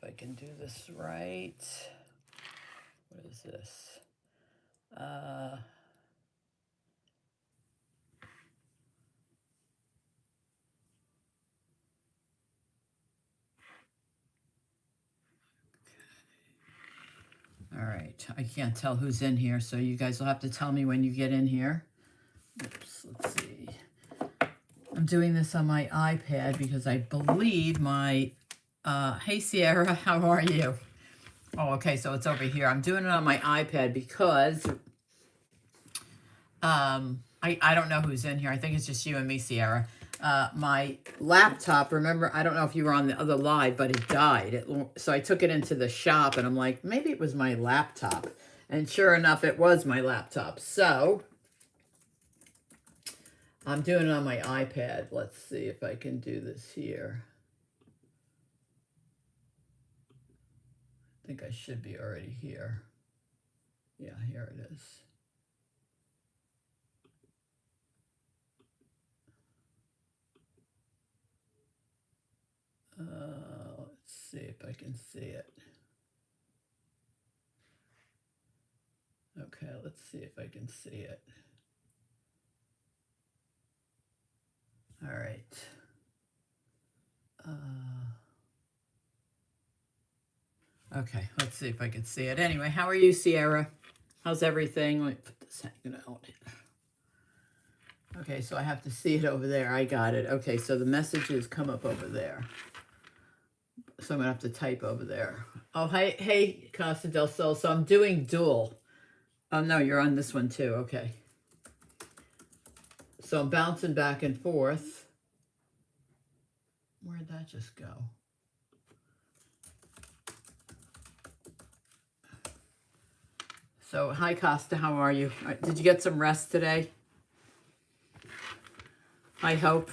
if I can do this right. What is this? All right, I can't tell who's in here, so you guys will have to tell me when you get in here. Oops, let's see. I'm doing this on my iPad because I believe my, hey Sierra, how are you? Oh, okay, so it's over here. I'm doing it on my iPad because I don't know who's in here. I think it's just you and me, Sierra. My laptop, remember, I don't know if you were on the other live, but it died. So I took it into the shop and I'm like, maybe it was my laptop. And sure enough, it was my laptop. So I'm doing it on my iPad. Let's see if I can do this here. I think I should be already here. Yeah, here it is. Let's see if I can see it. Okay, let's see if I can see it. All right. Okay, let's see if I can see it. Anyway, how are you, Sierra? How's everything? Let me put this hanging out. Okay, so I have to see it over there. I got it. Okay, so the messages come up over there. So I'm going to have to type over there. Oh, hey, Casa del Sol. So I'm doing dual. Oh, no, you're on this one too. Okay. So I'm bouncing back and forth. Where'd that just go? So, hi, Costa. How are you? Did you get some rest today? I hope.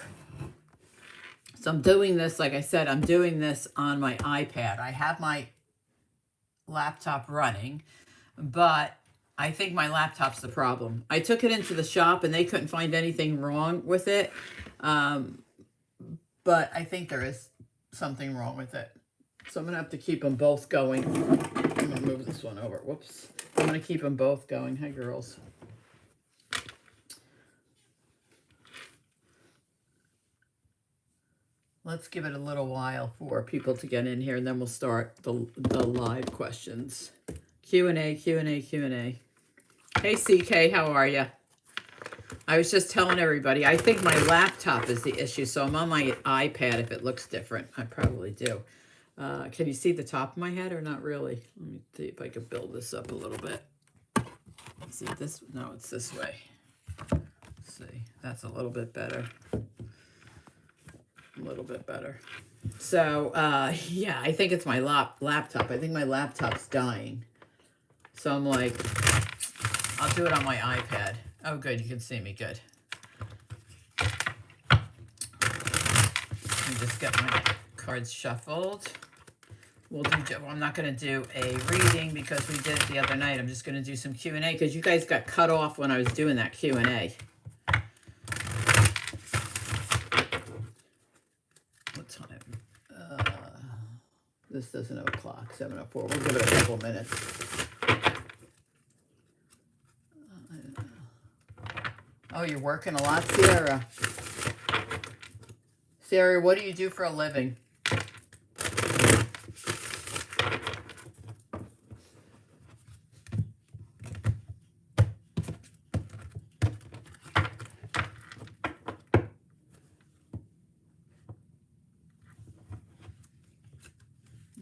So I'm doing this, like I said, I'm doing this on my iPad. I have my laptop running, but I think my laptop's the problem. I took it into the shop and they couldn't find anything wrong with it. But I think there is something wrong with it. So I'm going to have to keep them both going. I'm going to move this one over. Whoops. I'm going to keep them both going. Hi, girls. Let's give it a little while for people to get in here, and then we'll start the live questions. Q&A, Q&A, Q&A. Hey, CK, how are you? I was just telling everybody, I think my laptop is the issue, so I'm on my iPad if it looks different. I probably do. Can you see the top of my head or not really? Let me see if I can build this up a little bit. Is it this? No, it's this way. Let's see. That's a little bit better. A little bit better. So, yeah, I think it's my laptop. I think my laptop's dying. So I'm like, I'll do it on my iPad. Oh, good. You can see me good. Let me just get my cards shuffled. We'll do, I'm not going to do a reading because we did it the other night. I'm just going to do some Q&A because you guys got cut off when I was doing that Q&A. What time? This doesn't have a clock, 7:04. We'll give it a couple minutes. Oh, you're working a lot, Sierra. Sierra, what do you do for a living?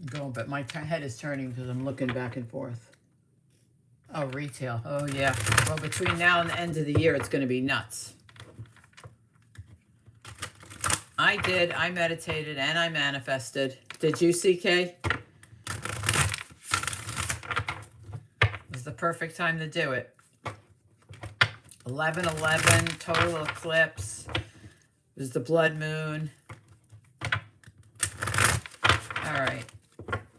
Go, but my head is turning because I'm looking back and forth. Oh, retail. Oh, yeah. Well, between now and the end of the year, it's going to be nuts. I did. I meditated and I manifested. Did you, CK? It was the perfect time to do it. 11/11, total eclipse. It was the blood moon. All right.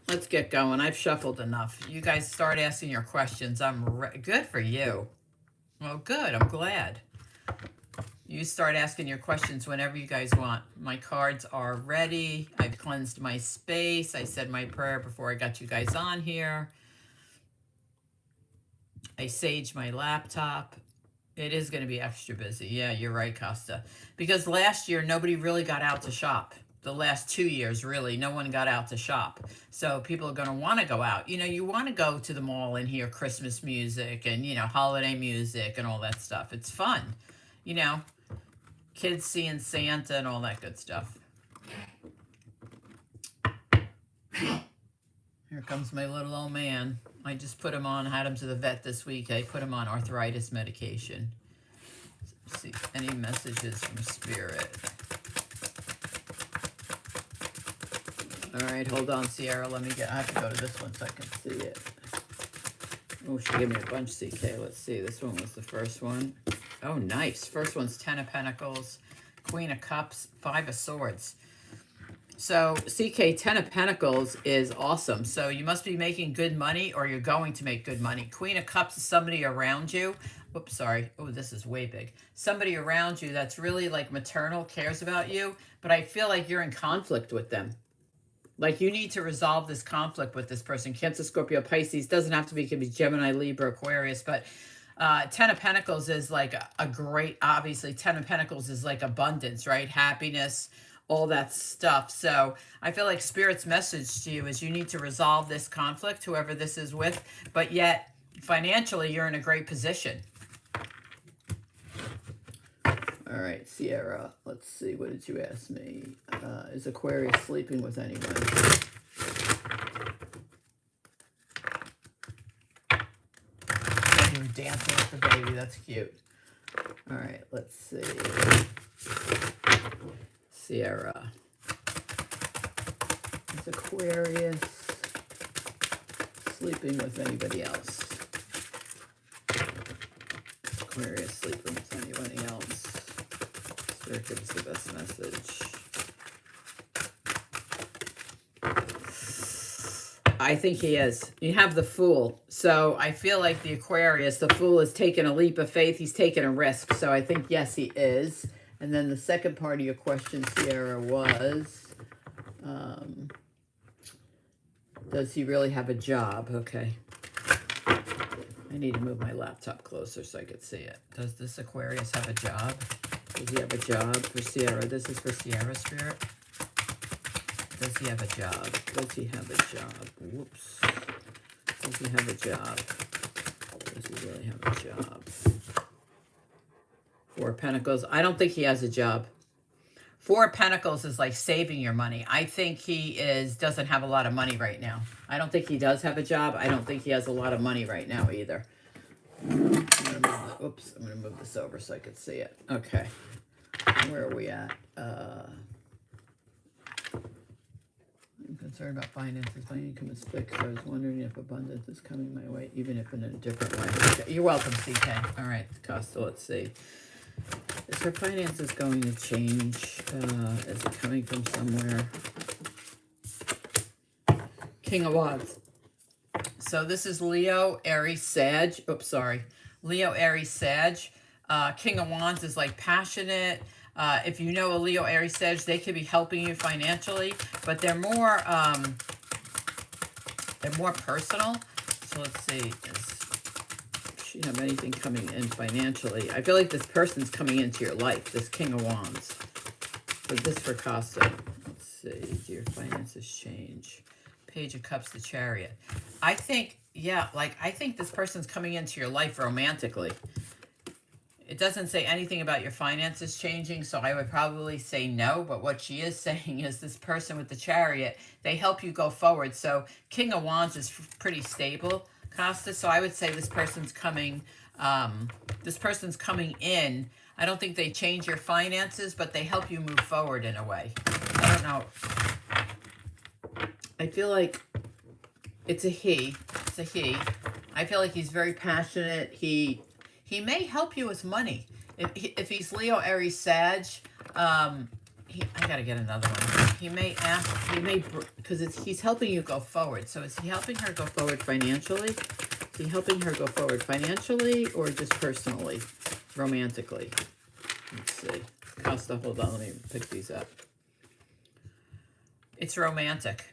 Let's get going. I've shuffled enough. You guys start asking your questions. I'm good for you. Well, good. I'm glad. You start asking your questions whenever you guys want. My cards are ready. I've cleansed my space. I said my prayer before I got you guys on here. I saged my laptop. It is going to be extra busy. Yeah, you're right, Costa. Because last year, nobody really got out to shop. The last 2 years, really, no one got out to shop. So people are going to want to go out. You know, you want to go to the mall and hear Christmas music and, you know, holiday music and all that stuff. It's fun. You know, kids seeing Santa and all that good stuff. Here comes my little old man. I just put him on, had him to the vet this week. I put him on arthritis medication. Let's see, any messages from Spirit? All right, hold on, Sierra. I have to go to this one so I can see it. Oh, she gave me a bunch, CK. Let's see. This one was the first one. Oh, nice. First one's 10 of Pentacles, Queen of Cups, 5 of Swords. So, CK, 10 of Pentacles is awesome. So, you must be making good money or you're going to make good money. Queen of Cups is somebody around you. Oops, sorry. Oh, this is way big. Somebody around you that's really like maternal, cares about you, but I feel like you're in conflict with them. Like you need to resolve this conflict with this person. Cancer, Scorpio, Pisces. Doesn't have to be, it could be Gemini, Libra, Aquarius, but 10 of Pentacles is like a great, obviously 10 of Pentacles is like abundance, right? Happiness, all that stuff. So I feel like Spirit's message to you is you need to resolve this conflict, whoever this is with, but yet financially you're in a great position. All right, Sierra, let's see. What did you ask me? Is Aquarius sleeping with anyone? You were dancing with the baby. That's cute. All right, let's see. Sierra. Is Aquarius sleeping with anybody else? Aquarius sleeping with anybody else? Spirit gives the best message. I think he is. You have the Fool. So I feel like the Aquarius, the Fool is taking a leap of faith. He's taking a risk. So I think, yes, he is. And then the second part of your question, Sierra, was, does he really have a job? Okay. I need to move my laptop closer so I could see it. Does this Aquarius have a job? Does he have a job for Sierra? This is for Sierra, Spirit. Does he have a job? Does he have a job? Whoops. Does he have a job? Does he really have a job? 4 of Pentacles. I don't think he has a job. 4 of Pentacles is like saving your money. I think he doesn't have a lot of money right now. I don't think he does have a job. I don't think he has a lot of money right now either. Oops, I'm going to move this over so I can see it. Okay. Where are we at? I'm concerned about finances. My income is fixed. I was wondering if abundance is coming my way, even if in a different way. Okay. You're welcome, CK. All right, Costa, let's see. Is her finances going to change? Is it coming from somewhere? King of Wands. So this is Leo, Aries, Sag. Oops, sorry. Leo, Aries, Sag. King of Wands is like passionate. If you know a Leo, Aries, Sag, they could be helping you financially, but they're more personal. So let's see. Does she have anything coming in financially? I feel like this person's coming into your life, this King of Wands. But this for Costa. Let's see. Do your finances change? Page of Cups, the Chariot. I think, yeah, like I think this person's coming into your life romantically. It doesn't say anything about your finances changing, so I would probably say no. But what she is saying is this person with the Chariot, they help you go forward. So King of Wands is pretty stable, Costa. So I would say this person's coming in. I don't think they change your finances, but they help you move forward in a way. I don't know. I feel like it's a he. It's a he. I feel like he's very passionate. He may help you with money. If he's Leo, Aries, Sag, I gotta get another one. He may ask, because he's helping you go forward. So is he helping her go forward financially? Is he helping her go forward financially or just personally, romantically? Let's see. Costa, hold on, let me pick these up. It's romantic.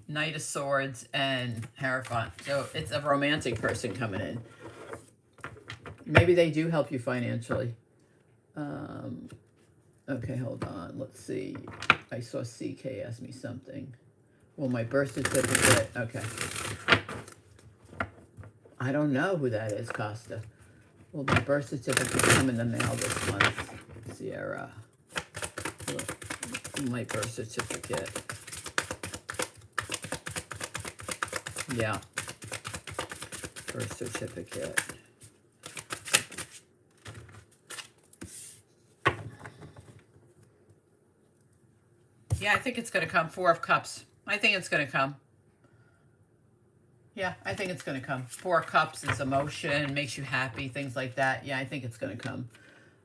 Knight of Swords and Hierophant. So it's a romantic person coming in. Maybe they do help you financially. Okay, hold on. Let's see. I saw CK ask me something. Well, my birth certificate. Okay. I don't know who that is, Costa. Well, my birth certificate come in the mail this month. Sierra. Look, my birth certificate. Yeah. Birth certificate. Yeah, I think it's going to come. 4 of Cups. I think it's going to come. Yeah, I think it's going to come. 4 of Cups is emotion, makes you happy, things like that. Yeah, I think it's going to come.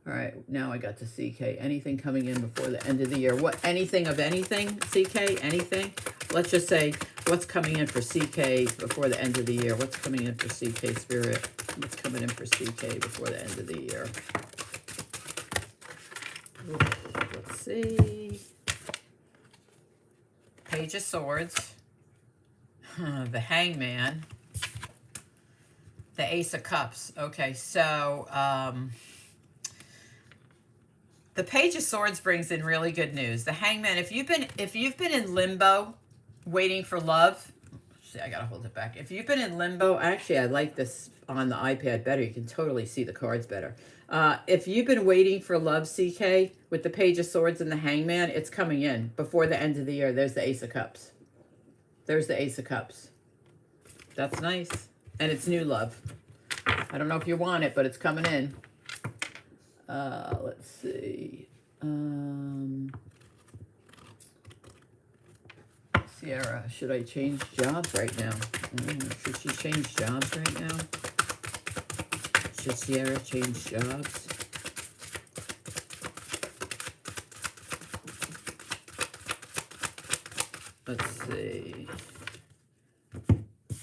All right, now I got to CK. Anything coming in before the end of the year? What? Anything of anything, CK? Anything? Let's just say what's coming in for CK before the end of the year. What's coming in for CK Spirit? What's coming in for CK before the end of the year? Let's see. Page of Swords. The Hangman. The Ace of Cups. Okay, so the Page of Swords brings in really good news. The Hangman, if you've been in limbo, waiting for love. See, I gotta hold it back. If you've been in limbo, actually, I like this on the iPad better. You can totally see the cards better. If you've been waiting for love, CK, with the Page of Swords and the Hangman, it's coming in before the end of the year. There's the Ace of Cups. There's the Ace of Cups. That's nice. And it's new love. I don't know if you want it, but it's coming in. Let's see. Sierra, should I change jobs right now? Should she change jobs right now? Should Sierra change jobs? Let's see.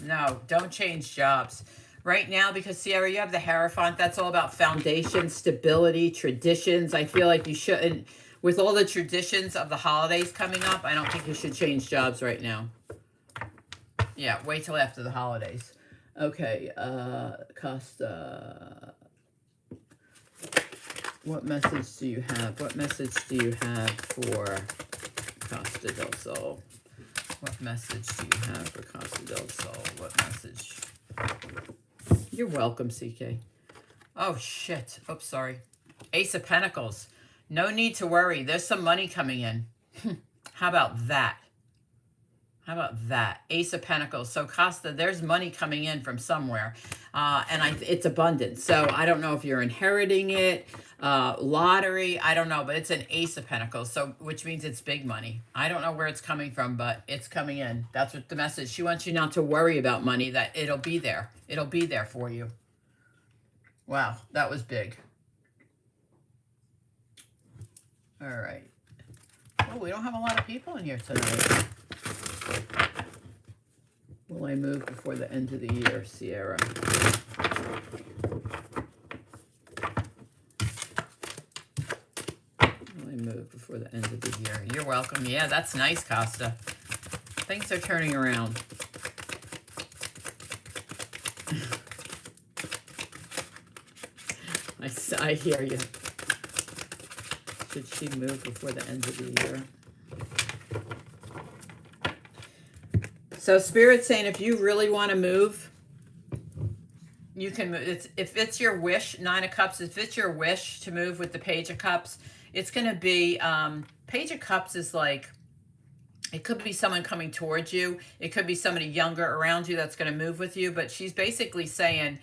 No, don't change jobs. Right now, because Sierra, you have the Hierophant, that's all about foundation, stability, traditions. I feel like you shouldn't, with all the traditions of the holidays coming up, I don't think you should change jobs right now. Yeah, wait till after the holidays. Okay, Costa. What message do you have? What message do you have for Costa del Sol? What message do you have for Costa del Sol? What message? You're welcome, CK. Oh, shit. Oops, sorry. Ace of Pentacles. No need to worry. There's some money coming in. How about that? How about that? Ace of Pentacles. So, Costa, there's money coming in from somewhere. And it's abundant. So, I don't know if you're inheriting it, lottery. I don't know, but it's an Ace of Pentacles. So, which means it's big money. I don't know where it's coming from, but it's coming in. That's what the message. She wants you not to worry about money, that it'll be there. It'll be there for you. Wow, that was big. All right. Oh, we don't have a lot of people in here tonight. Will I move before the end of the year, Sierra? Will I move before the end of the year? You're welcome. Yeah, that's nice, Costa. Things are turning around. I hear you. Should she move before the end of the year? So Spirit's saying if you really want to move, you can move. If it's your wish, 9 of Cups, if it's your wish to move with the Page of Cups, it's going to be, Page of Cups is like, it could be someone coming towards you. It could be somebody younger around you that's going to move with you. But she's basically saying,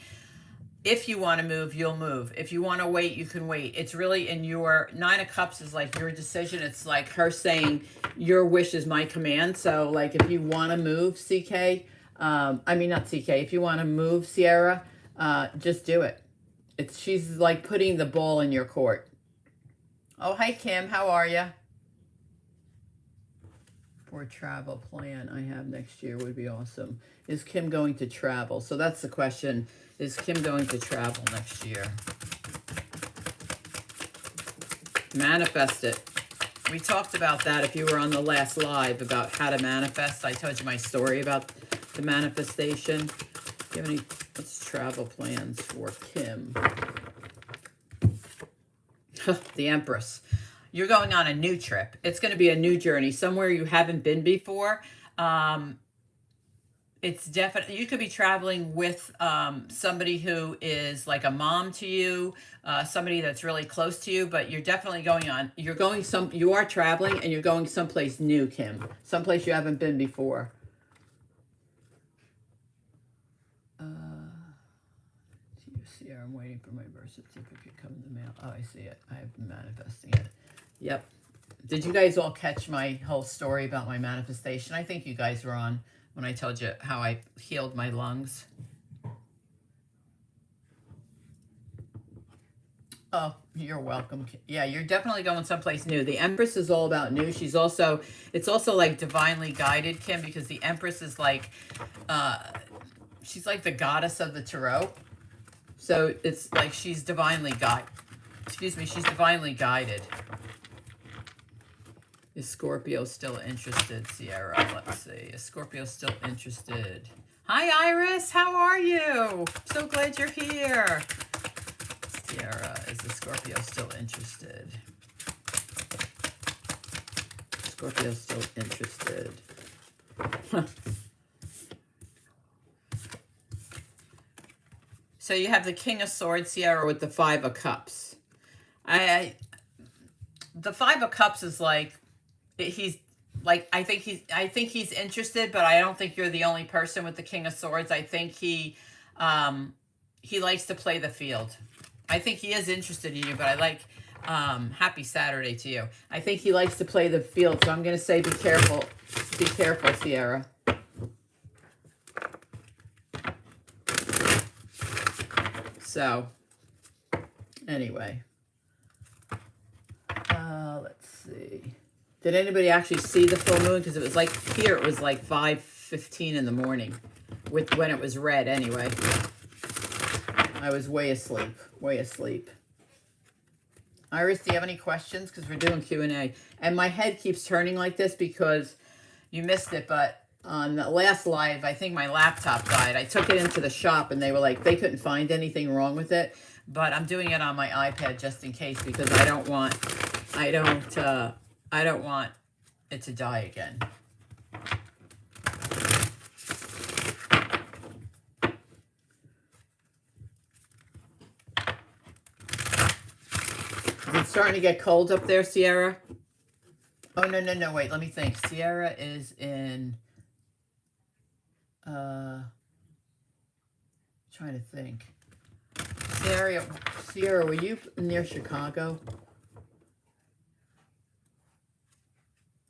if you want to move, you'll move. If you want to wait, you can wait. It's really in your 9 of Cups is like your decision. It's like her saying, your wish is my command. So like if you want to move, CK, I mean, not CK, if you want to move, Sierra, just do it. She's like putting the ball in your court. Oh, hi, Kim. How are you? For travel plan I have next year would be awesome. Is Kim going to travel? So that's the question. Is Kim going to travel next year? Manifest it. We talked about that if you were on the last live about how to manifest. I told you my story about the manifestation. Do you have any travel plans for Kim? The Empress. You're going on a new trip. It's going to be a new journey, somewhere you haven't been before. It's definitely, you could be traveling with somebody who is like a mom to you, somebody that's really close to you, but you're definitely going on, you are traveling and you're going someplace new, Kim, someplace you haven't been before. Sierra, I'm waiting for my birth certificate coming in the mail. Oh, I see it. I've been manifesting it. Yep. Did you guys all catch my whole story about my manifestation? I think you guys were on when I told you how I healed my lungs. Oh, you're welcome. Yeah, you're definitely going someplace new. The Empress is all about new. It's also like divinely guided, Kim, because the Empress is like, she's like the goddess of the Tarot. So it's like she's divinely guided. She's divinely guided. Is Scorpio still interested, Sierra? Let's see. Is Scorpio still interested? Hi, Iris. How are you? So glad you're here. Sierra, is the Scorpio still interested? Scorpio still interested. So you have the King of Swords, Sierra, with the Five of Cups. The Five of Cups is like, he's like, I think he's interested, but I don't think you're the only person with the King of Swords. I think he likes to play the field. I think he is interested in you, but I like, happy Saturday to you. I think he likes to play the field, so I'm going to say be careful. Be careful, Sierra. So, anyway. Let's see. Did anybody actually see the full moon? Because it was like, here it was like 5:15 in the morning when it was red anyway. I was way asleep. Way asleep. Iris, do you have any questions? Because we're doing Q&A. And my head keeps turning like this because you missed it, but on the last live, I think my laptop died. I took it into the shop and they were like, they couldn't find anything wrong with it. But I'm doing it on my iPad just in case because I don't want it to die again. Is it starting to get cold up there, Sierra? Oh, no, wait, let me think. Sierra is in, trying to think. Sierra, were you near Chicago?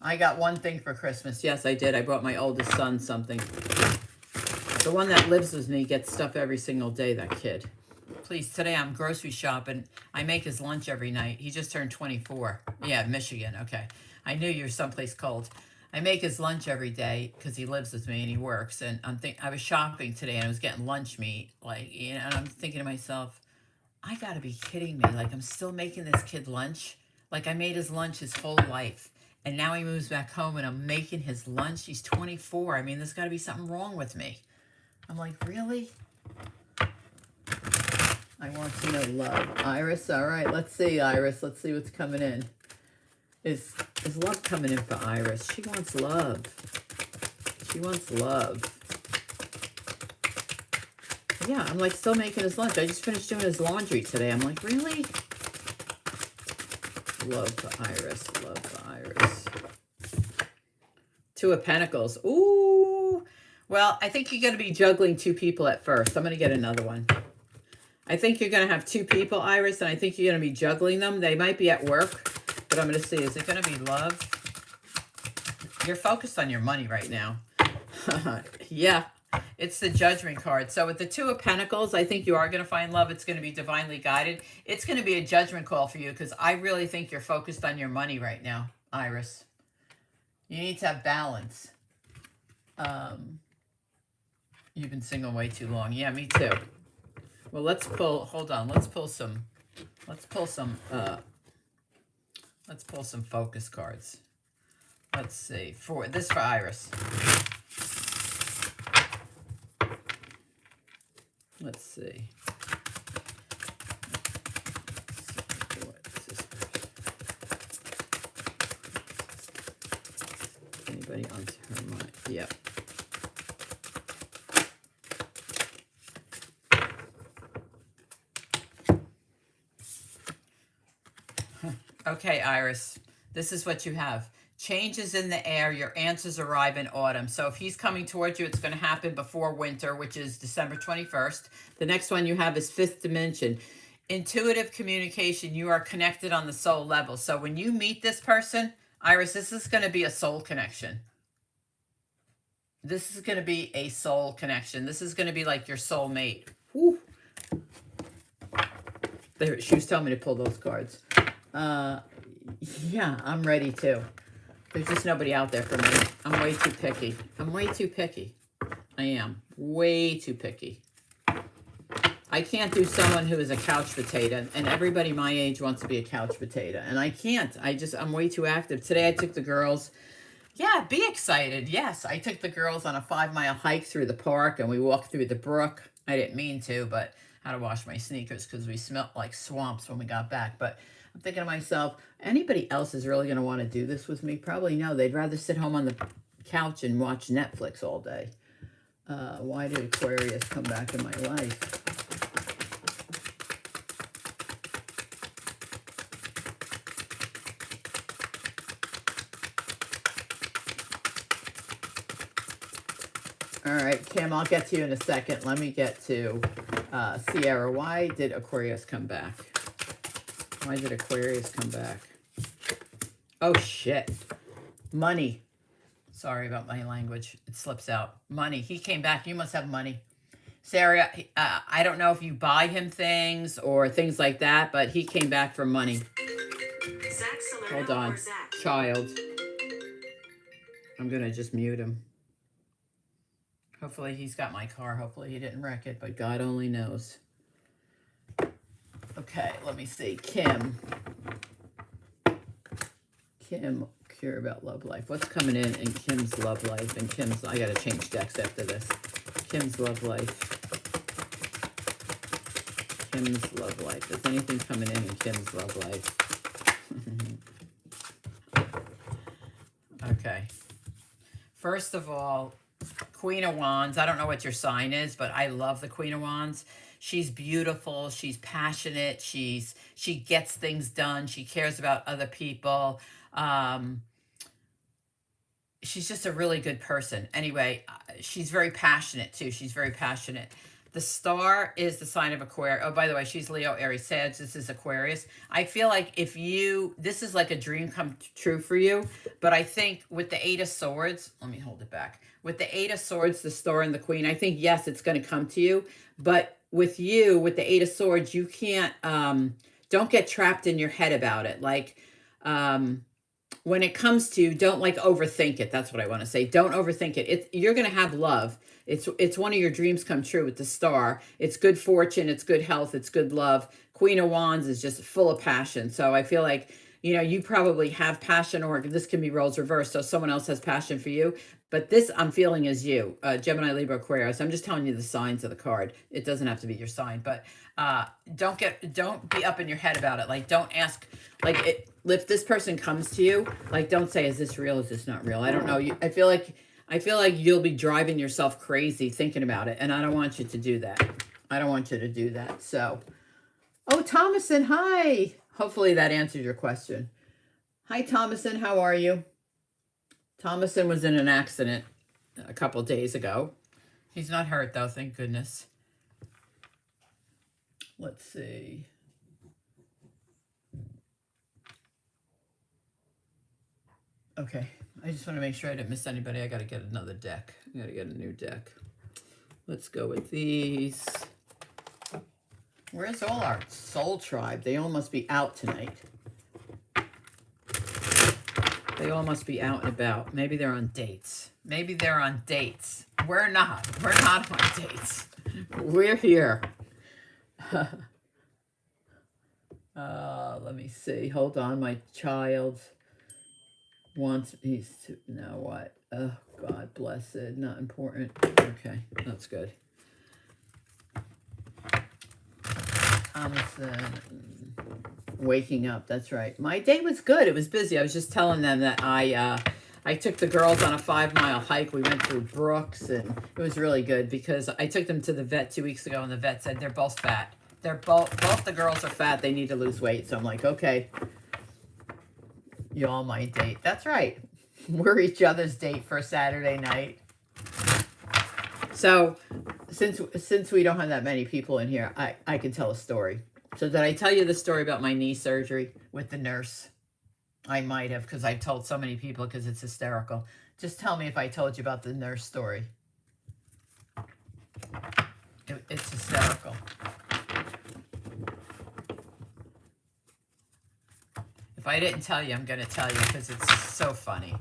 I got one thing for Christmas. Yes, I did. I brought my oldest son something. The one that lives with me gets stuff every single day, that kid. Please, today I'm grocery shopping. I make his lunch every night. He just turned 24. Yeah, Michigan. Okay. I knew you were someplace cold. I make his lunch every day because he lives with me and he works. And I was shopping today and I was getting lunch meat. And I'm thinking to myself, I gotta be kidding me. Like, I'm still making this kid lunch. Like, I made his lunch his whole life. And now he moves back home and I'm making his lunch. He's 24. I mean, there's got to be something wrong with me. I'm like, really? I want to know love. Iris, all right. Let's see, Iris. Let's see what's coming in. Is love coming in for Iris? She wants love. She wants love. Yeah, I'm like still making his lunch. I just finished doing his laundry today. I'm like, really? Love for Iris. Love for Iris. Two of Pentacles. Ooh. Well, I think you're going to be juggling two people at first. I'm going to get another one. I think you're going to have two people, Iris, and I think you're going to be juggling them. They might be at work, but I'm going to see. Is it going to be love? You're focused on your money right now. Yeah. It's the Judgment card. So with the Two of Pentacles, I think you are going to find love. It's going to be divinely guided. It's going to be a judgment call for you because I really think you're focused on your money right now, Iris. You need to have balance. You've been single way too long. Yeah, me too. Well, let's pull, hold on. Let's pull some Let's pull some focus cards. Let's see. For Iris. Let's see. What's this person? Anybody on her mind? Yep. Okay, Iris, this is what you have. Changes in the air. Your answers arrive in autumn. So if he's coming towards you, it's going to happen before winter, which is December 21st. The next one you have is fifth dimension. Intuitive communication. You are connected on the soul level. So when you meet this person, Iris, this is going to be a soul connection. This is going to be a soul connection. This is going to be like your soulmate. Whew. She was telling me to pull those cards. Yeah, I'm ready too. There's just nobody out there for me. I'm way too picky. I'm way too picky. I am way too picky. I can't do someone who is a couch potato, and everybody my age wants to be a couch potato, and I can't. I'm way too active. Today I took the girls. Yeah, be excited. Yes, I took the girls on a 5-mile hike through the park, and we walked through the brook. I didn't mean to, but I had to wash my sneakers because we smelled like swamps when we got back. But I'm thinking to myself, anybody else is really going to want to do this with me? Probably no. They'd rather sit home on the couch and watch Netflix all day. Why did Aquarius come back in my life? All right, Kim, I'll get to you in a second. Let me get to Sierra. Why did Aquarius come back? Why did Aquarius come back? Oh, shit. Money. Sorry about my language. It slips out. Money. He came back. You must have money. Sarah, I don't know if you buy him things or things like that, but he came back for money. Hold on. Child. I'm going to just mute him. Hopefully he's got my car. Hopefully he didn't wreck it, but God only knows. Okay, let me see. Kim, cure about love life. What's coming in Kim's love life? And Kim's, I got to change decks after this. Kim's love life. Kim's love life. Is anything coming in Kim's love life? Okay. First of all, Queen of Wands. I don't know what your sign is, but I love the Queen of Wands. She's beautiful. She's passionate. She gets things done. She cares about other people. She's just a really good person. Anyway, she's very passionate too. She's very passionate. The star is the sign of Aquarius. Oh, by the way, she's Leo, Aries, Sag. This is Aquarius. I feel like this is like a dream come true for you. But I think with the Eight of Swords, let me hold it back. With the Eight of Swords, the Star and the Queen, I think, yes, it's going to come to you. But with you, with the Eight of Swords, you can't, don't get trapped in your head about it. Like, when it comes to, don't like overthink it. That's what I want to say. Don't overthink it. You're going to have love. It's one of your dreams come true with the Star. It's good fortune. It's good health. It's good love. Queen of Wands is just full of passion. So I feel like, you probably have passion, or this can be roles reversed. So someone else has passion for you. But this I'm feeling is you, Gemini, Libra, Aquarius. I'm just telling you the signs of the card. It doesn't have to be your sign, but don't be up in your head about it. Like, don't ask, like, if this person comes to you, like, don't say, is this real? Is this not real? I don't know. I feel like you'll be driving yourself crazy thinking about it. And I don't want you to do that. I don't want you to do that. So, oh, Thomason, hi. Hopefully that answered your question. Hi, Thomason. How are you? Thomason was in an accident a couple of days ago. He's not hurt, though. Thank goodness. Let's see. Okay. I just want to make sure I didn't miss anybody. I got to get another deck. I got to get a new deck. Let's go with these. Where's all our soul tribe? They all must be out tonight. They all must be out and about. Maybe they're on dates. Maybe they're on dates. We're not. We're not on dates. We're here. Let me see. Hold on. My child wants, he's, now what? Oh, God bless it. Not important. Okay, that's good. Thomason, waking up. That's right. My day was good. It was busy. I was just telling them that I took the girls on a 5-mile hike. We went through brooks, and it was really good because I took them to the vet 2 weeks ago, and the vet said they're both fat. They're both the girls are fat. They need to lose weight. So I'm like, okay, y'all my date. That's right. We're each other's date for a Saturday night. So since we don't have that many people in here, I can tell a story. So did I tell you the story about my knee surgery with the nurse? I might have, because I've told so many people because it's hysterical. Just tell me if I told you about the nurse story. It's hysterical. If I didn't tell you, I'm going to tell you because it's so funny.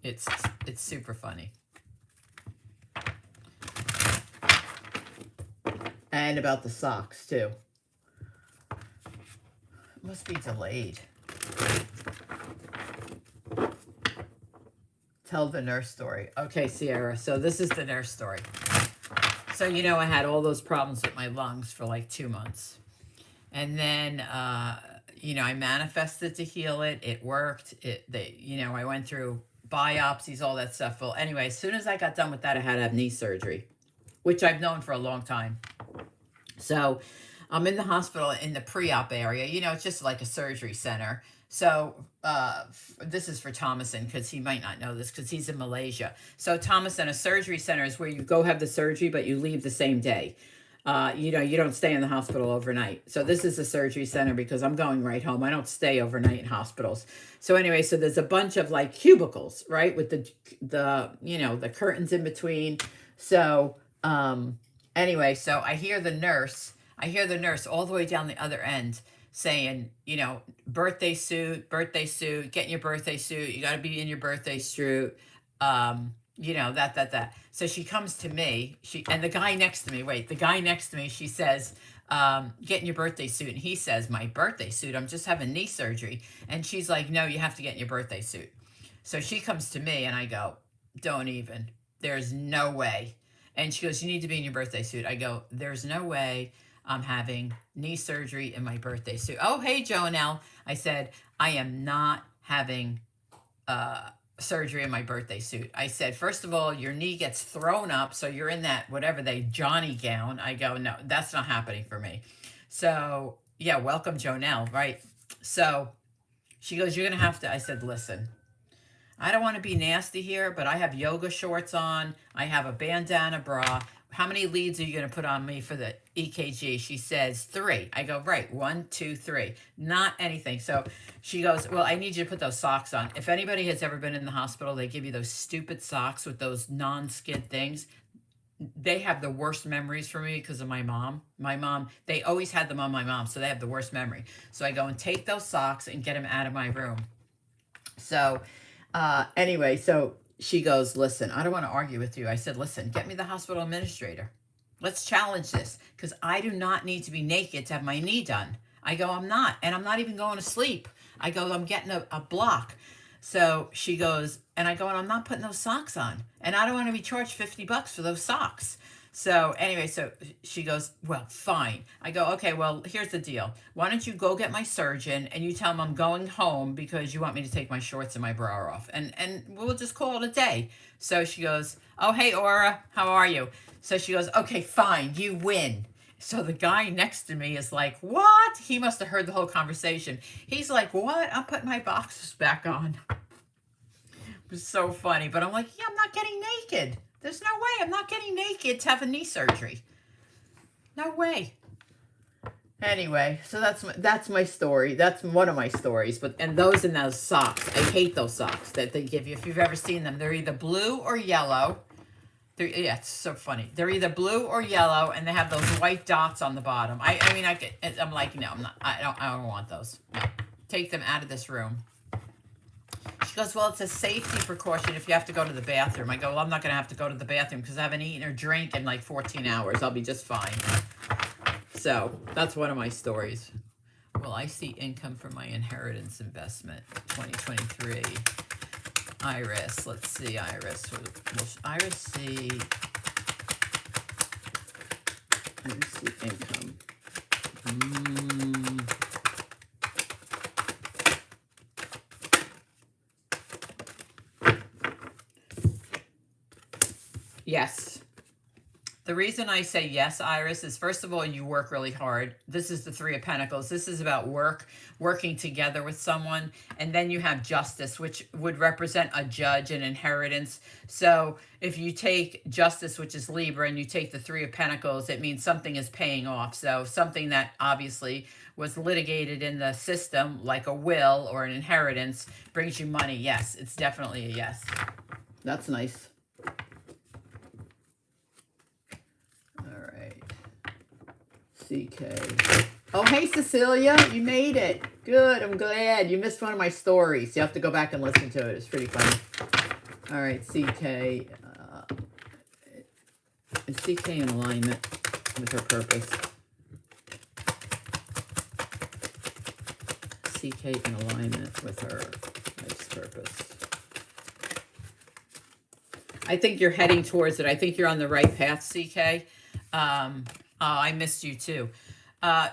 It's super funny. And about the socks, too. It must be delayed. Tell the nurse story. Okay, Sierra. So this is the nurse story. So, you know, I had all those problems with my lungs for like 2 months. And then, you know, I manifested to heal it. It worked. I went through biopsies, all that stuff. Well, anyway, as soon as I got done with that, I had to have knee surgery, which I've known for a long time. So I'm in the hospital in the pre-op area. You know, it's just like a surgery center. So this is for Thomason because he might not know this because he's in Malaysia. So Thomason, a surgery center is where you go have the surgery, but you leave the same day. You know, you don't stay in the hospital overnight. So this is a surgery center because I'm going right home. I don't stay overnight in hospitals. So anyway, so there's a bunch of like cubicles, right? With the you know, the curtains in between. So anyway, so I hear the nurse all the way down the other end saying, you know, birthday suit, get in your birthday suit. You got to be in your birthday suit. You know, that. So she comes to me, and the guy next to me, she says, get in your birthday suit. And he says, my birthday suit? I'm just having knee surgery. And she's like, no, you have to get in your birthday suit. So she comes to me and I go, don't even. There's no way. And she goes, you need to be in your birthday suit. I go, there's no way I'm having knee surgery in my birthday suit. Oh, hey, Joanelle. I said, I am not having surgery in my birthday suit. I said, first of all, your knee gets thrown up, so you're in that whatever Johnny gown. I go, no, that's not happening for me. So, yeah, welcome, Joanelle, right? So she goes, you're going to have to. I said, listen, I don't want to be nasty here, but I have yoga shorts on. I have a bandana bra. How many leads are you going to put on me for the EKG? She says 3. I go, right, 1, 2, 3. Not anything. So she goes, well, I need you to put those socks on. If anybody has ever been in the hospital, they give you those stupid socks with those non-skid things. They have the worst memories for me because of my mom. My mom, they always had them on my mom, so they have the worst memory. So I go and take those socks and get them out of my room. So anyway, so she goes, listen, I don't want to argue with you. I said, listen, get me the hospital administrator. Let's challenge this because I do not need to be naked to have my knee done. I go, I'm not. And I'm not even going to sleep. I go, I'm getting a block. So she goes, and I go, and I'm not putting those socks on. And I don't want to be charged $50 for those socks. So anyway, so she goes, well, fine. I go, okay, well, here's the deal. Why don't you go get my surgeon and you tell him I'm going home because you want me to take my shorts and my bra off. And we'll just call it a day. So she goes, oh, hey, Aura, how are you? So she goes, okay, fine, you win. So the guy next to me is like, what? He must have heard the whole conversation. He's like, what? I'm putting my boxers back on. It was so funny. But I'm like, yeah, I'm not getting naked. There's no way. I'm not getting naked to have a knee surgery. No way. Anyway, so that's my story. That's one of my stories. And those socks. I hate those socks that they give you. If you've ever seen them, they're either blue or yellow. Yeah, it's so funny. They're either blue or yellow, and they have those white dots on the bottom. I'm like, no, I'm not. I don't want those. No. Take them out of this room. She goes, well, it's a safety precaution if you have to go to the bathroom. I go, well, I'm not going to have to go to the bathroom because I haven't eaten or drank in like 14 hours. I'll be just fine. So that's one of my stories. Will I see income from my inheritance investment 2023? Iris, let's see, Iris. Will Iris see income? Yes. The reason I say yes, Iris, is first of all, you work really hard. This is the Three of Pentacles. This is about working together with someone. And then you have Justice, which would represent a judge and inheritance. So if you take Justice, which is Libra, and you take the Three of Pentacles, it means something is paying off. So something that obviously was litigated in the system, like a will or an inheritance, brings you money. Yes, it's definitely a yes. That's nice. CK. Oh, hey, Cecilia. You made it. Good. I'm glad. You missed one of my stories. You have to go back and listen to it. It's pretty funny. All right, CK. Is CK in alignment with her purpose? CK in alignment with her life's purpose. I think you're heading towards it. I think you're on the right path, CK. I missed you too.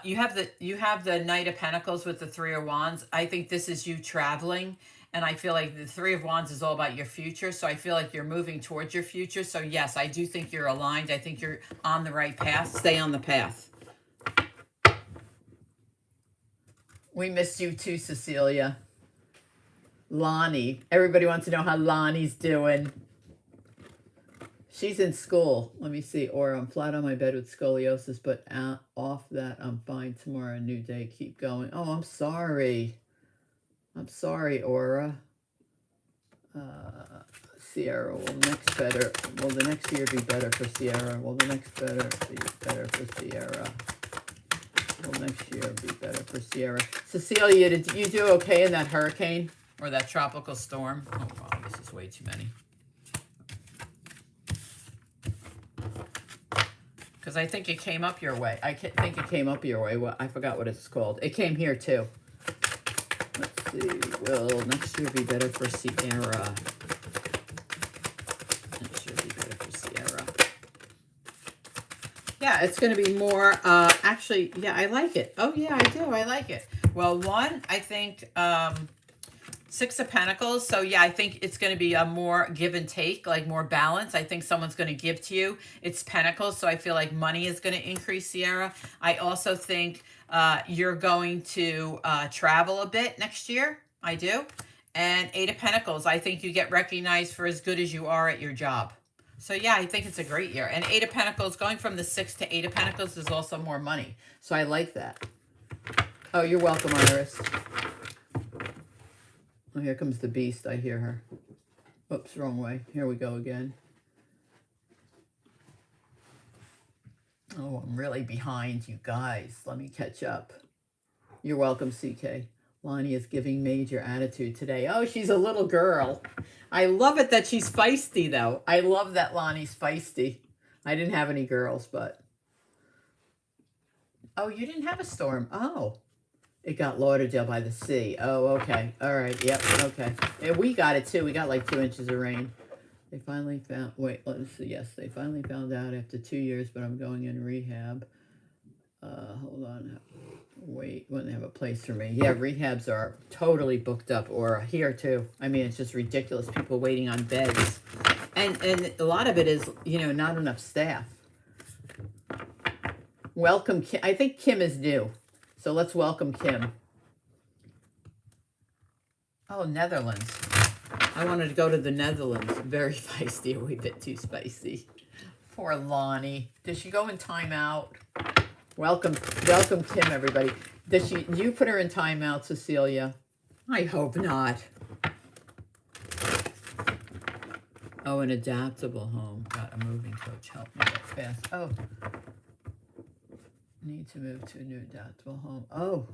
You have the Knight of Pentacles with the Three of Wands. I think this is you traveling, and I feel like the Three of Wands is all about your future. So I feel like you're moving towards your future. So yes, I do think you're aligned. I think you're on the right path. Stay on the path. We missed you too, Cecilia. Lonnie. Everybody wants to know how Lonnie's doing. She's in school. Let me see. Or I'm flat on my bed with scoliosis, but off that, I'm fine. Tomorrow, a new day. Keep going. Oh, I'm sorry. I'm sorry, Aura. Sierra, will the next year be better for Sierra? Will the next better be better for Sierra? Will next year be better for Sierra? Cecilia, did you do okay in that hurricane or that tropical storm? Oh, wow, this is way too many. Because I think it came up your way. I think it came up your way. Well, I forgot what it's called. It came here too. Let's see. Will next year be better for Sierra? Next year be better for Sierra. Yeah, it's going to be more. Actually, yeah, I like it. Oh, yeah, I do. I like it. Well, one, I think Six of Pentacles. So yeah, I think it's going to be a more give and take, like more balance. I think someone's going to give to you. It's Pentacles. So I feel like money is going to increase, Sierra. I also think you're going to travel a bit next year. I do. And Eight of Pentacles. I think you get recognized for as good as you are at your job. So yeah, I think it's a great year. And Eight of Pentacles, going from the Six to Eight of Pentacles is also more money. So I like that. Oh, you're welcome, Iris. Oh, here comes the beast. I hear her. Oops, wrong way. Here we go again. Oh, I'm really behind, you guys. Let me catch up. You're welcome, CK. Lonnie is giving major attitude today. Oh, she's a little girl. I love it that she's feisty, though. I love that Lonnie's feisty. I didn't have any girls, but... Oh, you didn't have a storm. Oh. It got Lauderdale by the sea. Oh, okay. All right. Yep. Okay. And we got it too. We got like 2 inches of rain. They finally found, wait, let's see. Yes, they finally found out after 2 years, but I'm going in rehab. Hold on. Wait, when they have a place for me. Yeah, rehabs are totally booked up, or here too. I mean, it's just ridiculous. People waiting on beds. And a lot of it is, you know, not enough staff. Welcome, Kim. I think Kim is new. So let's welcome Kim. Oh, Netherlands. I wanted to go to the Netherlands. Very feisty, a wee bit too spicy. Poor Lonnie. Does she go in timeout? Welcome, Kim, everybody. Does you put her in timeout, Cecilia? I hope not. Oh, an adaptable home. Got a moving coach. Help me get fast. Oh. Need to move to a new adaptable home. Oh,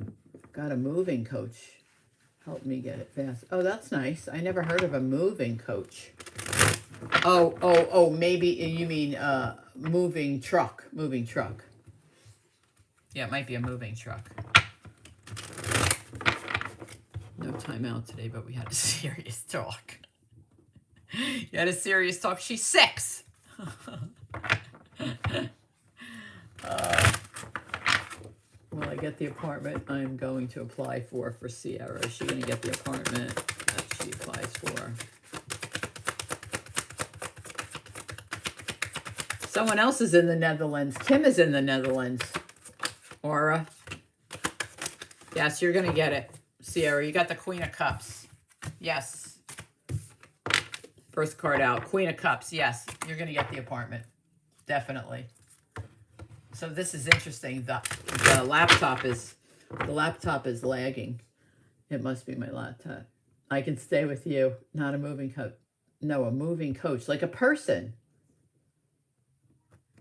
got a moving coach. Help me get it fast. Oh, that's nice. I never heard of a moving coach. Oh, maybe you mean moving truck. Moving truck. Yeah, it might be a moving truck. time out today, but we had a serious talk. You had a serious talk. She's 6. Will I get the apartment I'm going to apply for Sierra? Is she going to get the apartment that she applies for? Someone else is in the Netherlands. Kim is in the Netherlands. Aura. Yes, you're going to get it. Sierra, you got the Queen of Cups. Yes. First card out. Queen of Cups. Yes, you're going to get the apartment. Definitely. So this is interesting. The laptop is lagging. It must be my laptop. I can stay with you. Not a moving coach. No, a moving coach. Like a person.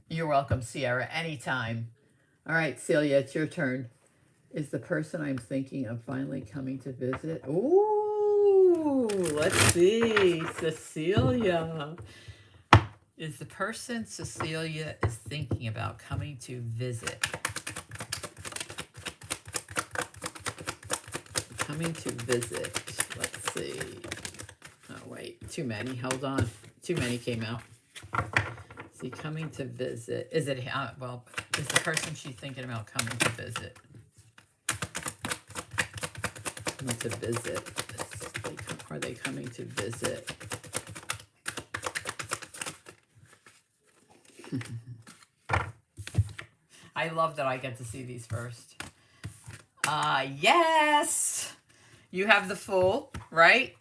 You're welcome, Sierra. Anytime. All right, Celia, it's your turn. Is the person I'm thinking of finally coming to visit? Ooh, let's see. Cecilia. Is the person Cecilia is thinking about coming to visit? Coming to visit. Let's see. Oh, wait. Too many. Hold on. Too many came out. Is he coming to visit? Is it, well, is the person she's thinking about coming to visit? Coming to visit. Are they coming to visit? I love that I get to see these first. Yes! You have the Fool, right?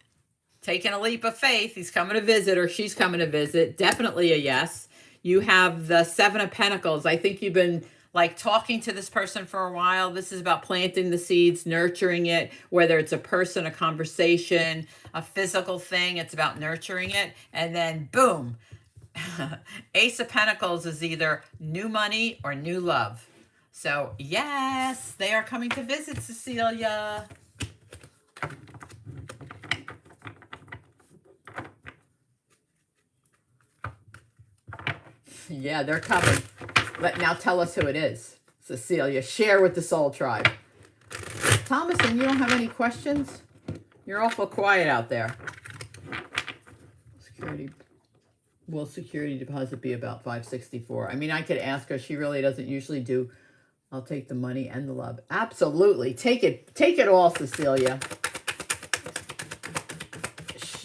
Taking a leap of faith. He's coming to visit or she's coming to visit. Definitely a yes. You have the 7 of Pentacles. I think you've been like talking to this person for a while. This is about planting the seeds, nurturing it, whether it's a person, a conversation, a physical thing. It's about nurturing it. And then boom. Ace of Pentacles is either new money or new love. So yes, they are coming to visit, Cecilia. Yeah, they're coming. Now tell us who it is, Cecilia. Share with the Soul Tribe. Thomason, you don't have any questions? You're awful quiet out there. Security. Will security deposit be about $564? I mean, I could ask her. She really doesn't usually do. I'll take the money and the love. Absolutely. Take it all, Cecilia.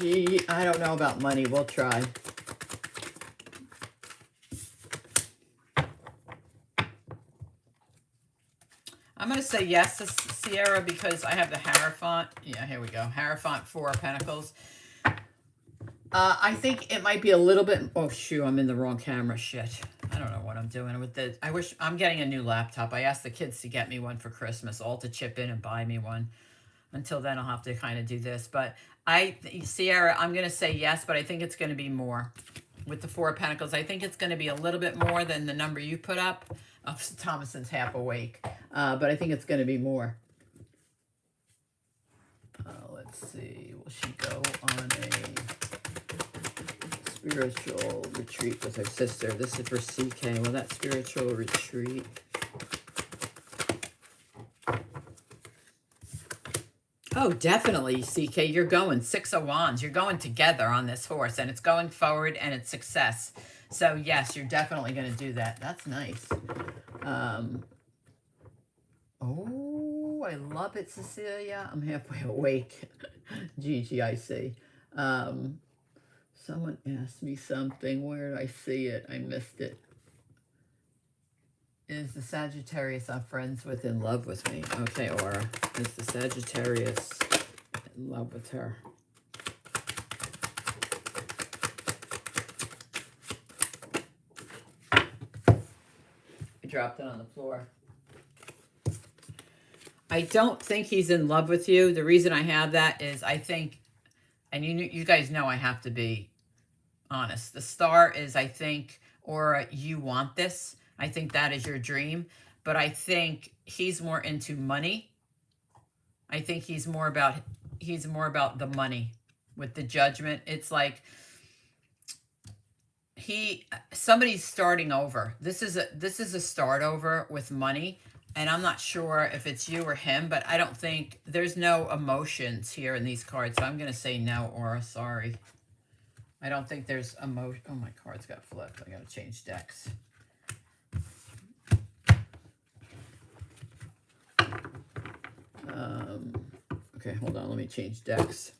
I don't know about money. We'll try. I'm going to say yes to Sierra because I have the Hierophant. Yeah, here we go. Hierophant, 4 of Pentacles. I think it might be a little bit... Oh, shoot, I'm in the wrong camera. Shit. I don't know what I'm doing with this. I wish... I'm getting a new laptop. I asked the kids to get me one for Christmas, all to chip in and buy me one. Until then, I'll have to kind of do this. But Sierra, I'm going to say yes, but I think it's going to be more. With the 4 of Pentacles, I think it's going to be a little bit more than the number you put up. Oh, Thomason's half awake. But I think it's going to be more. Let's see. Will she go on a spiritual retreat with her sister? This is for CK. Well, that spiritual retreat. Oh, definitely, CK. You're going 6 of Wands. You're going together on this horse, and it's going forward, and it's success. So, yes, you're definitely going to do that. That's nice. Oh, I love it, Cecilia. I'm halfway awake. Gigi, I see. Someone asked me something. Where did I see it? I missed it. Is the Sagittarius I'm friends with in love with me? Okay, Aura. Is the Sagittarius in love with her? I dropped it on the floor. I don't think he's in love with you. The reason I have that is I think, and you guys know I have to be honest. The star is, I think, Aura, you want this. I think that is your dream. But I think he's more into money. I think he's more about the money with the Judgment. It's like somebody's starting over. This is a start over with money. And I'm not sure if it's you or him, but I don't think there's no emotions here in these cards. So I'm going to say no, Aura. Sorry. I don't think there's emotion. Oh, my cards got flipped. I got to change decks. Okay, hold on. Let me change decks.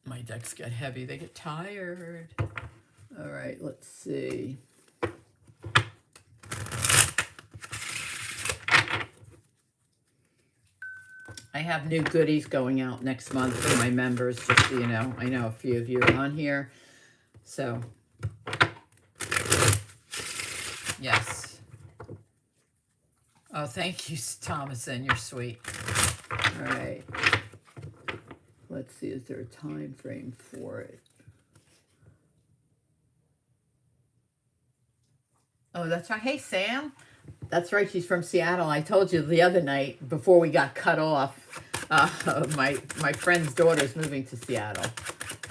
My decks get heavy. They get tired. All right, let's see. I have new goodies going out next month for my members, just so you know. I know a few of you are on here. So, yes. Oh, thank you, Thomason. You're sweet. All right. Let's see, is there a time frame for it? Oh, that's right. Hey, Sam. That's right. She's from Seattle. I told you the other night before we got cut off, my friend's daughter's moving to Seattle.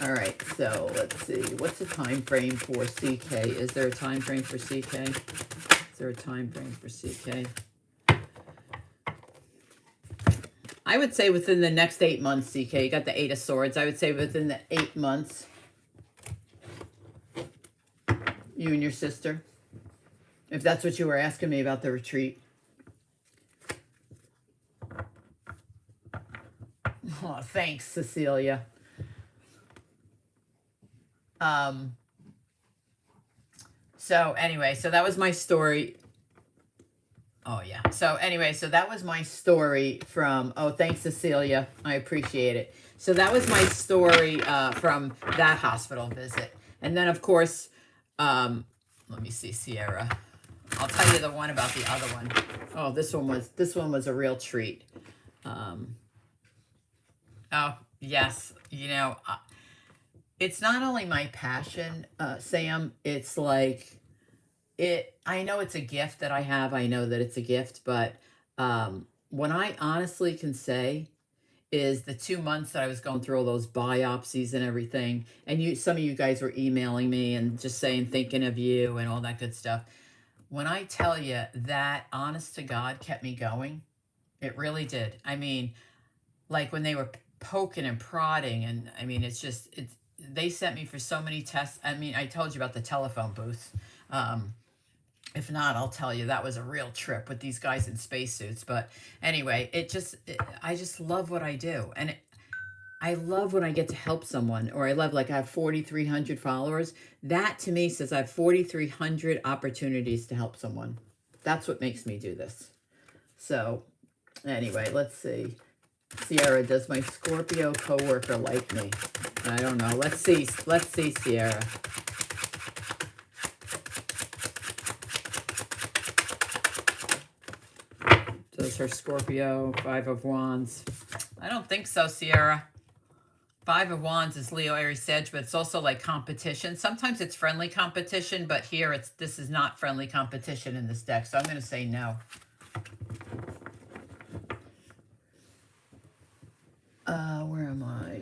All right. So let's see. What's the time frame for CK? Is there a time frame for CK? Is there a time frame for CK? I would say within the next 8 months, CK. You got the 8 of Swords. I would say within the 8 months. You and your sister. If that's what you were asking me about the retreat. Oh, thanks, Cecilia. So anyway, so that was my story. Oh, yeah. So anyway, so that was my story from, oh, thanks, Cecilia. I appreciate it. So that was my story from that hospital visit. And then, of course, let me see, Sierra. I'll tell you the one about the other one. Oh, this one was a real treat. Oh, yes. You know, it's not only my passion, Sam, it's like, I know it's a gift that I have. I know that it's a gift, but what I honestly can say is the 2 months that I was going through all those biopsies and everything, and some of you guys were emailing me and just saying, thinking of you and all that good stuff. When I tell you that, honest to God, kept me going, it really did. I mean, like when they were poking and prodding, and I mean, they sent me for so many tests. I mean, I told you about the telephone booth. If not, I'll tell you, that was a real trip with these guys in spacesuits. But anyway, I just love what I do. And I love when I get to help someone, or I love, like, I have 4,300 followers. That to me says I have 4,300 opportunities to help someone. That's what makes me do this. So anyway, let's see. Sierra, does my Scorpio coworker like me? I don't know. Let's see, Sierra. Does her Scorpio, 5 of Wands? I don't think so, Sierra. 5 of Wands is Leo, Aries, Sag, but it's also like competition. Sometimes it's friendly competition, but here this is not friendly competition in this deck, so I'm going to say no. Where am I?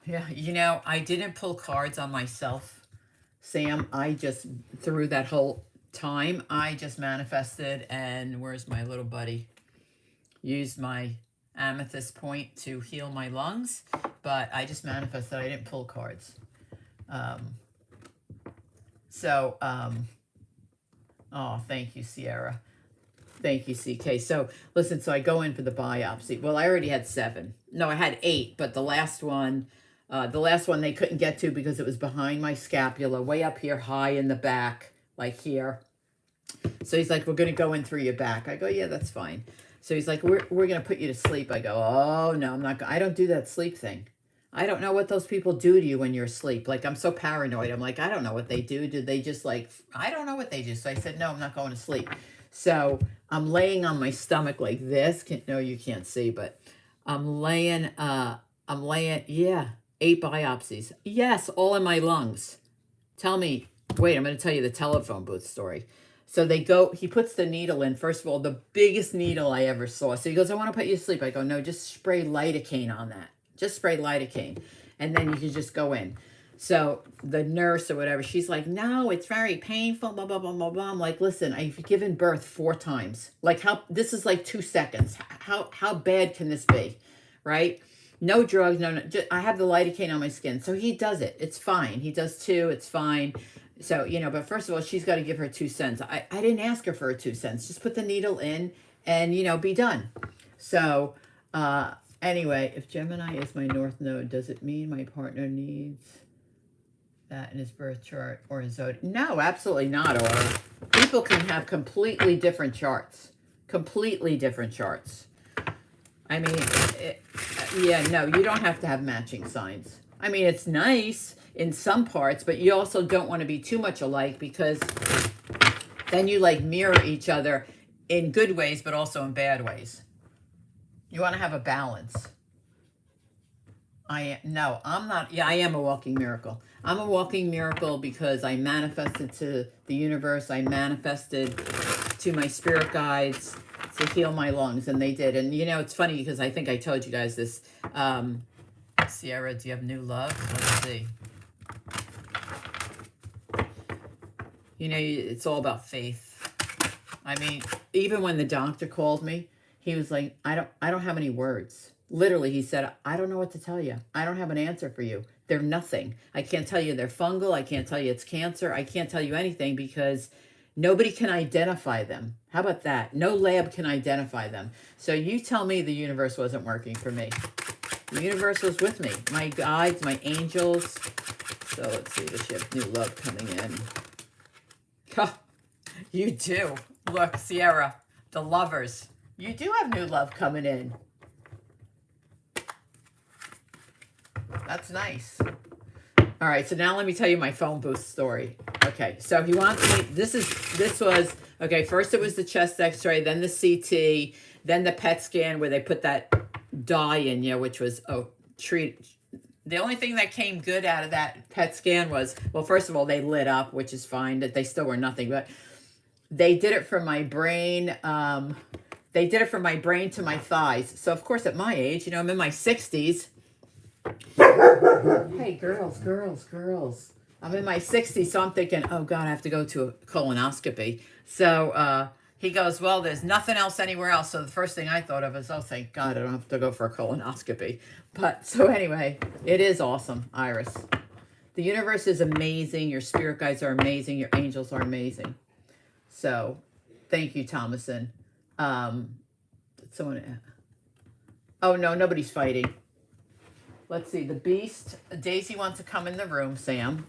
Yeah, you know, I didn't pull cards on myself, Sam. I just, through that whole time, I just manifested, and where's my little buddy? Used my amethyst point to heal my lungs, but I just manifested. I didn't pull cards. Oh, thank you, Sierra. Thank you, CK. So listen, so I go in for the biopsy. Well, I already had 7. No, I had 8, but the last one they couldn't get to because it was behind my scapula, way up here, high in the back, like here. So he's like, we're going to go in through your back. I go, yeah, that's fine. So he's like, we're going to put you to sleep. I go, oh, no, I'm not. I don't do that sleep thing. I don't know what those people do to you when you're asleep. Like, I'm so paranoid. I'm like, I don't know what they do. Do they just like, I don't know what they do. So I said, no, I'm not going to sleep. So I'm laying on my stomach like this. No, you can't see, but I'm laying, yeah, 8 biopsies. Yes, all in my lungs. Tell me, wait, I'm going to tell you the telephone booth story. So he puts the needle in. First of all, the biggest needle I ever saw. So he goes, I want to put you to sleep. I go, no, just spray lidocaine on that. Just spray lidocaine. And then you can just go in. So the nurse or whatever, she's like, no, it's very painful, blah, blah, blah, blah, blah. I'm like, listen, I've given birth 4 times. Like, how, this is like 2 seconds. How bad can this be? Right? No drugs, no, just, I have the lidocaine on my skin. So he does it. It's fine. He does 2. It's fine. So, you know, but first of all, she's got to give her 2 cents. I didn't ask her for a 2 cents. Just put the needle in and, you know, be done. So, anyway, if Gemini is my north node, does it mean my partner needs that in his birth chart or his zodiac? No, absolutely not, Aura. People can have completely different charts. Completely different charts. I mean, yeah, no, you don't have to have matching signs. I mean, it's nice in some parts, but you also don't want to be too much alike, because then you like mirror each other in good ways, but also in bad ways. You want to have a balance. No, I'm not. Yeah, I am a walking miracle. I'm a walking miracle because I manifested to the universe. I manifested to my spirit guides to heal my lungs, and they did. And you know, it's funny because I think I told you guys this. Sierra, do you have new love? Let's see. You know, it's all about faith. I mean, even when the doctor called me, he was like, I don't have any words. Literally, he said, I don't know what to tell you. I don't have an answer for you. They're nothing. I can't tell you they're fungal. I can't tell you it's cancer. I can't tell you anything because nobody can identify them. How about that? No lab can identify them. So you tell me the universe wasn't working for me. The universe was with me. My guides, my angels. So let's see, does she have new love coming in? Oh, you do. Look, Sierra, the lovers. You do have new love coming in. That's nice. All right, so now let me tell you my phone booth story. Okay, so he wants me, this was, okay, first it was the chest x-ray, then the CT, then the PET scan where they put that dye in you, which was, the only thing that came good out of that PET scan was, well, first of all, they lit up, which is fine, that they still were nothing, but they did it from my brain, they did it from my brain to my thighs. So of course at my age, you know, I'm in my 60s. Hey, girls. I'm in my 60s, so I'm thinking, oh, God, I have to go to a colonoscopy. So he goes, well, there's nothing else anywhere else. So the first thing I thought of is, oh, thank God, I don't have to go for a colonoscopy. But so anyway, it is awesome, Iris. The universe is amazing. Your spirit guides are amazing. Your angels are amazing. So thank you, Thomason. Someone, oh, no, nobody's fighting. Let's see, the beast, Daisy wants to come in the room, Sam.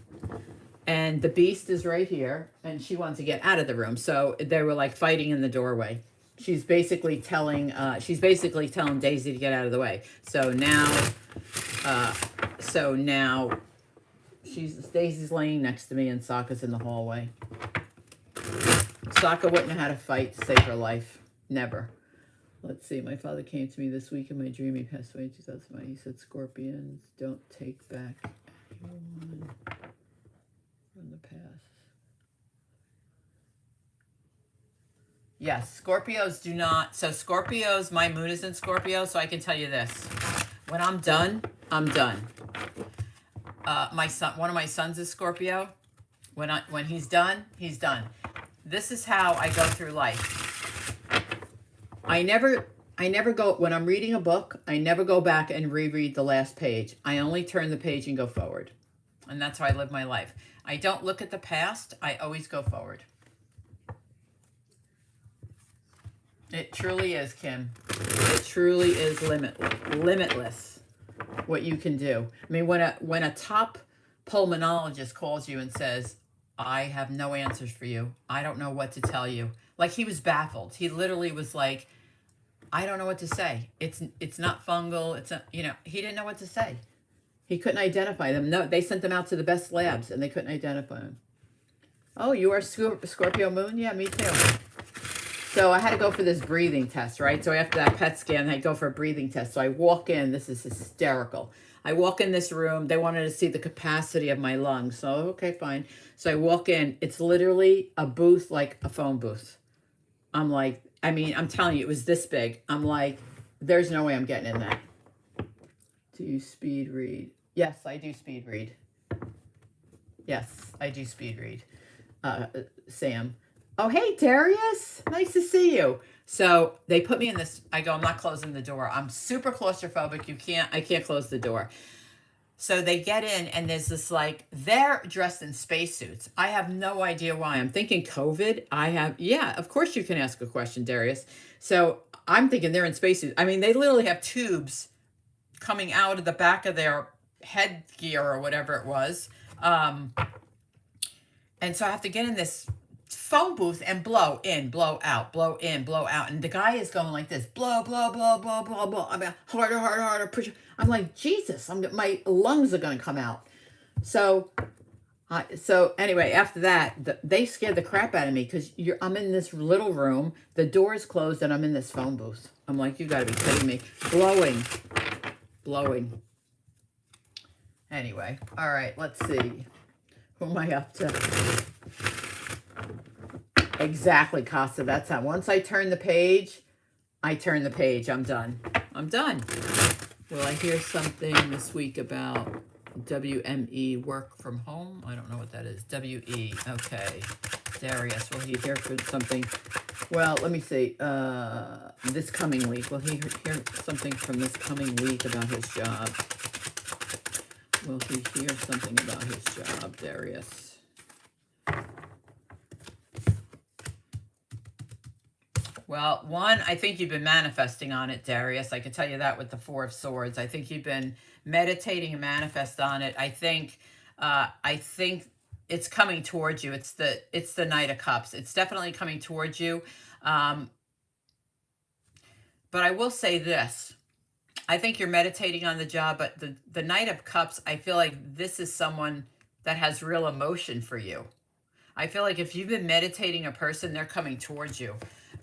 And the beast is right here, and she wants to get out of the room. So they were like fighting in the doorway. She's basically telling Daisy to get out of the way. So now Daisy's laying next to me, and Sokka's in the hallway. Sokka wouldn't know how to fight to save her life. Never. Let's see, my father came to me this week in my dream. He passed away in 2005. He said, Scorpions don't take back anyone from the past. Yes, Scorpios do not. So Scorpios, my moon is in Scorpio, so I can tell you this. When I'm done, I'm done. My son, one of my sons is Scorpio. When he's done, he's done. This is how I go through life. I never go, when I'm reading a book, I never go back and reread the last page. I only turn the page and go forward. And that's how I live my life. I don't look at the past. I always go forward. It truly is, Kim. It truly is limitless what you can do. I mean, when a top pulmonologist calls you and says, I have no answers for you. I don't know what to tell you. Like, he was baffled. He literally was like, I don't know what to say. It's not fungal. It's not, you know, he didn't know what to say. He couldn't identify them. No, they sent them out to the best labs and they couldn't identify them. Oh, you are Scorpio moon? Yeah, me too. So I had to go for this breathing test, right? So after that PET scan, I go for a breathing test. So I walk in. This is hysterical. I walk in this room. They wanted to see the capacity of my lungs. So, okay, fine. So I walk in. It's literally a booth, like a phone booth. I'm like, I mean, I'm telling you, it was this big. I'm like, there's no way I'm getting in that. Do you speed read? Yes, I do speed read. Yes, I do speed read. Sam. Oh, hey, Darius. Nice to see you. So they put me in this. I go, I'm not closing the door. I'm super claustrophobic. I can't close the door. So they get in and there's this like, they're dressed in spacesuits. I have no idea why. I'm thinking COVID. Yeah, of course you can ask a question, Darius. So I'm thinking they're in spacesuits. I mean, they literally have tubes coming out of the back of their headgear or whatever it was. And so I have to get in this phone booth and blow in, blow out, blow in, blow out. And the guy is going like this, blow, blow, blow, blow, blow, blow. I mean, harder, harder, harder, push. I'm like, Jesus, my lungs are going to come out. So anyway, after that, they scared the crap out of me because I'm in this little room, the door is closed, and I'm in this phone booth. I'm like, you got to be kidding me. Blowing. Anyway, all right, let's see. Who am I up to? Exactly, Casa. That's how. Once I turn the page, I'm done. Will I hear something this week about WME, work from home? I don't know what that is. WE. Okay. Darius, will he hear something? Well, let me see. This coming week. Will he hear something from this coming week about his job? Will he hear something about his job, Darius? Well, one, I think you've been manifesting on it, Darius. I can tell you that with the Four of Swords. I think you've been meditating and manifest on it. I think it's coming towards you. It's the Knight of Cups. It's definitely coming towards you. But I will say this. I think you're meditating on the job, but the Knight of Cups, I feel like this is someone that has real emotion for you. I feel like if you've been meditating a person, they're coming towards you.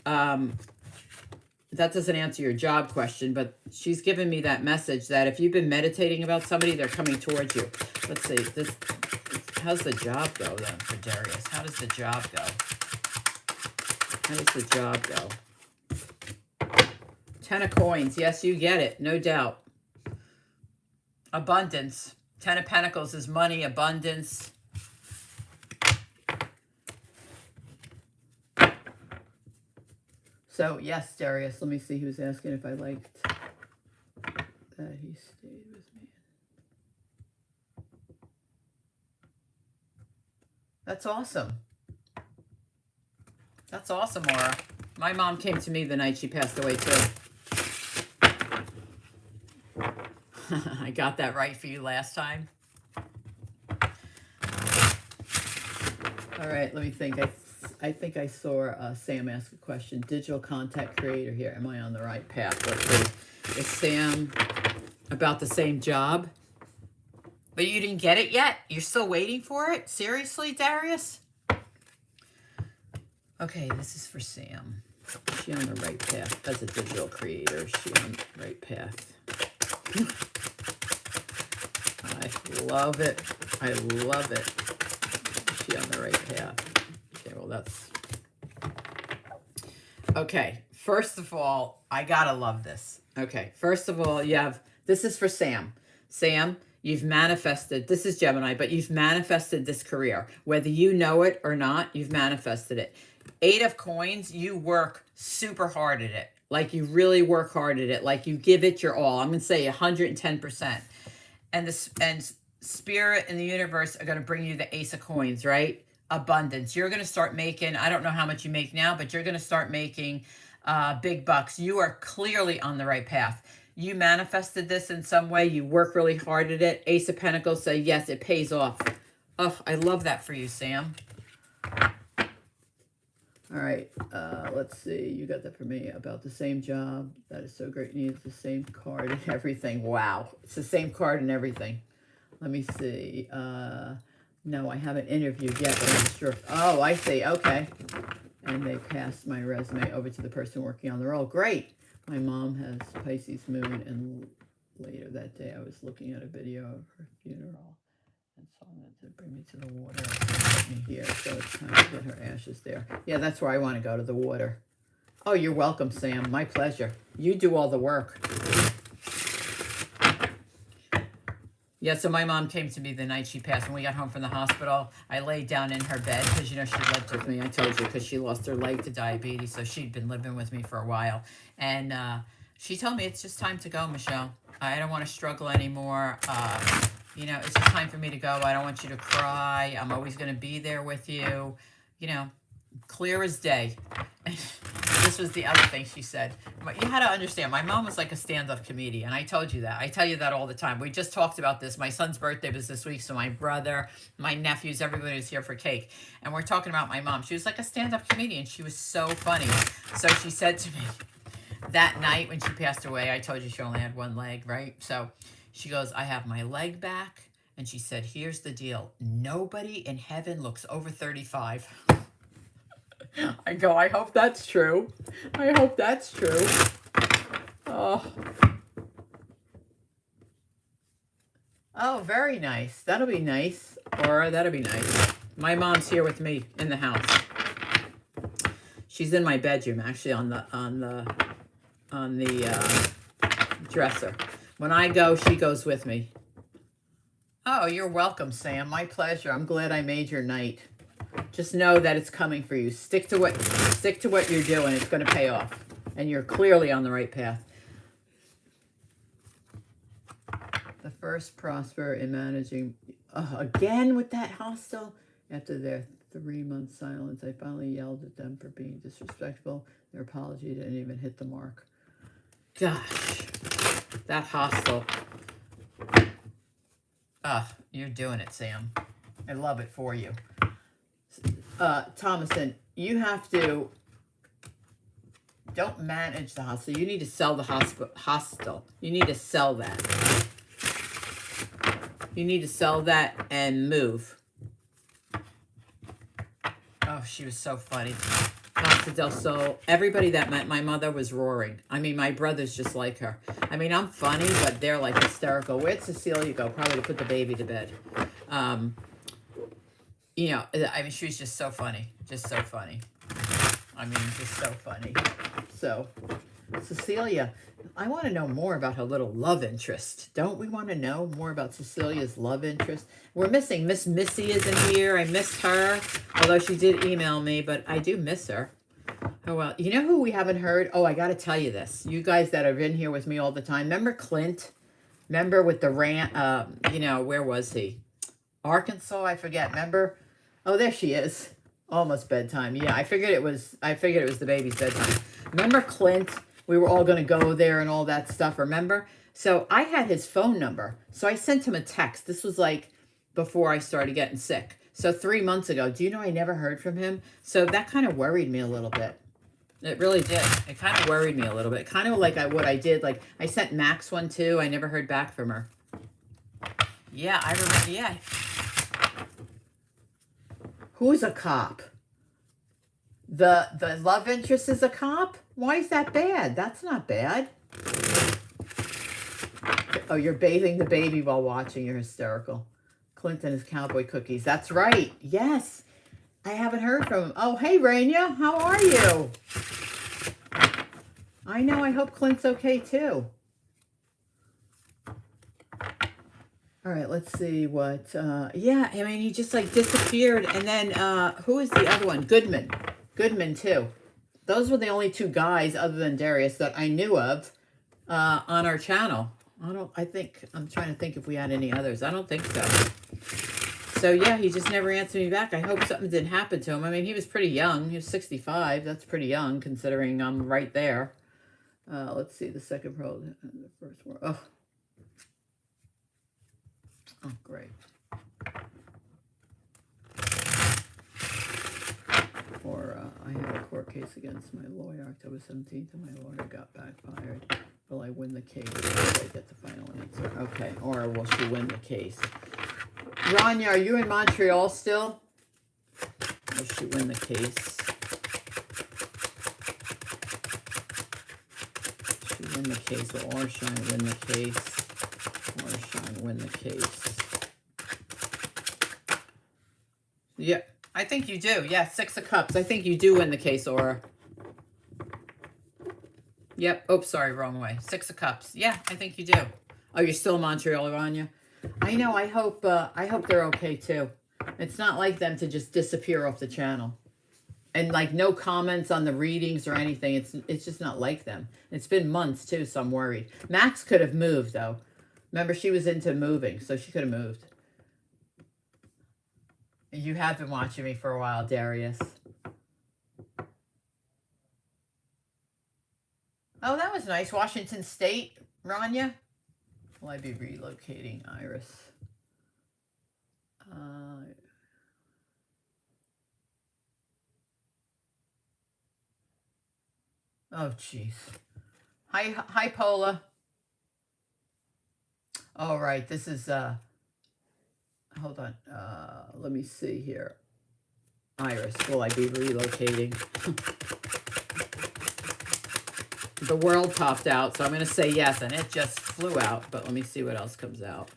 That doesn't answer your job question, but she's given me that message that if you've been meditating about somebody, they're coming towards you. Let's see. How's the job go then for Darius? How does the job go? Ten of Coins. Yes, you get it. No doubt. Abundance. Ten of Pentacles is money, abundance. So, yes, Darius, let me see who's asking if I liked that he stayed with me. That's awesome. That's awesome, Maura. My mom came to me the night she passed away, too. I got that right for you last time. All right, let me think. I think I saw Sam ask a question. Digital content creator here. Am I on the right path? Let's see. Is Sam about the same job? But you didn't get it yet? You're still waiting for it? Seriously, Darius? Okay, this is for Sam. Is she on the right path? As a digital creator, is she on the right path? I love it. Is she on the right path? Okay, well, that's... Okay, first of all, I gotta love this. Okay, first of all, this is for Sam. Sam, you've manifested, this is Gemini, but you've manifested this career. Whether you know it or not, you've manifested it. 8 of Coins, you work super hard at it. Like you really work hard at it. Like you give it your all. I'm going to say 110%. And Spirit and the universe are going to bring you the Ace of Coins, right? Abundance. You're going to start making, I don't know how much you make now, but you're going to start making big bucks. You are clearly on the right path. You manifested this in some way. You work really hard at it. Ace of Pentacles say, yes, it pays off. Oh, I love that for you, Sam. All right, let's see. You got that for me about the same job. That is so great news. The same card and everything. Wow. It's the same card and everything. Let me see. No, I haven't interviewed yet, but I'm sure. Oh, I see. Okay. And they passed my resume over to the person working on the role. Great. My mom has Pisces moon, and later that day I was looking at a video of her funeral. And someone to bring me to the water and me here, so it's time to get her ashes there. Yeah, that's where I want to go, to the water. Oh, you're welcome, Sam. My pleasure. You do all the work. Yeah, so my mom came to me the night she passed. When we got home from the hospital, I laid down in her bed because, you know, she lived with me. I told you, because she lost her leg to diabetes, so she'd been living with me for a while. And she told me, it's just time to go, Michelle. I don't want to struggle anymore. You know, it's just time for me to go. I don't want you to cry. I'm always going to be there with you. You know, clear as day. This was the other thing she said. You had to understand, my mom was like a stand-up comedian. I told you that. I tell you that all the time. We just talked about this. My son's birthday was this week, so my brother, my nephews, everybody was here for cake. And we're talking about my mom. She was like a stand-up comedian. She was so funny. So she said to me that night when she passed away, I told you she only had one leg, right? So she goes, I have my leg back. And she said, here's the deal. Nobody in heaven looks over 35. I go, I hope that's true. I hope that's true. Oh. Oh, very nice. That'll be nice. Or that'll be nice. My mom's here with me in the house. She's in my bedroom, actually, on the dresser. When I go, she goes with me. Oh, you're welcome, Sam. My pleasure. I'm glad I made your night. Just know that it's coming for you. Stick to what you're doing. It's going to pay off. And you're clearly on the right path. The first prosper in managing. Again with that hostile. After their 3-month silence, I finally yelled at them for being disrespectful. Their apology didn't even hit the mark. Gosh. That hostile. You're doing it, Sam. I love it for you. Thomason, you have to, don't manage the hostel. You need to sell the hostel. You need to sell that. You need to sell that and move. Oh, she was so funny. Casa del Sol. Everybody that met my mother was roaring. I mean, my brother's just like her. I mean, I'm funny, but they're like hysterical. Where'd Cecilia go? Probably to put the baby to bed. You know, I mean, she was just so funny. Just so funny. I mean, just so funny. So, Cecilia, I want to know more about her little love interest. Don't we want to know more about Cecilia's love interest? We're missing Miss Missy isn't here. I missed her, although she did email me, but I do miss her. Oh, well, you know who we haven't heard? Oh, I got to tell you this. You guys that have been here with me all the time. Remember Clint? Remember with the rant? You know, where was he? Arkansas, I forget. Remember? Oh, there she is. Almost bedtime. Yeah, I figured it was the baby's bedtime. Remember Clint? We were all going to go there and all that stuff, remember? So I had his phone number. So I sent him a text. This was like before I started getting sick. So 3 months ago. Do you know I never heard from him? So that kind of worried me a little bit. It really did. It kind of worried me a little bit. Kind of like what I did. Like I sent Max one too. I never heard back from her. Yeah, I remember. Yeah. Who's a cop? The love interest is a cop? Why is that bad? That's not bad. Oh, you're bathing the baby while watching. You're hysterical. Clinton is cowboy cookies. That's right. Yes. I haven't heard from him. Oh, hey, Raina. How are you? I know. I hope Clint's okay, too. All right, let's see what, yeah, I mean, he just like disappeared. And then, who is the other one? Goodman. Goodman, too. Those were the only 2 guys other than Darius that I knew of on our channel. I'm trying to think if we had any others. I don't think so. So, yeah, he just never answered me back. I hope something didn't happen to him. I mean, he was pretty young. He was 65. That's pretty young considering I'm right there. Let's see, the second pro, the first one. Oh. Oh, great. Or I have a court case against my lawyer October 17th, and my lawyer got backfired. Will I win the case? Will I get the final answer? Okay. Or will she win the case? Rania, are you in Montreal still? Will she win the case? She win the case. Will Orshine win the case? Orshine win the case. Yeah, I think you do. Yeah, 6 of Cups. I think you do win the case, Aura. Yep. Oh, sorry, wrong way. 6 of Cups. Yeah, I think you do. Oh, you're still in Montreal, Rania? I know. I hope they're okay too. It's not like them to just disappear off the channel. And like no comments on the readings or anything. It's just not like them. It's been months too, so I'm worried. Max could have moved though. Remember, she was into moving, so she could have moved. You have been watching me for a while, Darius. Oh, that was nice. Washington State, Rania. Will I be relocating, Iris? Oh, jeez. Hi, Paula. All right, this is, hold on. Let me see here. Iris, will I be relocating? The world popped out, so I'm going to say yes, and it just flew out. But let me see what else comes out.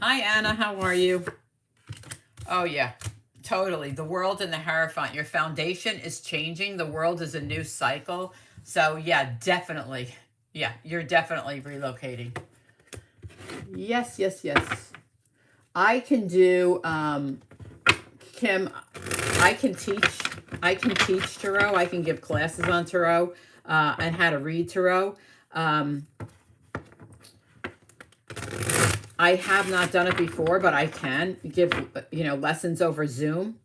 Hi, Anna. How are you? Oh, yeah. Totally. The world and the Hierophant. Your foundation is changing. The world is a new cycle. So, yeah, definitely. Yeah, you're definitely relocating. Yes, yes, yes. I can do, Kim, I can teach tarot. I can give classes on tarot and how to read tarot. I have not done it before, but I can give, lessons over Zoom.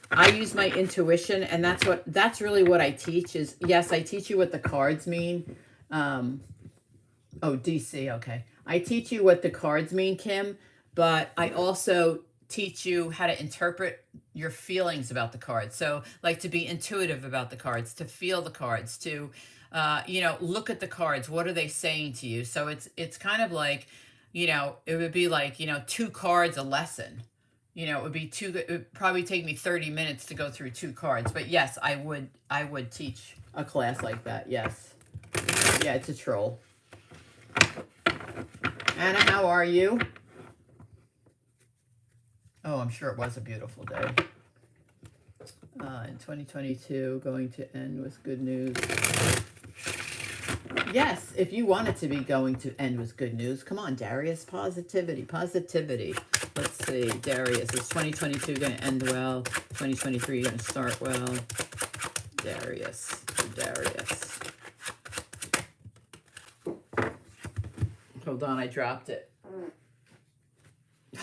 I use my intuition, and that's really what I teach is, yes, I teach you what the cards mean. Oh, DC, okay. I teach you what the cards mean, Kim, but I also teach you how to interpret your feelings about the cards. So like to be intuitive about the cards, to feel the cards, to, look at the cards. What are they saying to you? So it's kind of like, it would be like, 2 cards a lesson. It would probably take me 30 minutes to go through 2 cards. But yes, I would teach a class like that. Yes. Yeah, it's a troll. Anna, how are you? Oh, I'm sure it was a beautiful day. In 2022, going to end with good news. Yes, if you want it to be going to end with good news, come on, Darius. Positivity, positivity. Let's see, Darius, is 2022 going to end well? 2023 going to start well? Darius. Hold on, I dropped it.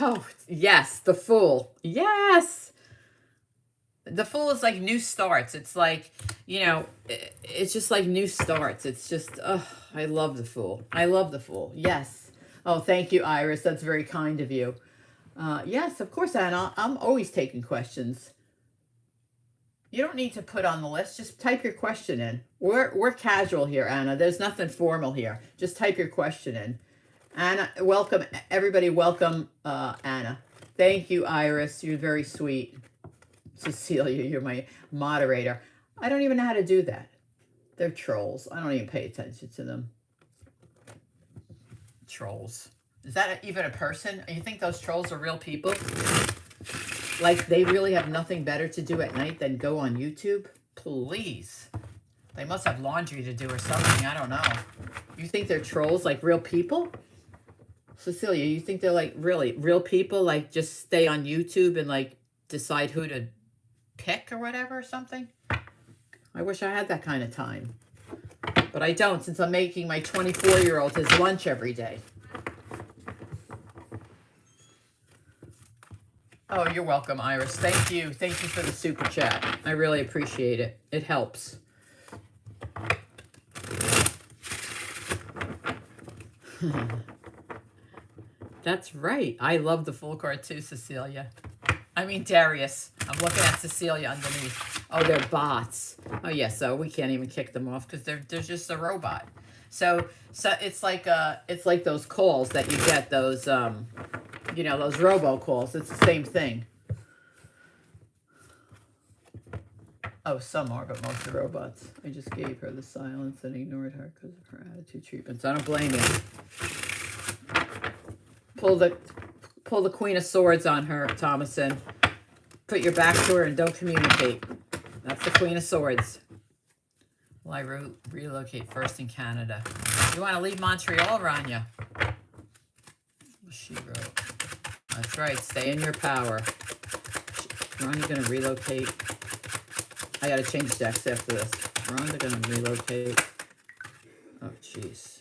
Oh, yes, the Fool. Yes. The Fool is like new starts. It's like, it's just like new starts. It's just, I love the Fool. I love the Fool. Yes. Oh, thank you, Iris. That's very kind of you. Yes, of course, Anna. I'm always taking questions. You don't need to put on the list. Just type your question in. We're casual here, Anna. There's nothing formal here. Just type your question in. Anna, welcome. Everybody, welcome, Anna. Thank you, Iris. You're very sweet. Cecilia, you're my moderator. I don't even know how to do that. They're trolls. I don't even pay attention to them. Trolls. Is that even a person? You think those trolls are real people? Like they really have nothing better to do at night than go on YouTube? Please. They must have laundry to do or something. I don't know. You think they're trolls like real people? Cecilia, you think they're like really real people? Like just stay on YouTube and like decide who to pick or whatever or something? I wish I had that kind of time. But I don't, since I'm making my 24-year-old his lunch every day. Oh, you're welcome, Iris. Thank you. Thank you for the super chat. I really appreciate it. It helps. That's right. I love the Fool card too, Cecilia. I mean, Darius. I'm looking at Cecilia underneath. Oh, they're bots. Oh, yeah, so we can't even kick them off because they're just a robot. So it's like those calls that you get, those those robocalls. It's the same thing. Oh, some are, but most are robots. I just gave her the silence and ignored her because of her attitude treatments. I don't blame you. Pull the Queen of Swords on her, Thomason. Put your back to her and don't communicate. That's the Queen of Swords. Will I relocate first in Canada? You want to leave Montreal, Rania? She wrote. That's right. Stay in your power. Rhonda going to relocate. I got to change decks after this. Rhonda going to relocate. Oh, jeez.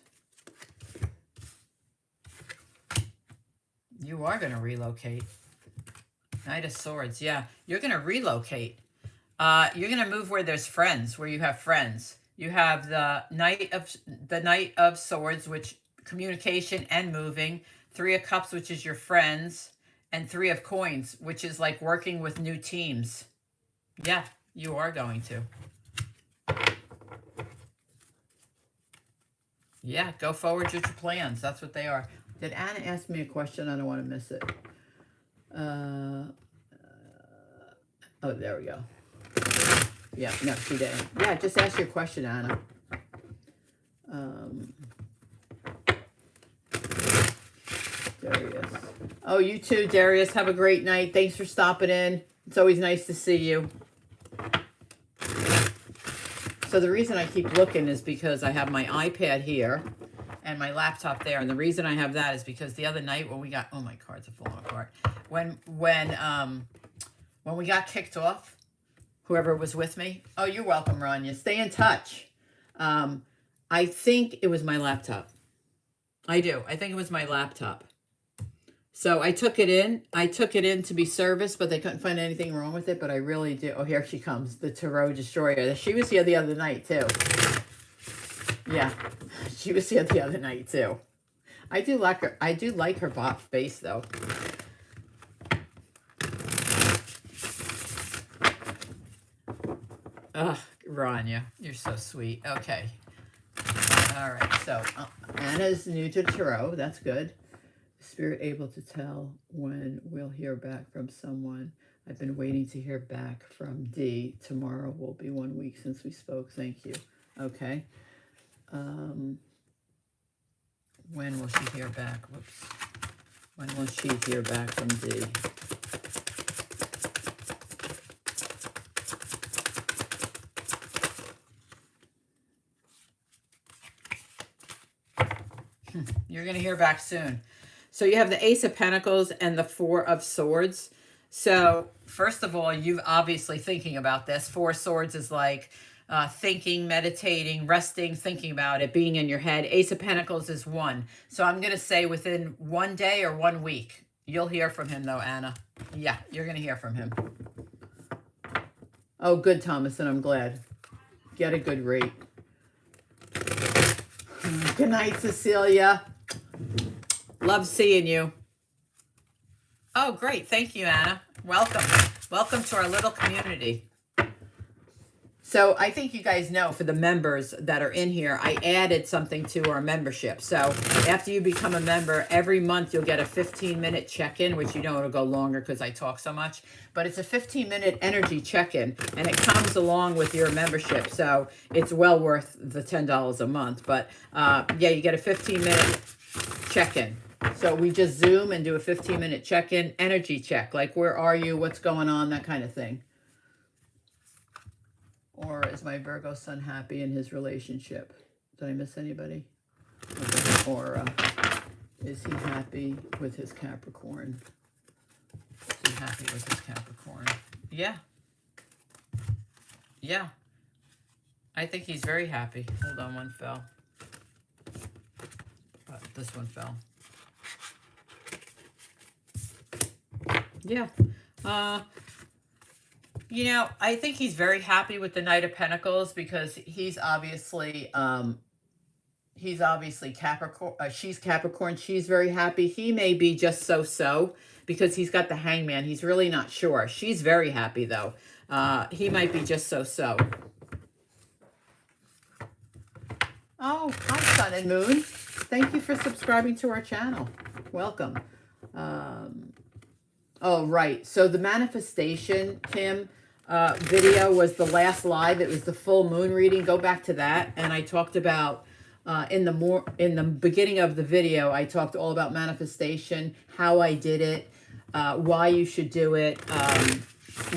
You are going to relocate. Knight of Swords. Yeah, you're going to relocate. You're going to move where there's friends, where you have friends. You have the Knight of Swords, which communication and moving. Three of Cups, which is your friends, and Three of Coins, which is like working with new teams. Yeah, you are going to. Yeah, go forward with your plans. That's what they are. Did Anna ask me a question? I don't want to miss it. Oh, there we go. Yeah, no, she didn't. Yeah, just ask your question, Anna. Darius. Oh, you too, Darius. Have a great night. Thanks for stopping in. It's always nice to see you. So the reason I keep looking is because I have my iPad here and my laptop there. And the reason I have that is because the other night when we got, oh, my cards are falling apart. When we got kicked off, whoever was with me, oh, you're welcome, Rania. Stay in touch. I think it was my laptop. I do. I think it was my laptop. So I took it in. I took it in to be serviced, but they couldn't find anything wrong with it. But I really do. Oh, here she comes, the Tarot Destroyer. She was here the other night, too. Yeah, she was here the other night, too. I do like her. I do like her bot face, though. Ugh, Rania, you're so sweet. Okay. All right, so Anna's new to Tarot. That's good. Spirit able to tell when we'll hear back from someone. I've been waiting to hear back from D. Tomorrow will be 1 week since we spoke. Thank you. Okay. When will she hear back? Whoops. When will she hear back from D? You're going to hear back soon. So you have the Ace of Pentacles and the Four of Swords. So first of all, you've obviously thinking about this. Four of Swords is like thinking, meditating, resting, thinking about it, being in your head. Ace of Pentacles is one. So I'm going to say within 1 day or 1 week. You'll hear from him though, Anna. Yeah, you're going to hear from him. Oh, good, Thomas, and I'm glad. Get a good rate. Good night, Cecilia. Love seeing you. Oh, great. Thank you, Anna. Welcome. Welcome to our little community. So I think you guys know, for the members that are in here, I added something to our membership. So after you become a member, every month you'll get a 15-minute check-in, which you know it'll go longer because I talk so much. But it's a 15-minute energy check-in, and it comes along with your membership. So it's well worth the $10 a month. But yeah, you get a 15-minute check-in. So we just Zoom and do a 15-minute check-in, energy check, like where are you, what's going on, that kind of thing. Or is my Virgo sun happy in his relationship? Did I miss anybody? Okay. Or is he happy with his Capricorn? Is he happy with his Capricorn? Yeah. Yeah. I think he's very happy. Hold on, one fell. This one fell. Yeah. You know, I think he's very happy with the Knight of Pentacles because he's obviously Capricorn. She's Capricorn. She's very happy. He may be just so-so because he's got the Hangman. He's really not sure. She's very happy, though. He might be just so-so. Oh, hi, Sun and Moon. Thank you for subscribing to our channel. Welcome. Oh, right. So the manifestation, Kim, video was the last live. It was the full moon reading. Go back to that. And I talked about, in the beginning of the video, I talked all about manifestation, how I did it, why you should do it,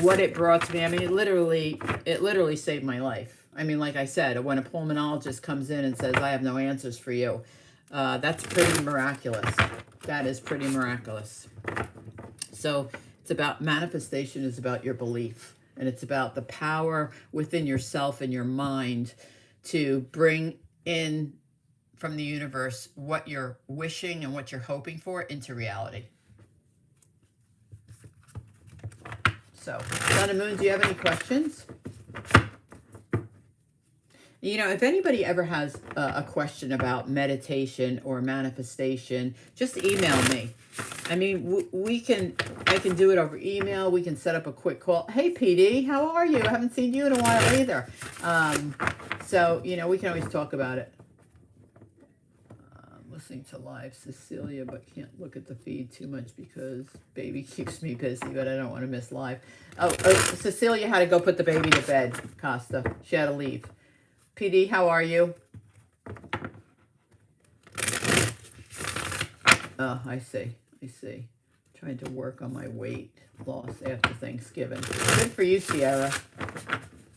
what it brought to me. I mean, it literally saved my life. I mean, like I said, when a pulmonologist comes in and says, I have no answers for you, that's pretty miraculous. That is pretty miraculous. So it's about manifestation is about your belief. And it's about the power within yourself and your mind to bring in from the universe what you're wishing and what you're hoping for into reality. So, Sun and Moon, do you have any questions? You know, if anybody ever has a question about meditation or manifestation, just email me. I mean, I can do it over email. We can set up a quick call. Hey, PD, how are you? I haven't seen you in a while either. So, you know, we can always talk about it. Listening to live Cecilia, but can't look at the feed too much because baby keeps me busy, but I don't want to miss live. Oh, Cecilia had to go put the baby to bed, Costa. She had to leave. PD, how are you? Oh, I see. Trying to work on my weight loss after Thanksgiving. Good for you, Sierra.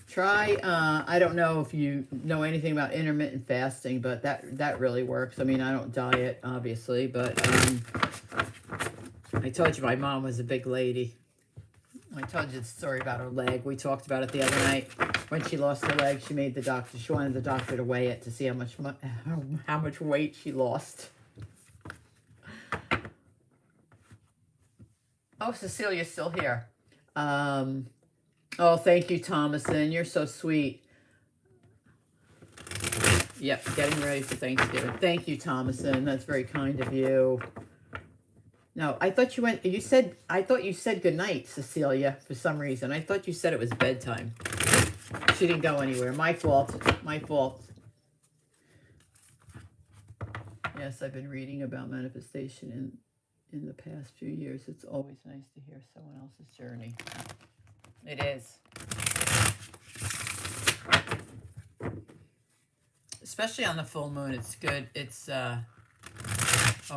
Try, I don't know if you know anything about intermittent fasting, but that really works. I mean, I don't diet, obviously, but I told you my mom was a big lady. I told you the story about her leg. We talked about it the other night. When she lost her leg, she wanted the doctor to weigh it to see how much weight she lost. Oh, Cecilia's still here. Oh, thank you, Thomason. You're so sweet. Yep, getting ready for Thanksgiving. Thank you, Thomason. That's very kind of you. No, I thought I thought you said goodnight, Cecilia, for some reason. I thought you said it was bedtime. She didn't go anywhere. My fault. Yes, I've been reading about manifestation in the past few years. It's always nice to hear someone else's journey. It is. Especially on the full moon, it's good. It's, oh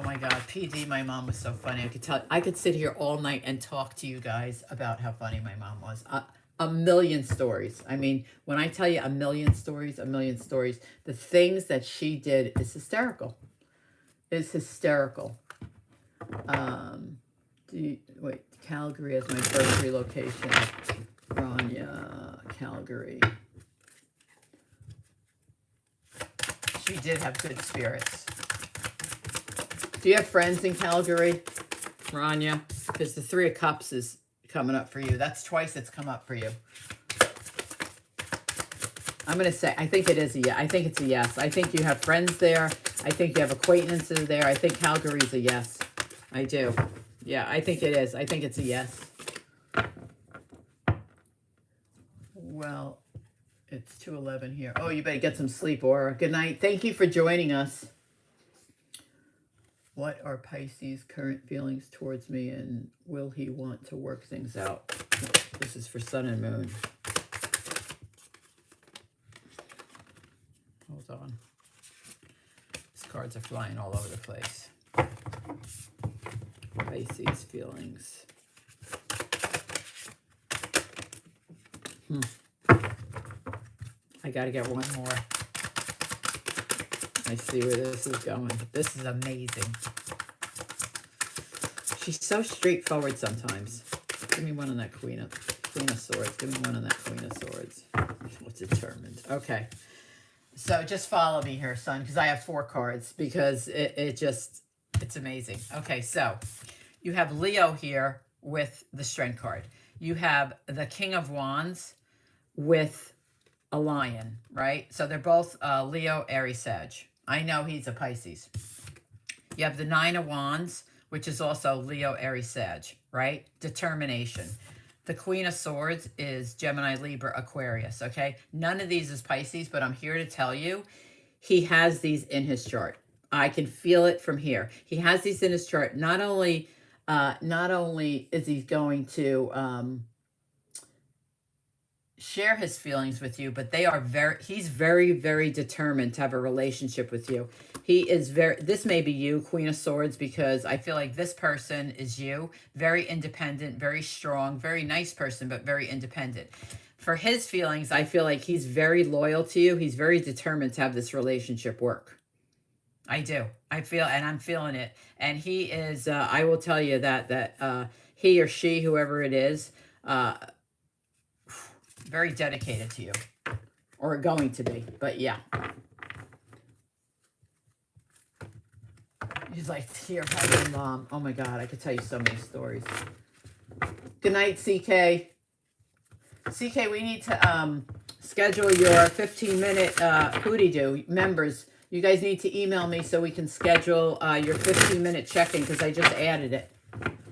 my God, PD, my mom was so funny. I could sit here all night and talk to you guys about how funny my mom was. A million stories. I mean, when I tell you a million stories, the things that she did is hysterical. Wait, Calgary as my first relocation. Rania, Calgary. She did have good spirits. Do you have friends in Calgary, Rania? Because the Three of Cups is coming up for you. That's twice it's come up for you. I'm going to say, I think it is a yes. I think it's a yes. I think you have friends there. I think you have acquaintances there. I think Calgary's a yes. I do. Yeah, I think it is. I think it's a yes. Well, it's 2:11 here. Oh, you better get some sleep, Aura. Good night. Thank you for joining us. What are Pisces' current feelings towards me, and will he want to work things out? This is for Sun and Moon. Hold on. These cards are flying all over the place. Pisces feelings. I got to get one more. I see where this is going. This is amazing. She's so straightforward sometimes. Give me one on that Queen of Swords. Give me one on that Queen of Swords. What's determined? Okay. So just follow me here, son, because I have 4 cards, because it's amazing. Okay, so you have Leo here with the Strength card. You have the King of Wands with a lion, right? So they're both Leo, Aries, Sag. I know he's a Pisces. You have the Nine of Wands, which is also Leo, Aries, Sag, right? Determination. The Queen of Swords is Gemini, Libra, Aquarius, okay? None of these is Pisces, but I'm here to tell you, he has these in his chart. I can feel it from here. He has these in his chart. Not only is he going to share his feelings with you, but he's very, very determined to have a relationship with you. This may be you, Queen of Swords, because I feel like this person is you. Very independent, very strong, very nice person, but very independent. For his feelings, I feel like he's very loyal to you. He's very determined to have this relationship work. I do. I feel, and I'm feeling it. And he is, I will tell you that he or she, whoever it is, uh, very dedicated to you, or going to be. But yeah, he's like, here, have your mom. Oh my God, I could tell you so many stories. Good night, CK. CK, we need to schedule your 15-minute hootie-doo. Members, you guys need to email me so we can schedule your 15-minute check-in, because I just added it.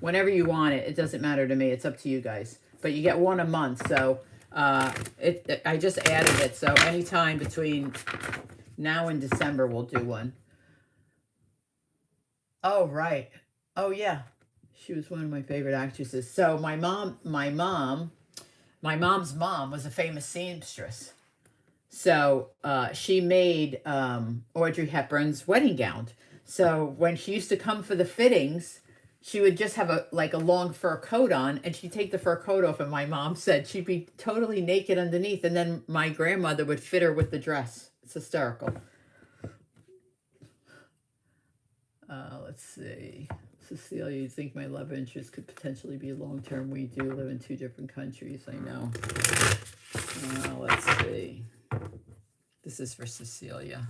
Whenever you want it, it doesn't matter to me. It's up to you guys. But you get one a month, so I just added it. So anytime between now and December, we'll do one. Oh, right. Oh, yeah. She was one of my favorite actresses. So my mom's mom was a famous seamstress. So she made Audrey Hepburn's wedding gown. So when she used to come for the fittings, she would just have a long fur coat on, and she'd take the fur coat off, and my mom said she'd be totally naked underneath, and then my grandmother would fit her with the dress. It's hysterical. Let's see. Cecilia, you think my love interest could potentially be long-term? We do live in 2 different countries, I know. Let's see. This is for Cecilia.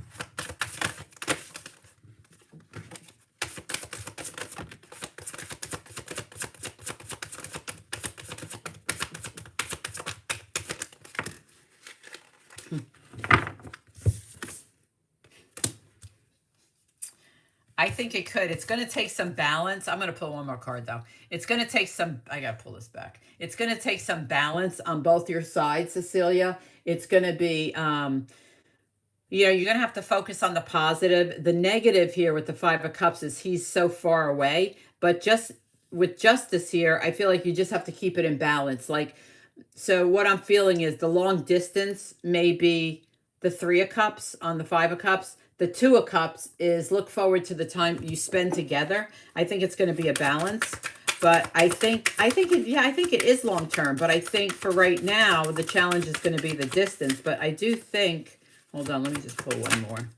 I think it could. It's going to take some balance. I'm going to pull one more card, though. It's going to take some, I got to pull this back. It's going to take some balance on both your sides, Cecilia. It's going to be, you're going to have to focus on the positive. The negative here with the 5 of Cups is he's so far away. But just with Justice here, I feel like you just have to keep it in balance. Like, so what I'm feeling is the long distance may be the 3 of Cups on the 5 of Cups. The 2 of Cups is look forward to the time you spend together. I think it's going to be a balance. But I think it is long term. But I think for right now, the challenge is going to be the distance. But I do think, hold on, let me just pull one more.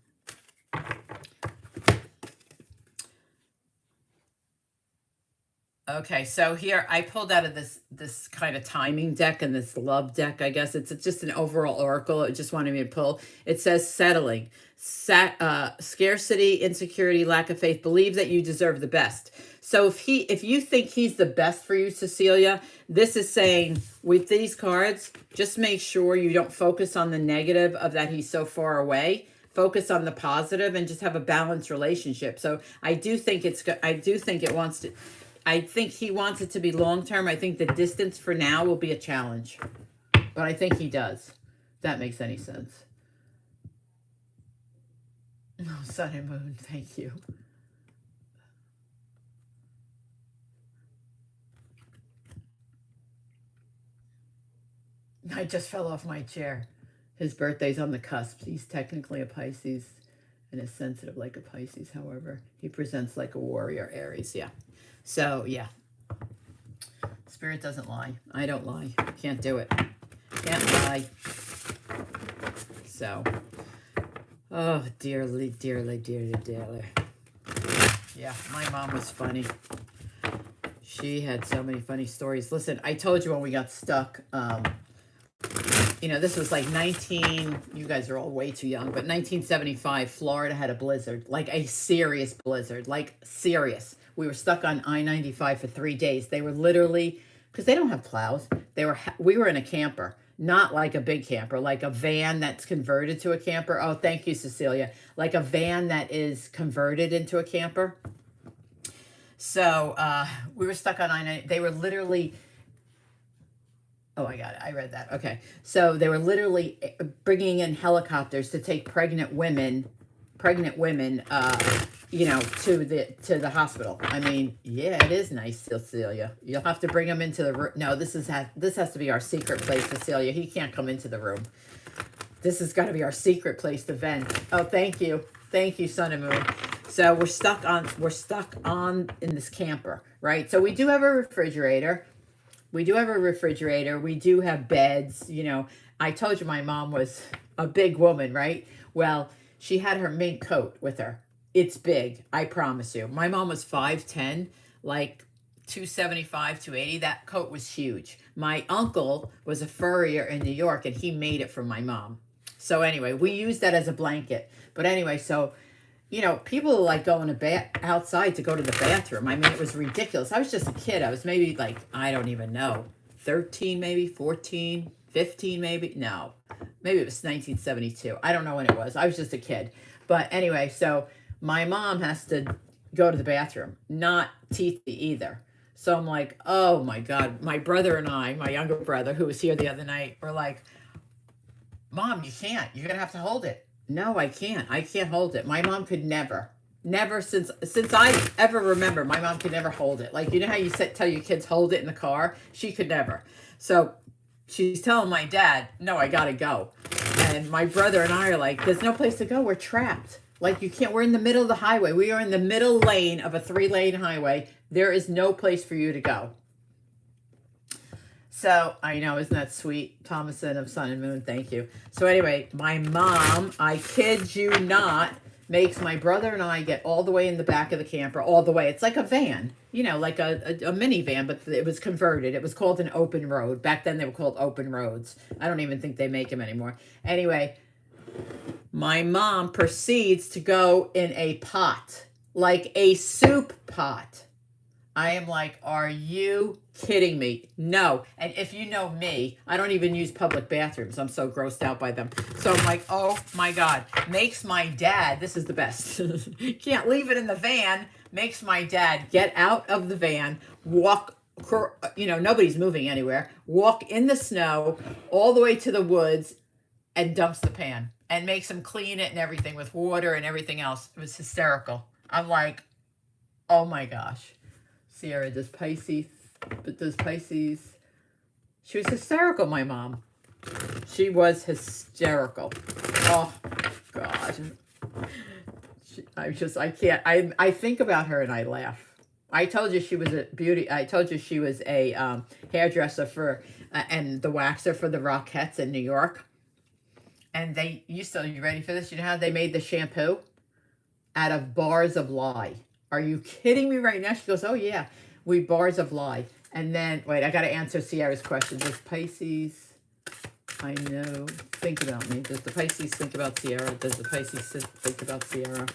Okay, so here I pulled out of this kind of timing deck and this love deck, I guess. It's just an overall oracle. It just wanted me to pull. It says settling, scarcity, insecurity, lack of faith, believe that you deserve the best. So if you think he's the best for you, Cecilia, this is saying with these cards, just make sure you don't focus on the negative of that he's so far away. Focus on the positive and just have a balanced relationship. So I do think I think he wants it to be long term. I think the distance for now will be a challenge. But I think he does. If that makes any sense. Oh, sun and moon, thank you. I just fell off my chair. His birthday's on the cusp. He's technically a Pisces and is sensitive like a Pisces. However, he presents like a warrior, Aries. Yeah. So, yeah. Spirit doesn't lie. I don't lie. Can't do it. Can't lie. So, oh, dearly, dearly, dearly, dearly. Yeah, my mom was funny. She had so many funny stories. Listen, I told you when we got stuck, this was like you guys are all way too young, but 1975, Florida had a blizzard, like a serious blizzard, like serious. We were stuck on I-95 for 3 days. They were literally, because they don't have plows, we were in a camper, not like a big camper, like a van that's converted to a camper. Oh, thank you, Cecilia. Like a van that is converted into a camper. So we were stuck on I-95. They were literally, oh, I got it. I read that. Okay. So they were literally bringing in helicopters to take pregnant women, to the hospital. I mean, yeah, it is nice, Cecilia. You'll have to bring him into the room. No, this has to be our secret place, Cecilia. He can't come into the room. This has got to be our secret place to vent. Oh, thank you, Sun and Moon. So we're stuck on in this camper, right? So we do have a refrigerator. We do have beds. I told you my mom was a big woman, right? Well, she had her mink coat with her. it's big. I promise you. My mom was 5'10", like 275, 280. That coat was huge. My uncle was a furrier in New York, and he made it for my mom. So anyway, we used that as a blanket. But anyway, so, you know, people like going to outside to go to the bathroom. I mean, it was ridiculous. I was just a kid. I was maybe like, I don't even know, 13 maybe, 14, 15 maybe. No, maybe it was 1972. I don't know when it was. I was just a kid. But anyway, so my mom has to go to the bathroom, not Titi either. So I'm like, oh my God. My brother and I, my younger brother, who was here the other night, were like, Mom, you can't. You're going to have to hold it. No, I can't. I can't hold it. My mom could never. Never since I ever remember, my mom could never hold it. Like, you know how you tell your kids hold it in the car? She could never. So she's telling my dad, no, I got to go. And my brother and I are like, there's no place to go. We're trapped. Like, you can't. We're in the middle of the highway. We are in the middle lane of a 3-lane highway. There is no place for you to go. So, I know, isn't that sweet? Thomason of Sun and Moon, thank you. So anyway, my mom, I kid you not, makes my brother and I get all the way in the back of the camper, all the way. It's like a van, you know, like a minivan, but it was converted. It was called an open road. Back then they were called open roads. I don't even think they make them anymore. Anyway, my mom proceeds to go in a pot, like a soup pot. I am like, are you kidding me? No. And if you know me, I don't even use public bathrooms. I'm so grossed out by them. So I'm like, oh my God. Makes my dad, this is the best. Can't leave it in the van. Makes my dad get out of the van, walk, you know, nobody's moving anywhere, walk in the snow all the way to the woods and dumps the pan and makes him clean it and everything with water and everything else. It was hysterical. I'm like, oh my gosh. Sierra, does Pisces, she was hysterical, my mom. She was hysterical. Oh, God. I can't, I think about her and I laugh. I told you she was a beauty, I told you she was a hairdresser for, and the waxer for the Rockettes in New York. And they used to, you ready for this? You know how they made the shampoo? Out of bars of lye. Are you kidding me right now? She goes, oh yeah, we bars of lye. And then, wait, I got to answer Sierra's question. Does Pisces, I know, think about me. Does the Pisces think about Sierra? Does the Pisces think about Sierra?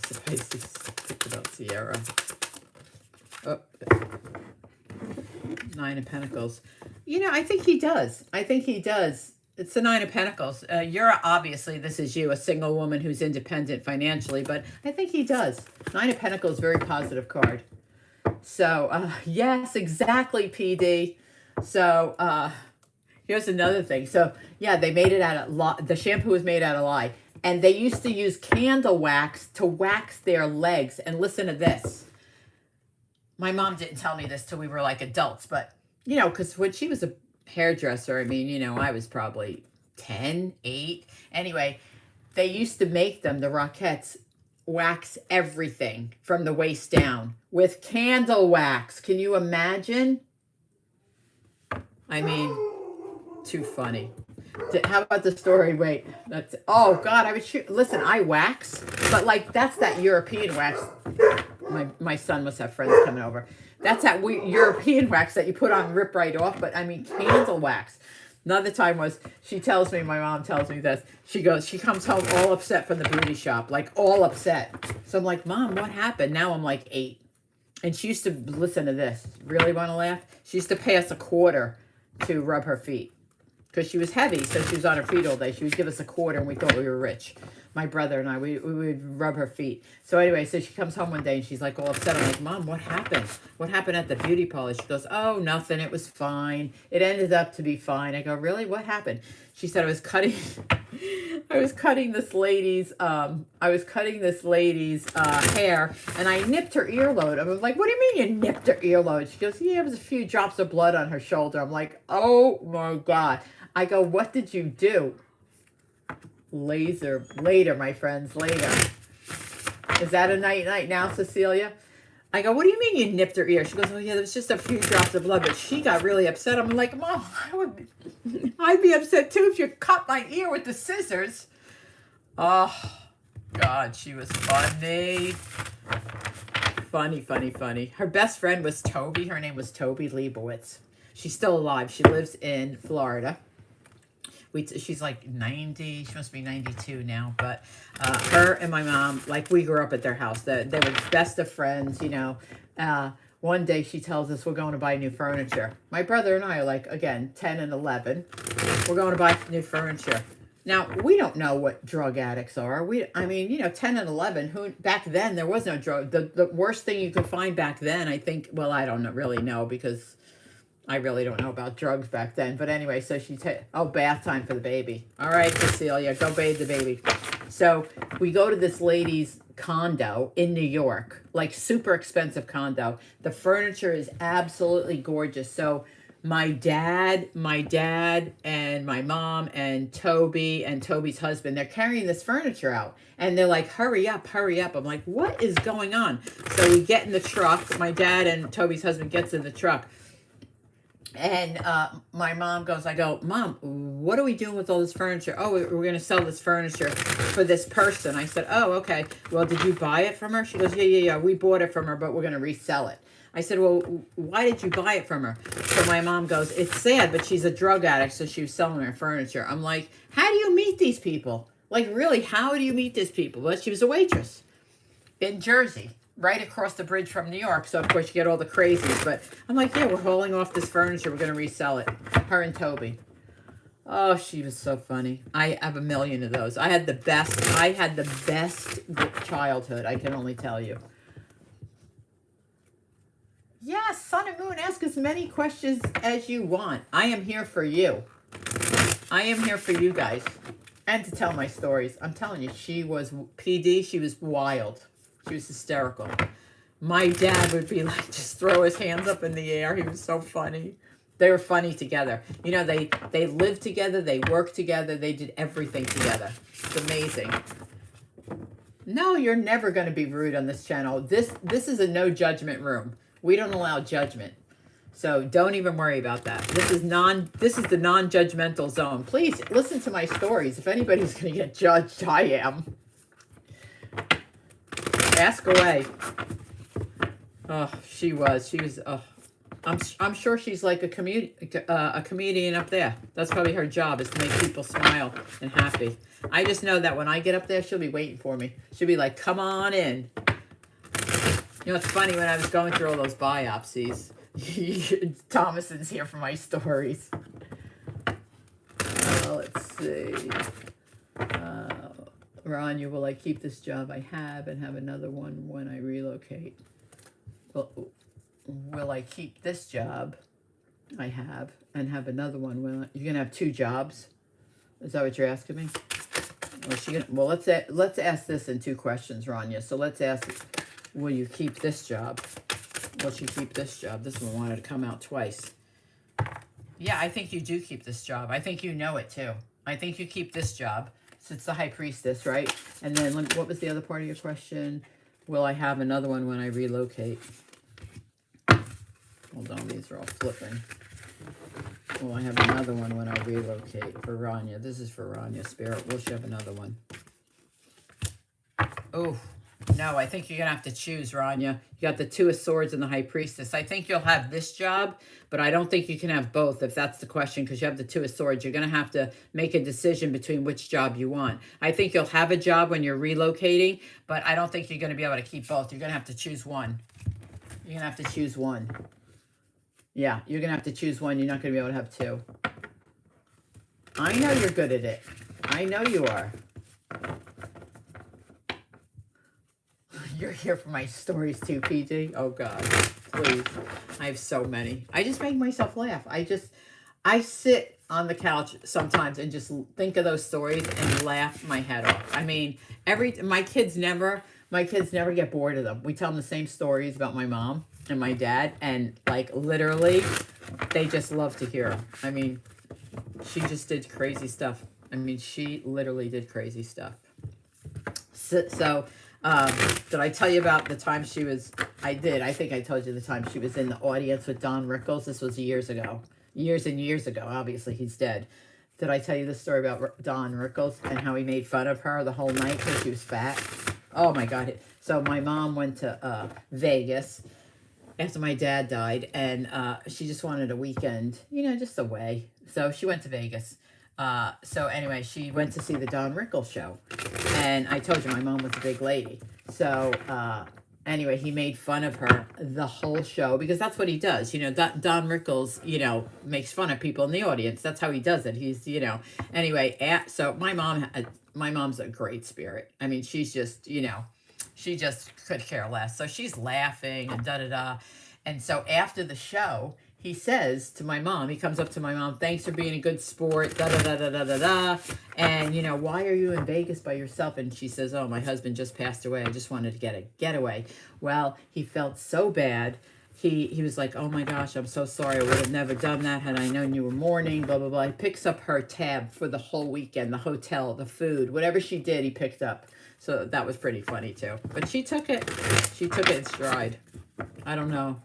Does the Pisces think about Sierra? Oh, 9 of Pentacles. You know, I think he does. I think he does. It's the 9 of Pentacles. You're obviously, this is you, a single woman who's independent financially, but I think he does. 9 of Pentacles, very positive card. So, yes, exactly, PD. So, here's another thing. So, yeah, they made it out of, the shampoo was made out of lye. And they used to use candle wax to wax their legs. And listen to this. My mom didn't tell me this till we were like adults, but, you know, because when she was a hairdresser, I mean, you know, I was probably 10, 8. Anyway, they used to make them, the Rockettes, wax everything from the waist down with candle wax. Can you imagine? I mean, too funny. How about the story? Wait, that's, oh God, I was listen, I wax, but like, that's that European wax. My son must have friends coming over. That's that European wax that you put on, rip right off. But I mean, candle wax. Another time was, she tells me, my mom tells me this. She goes, she comes home all upset from the beauty shop, like all upset. So I'm like, Mom, what happened? Now I'm like 8. And she used to, listen to this. Really want to laugh? She used to pay us $0.25 to rub her feet. Because she was heavy, so she was on her feet all day. She would give us $0.25 and we thought we were rich. My brother and I, we would rub her feet. So anyway, so she comes home one day and she's like all upset. I'm like, Mom, what happened? What happened at the beauty parlor? She goes, oh, nothing. It was fine. It ended up to be fine. I go, really? What happened? She said, I was cutting this lady's hair, and I nipped her earlobe. I was like, what do you mean you nipped her earlobe? She goes, yeah, there was a few drops of blood on her shoulder. I'm like, oh my God. I go, what did you do? Later, my friends, later. Is that a night now, Cecilia? I go, what do you mean you nipped her ear? She goes, oh yeah, there's just a few drops of blood, but she got really upset. I'm like, Mom, I'd be upset too if you cut my ear with the scissors. Oh, God, she was funny. Funny, funny, funny. Her best friend was Toby. Her name was Toby Leibowitz. She's still alive. She lives in Florida. She's like 90. She must be 92 now. But her and my mom, like, we grew up at their house. They were best of friends, you know. One day she tells us we're going to buy new furniture. My brother and I are like, again, 10 and 11. We're going to buy new furniture. Now, we don't know what drug addicts are. I mean, you know, 10 and 11, back then there was no drug. The worst thing you could find back then, I think, well, I don't really know because I really don't know about drugs back then. But anyway, so bath time for the baby. All right, Cecilia, go bathe the baby. So we go to this lady's condo in New York, like super expensive condo. The furniture is absolutely gorgeous. So my dad and my mom and Toby's husband, they're carrying this furniture out and they're like, hurry up, hurry up. I'm like, what is going on? So we get in the truck. My dad and Toby's husband gets in the truck. And my mom goes, I go, Mom, what are we doing with all this furniture? Oh, we're going to sell this furniture for this person. I said, oh, okay. Well, did you buy it from her? She goes, yeah. We bought it from her, but we're going to resell it. I said, well, why did you buy it from her? So my mom goes, it's sad, but she's a drug addict, so she was selling her furniture. I'm like, how do you meet these people? Like, really, how do you meet these people? Well, she was a waitress in Jersey, right across the bridge from New York. So, of course, you get all the crazies. But I'm like, yeah, we're hauling off this furniture. We're going to resell it. Her and Toby. Oh, she was so funny. I have a million of those. I had the best childhood, I can only tell you. Yes, Sun and Moon, ask as many questions as you want. I am here for you. I am here for you guys. And to tell my stories. I'm telling you, she was wild. She was hysterical. My dad would be like, just throw his hands up in the air. He was so funny. They were funny together. You know, they lived together. They worked together. They did everything together. It's amazing. No, you're never going to be rude on this channel. This is a no judgment room. We don't allow judgment. So don't even worry about that. This is the non-judgmental zone. Please listen to my stories. If anybody's going to get judged, I am. Ask away. Oh, she was. Oh, I'm sure she's like a comedian up there. That's probably her job, is to make people smile and happy. I just know that when I get up there, she'll be waiting for me. She'll be like, come on in. You know, it's funny, when I was going through all those biopsies, Thomason's here for my stories. Let's see. Rania, will I keep this job I have and have another one when I relocate? Well, will I keep this job I have and have another one when you're gonna have two jobs? Is that what you're asking me? Well, let's ask this in two questions, Rania. So let's ask, will you keep this job? Will she keep this job? This one wanted to come out twice. Yeah, I think you do keep this job. I think you know it too. I think you keep this job. So it's the High Priestess, right? And then what was the other part of your question? Will I have another one when I relocate? Hold on, these are all flipping. Will I have another one when I relocate? For Rania. This is for Rania, Spirit. Will she have another one? Oh, no, I think you're going to have to choose, Rania. You got the Two of Swords and the High Priestess. I think you'll have this job, but I don't think you can have both, if that's the question, because you have the Two of Swords. You're going to have to make a decision between which job you want. I think you'll have a job when you're relocating, but I don't think you're going to be able to keep both. You're going to have to choose one. You're going to have to choose one. Yeah, you're going to have to choose one. You're not going to be able to have two. I know you're good at it. I know you are. You're here for my stories too, PG. Oh, God. Please. I have so many. I just make myself laugh. I sit on the couch sometimes and just think of those stories and laugh my head off. I mean, my kids never get bored of them. We tell them the same stories about my mom and my dad, and like literally they just love to hear them. I mean, she just did crazy stuff. I mean, she literally did crazy stuff. So did I tell you about the time she was, I did. I think I told you the time she was in the audience with Don Rickles. This was years ago. Years and years ago. Obviously, he's dead. Did I tell you the story about Don Rickles and how he made fun of her the whole night because she was fat? Oh my God. So my mom went to Vegas after my dad died, and she just wanted a weekend, you know, just away. So she went to Vegas. So anyway, she went to see the Don Rickles show. And I told you my mom was a big lady. So anyway, he made fun of her the whole show because that's what he does. You know, Don Rickles, you know, makes fun of people in the audience. That's how he does it. He's, you know, anyway, so my mom's a great spirit. I mean, she's just, you know, she just could care less. So she's laughing and da-da-da. And so after the show, he says to my mom, he comes up to my mom, thanks for being a good sport, da-da-da-da-da-da-da. And, you know, why are you in Vegas by yourself? And she says, oh, my husband just passed away. I just wanted to get a getaway. Well, he felt so bad. He was like, oh my gosh, I'm so sorry. I would have never done that had I known you were mourning, blah, blah, blah. He picks up her tab for the whole weekend, the hotel, the food, whatever she did, he picked up. So that was pretty funny too. But she took it in stride. I don't know.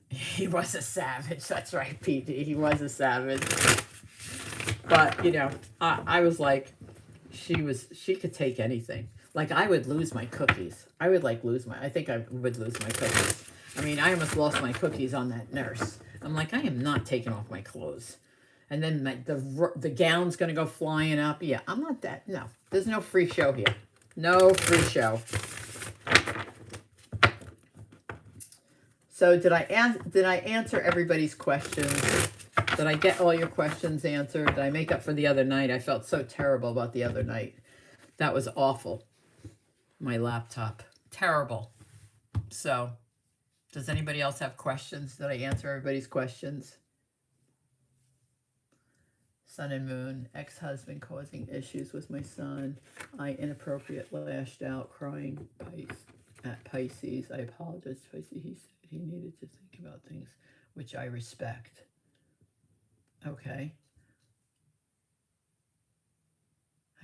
He was a savage. That's right, PD. He was a savage. But, you know, I was like, she could take anything. Like, I would lose my cookies. I think I would lose my cookies. I mean, I almost lost my cookies on that nurse. I'm like, I am not taking off my clothes. And then the gown's going to go flying up. Yeah, I'm not that. No, there's no free show here. No free show. So did I answer everybody's questions? Did I get all your questions answered? Did I make up for the other night? I felt so terrible about the other night. That was awful. My laptop. Terrible. So, does anybody else have questions? Did I answer everybody's questions? Sun and moon, ex-husband causing issues with my son. I inappropriate, lashed out, crying at Pisces. I apologize to Pisces. He said he needed to think about things, which I respect. Okay.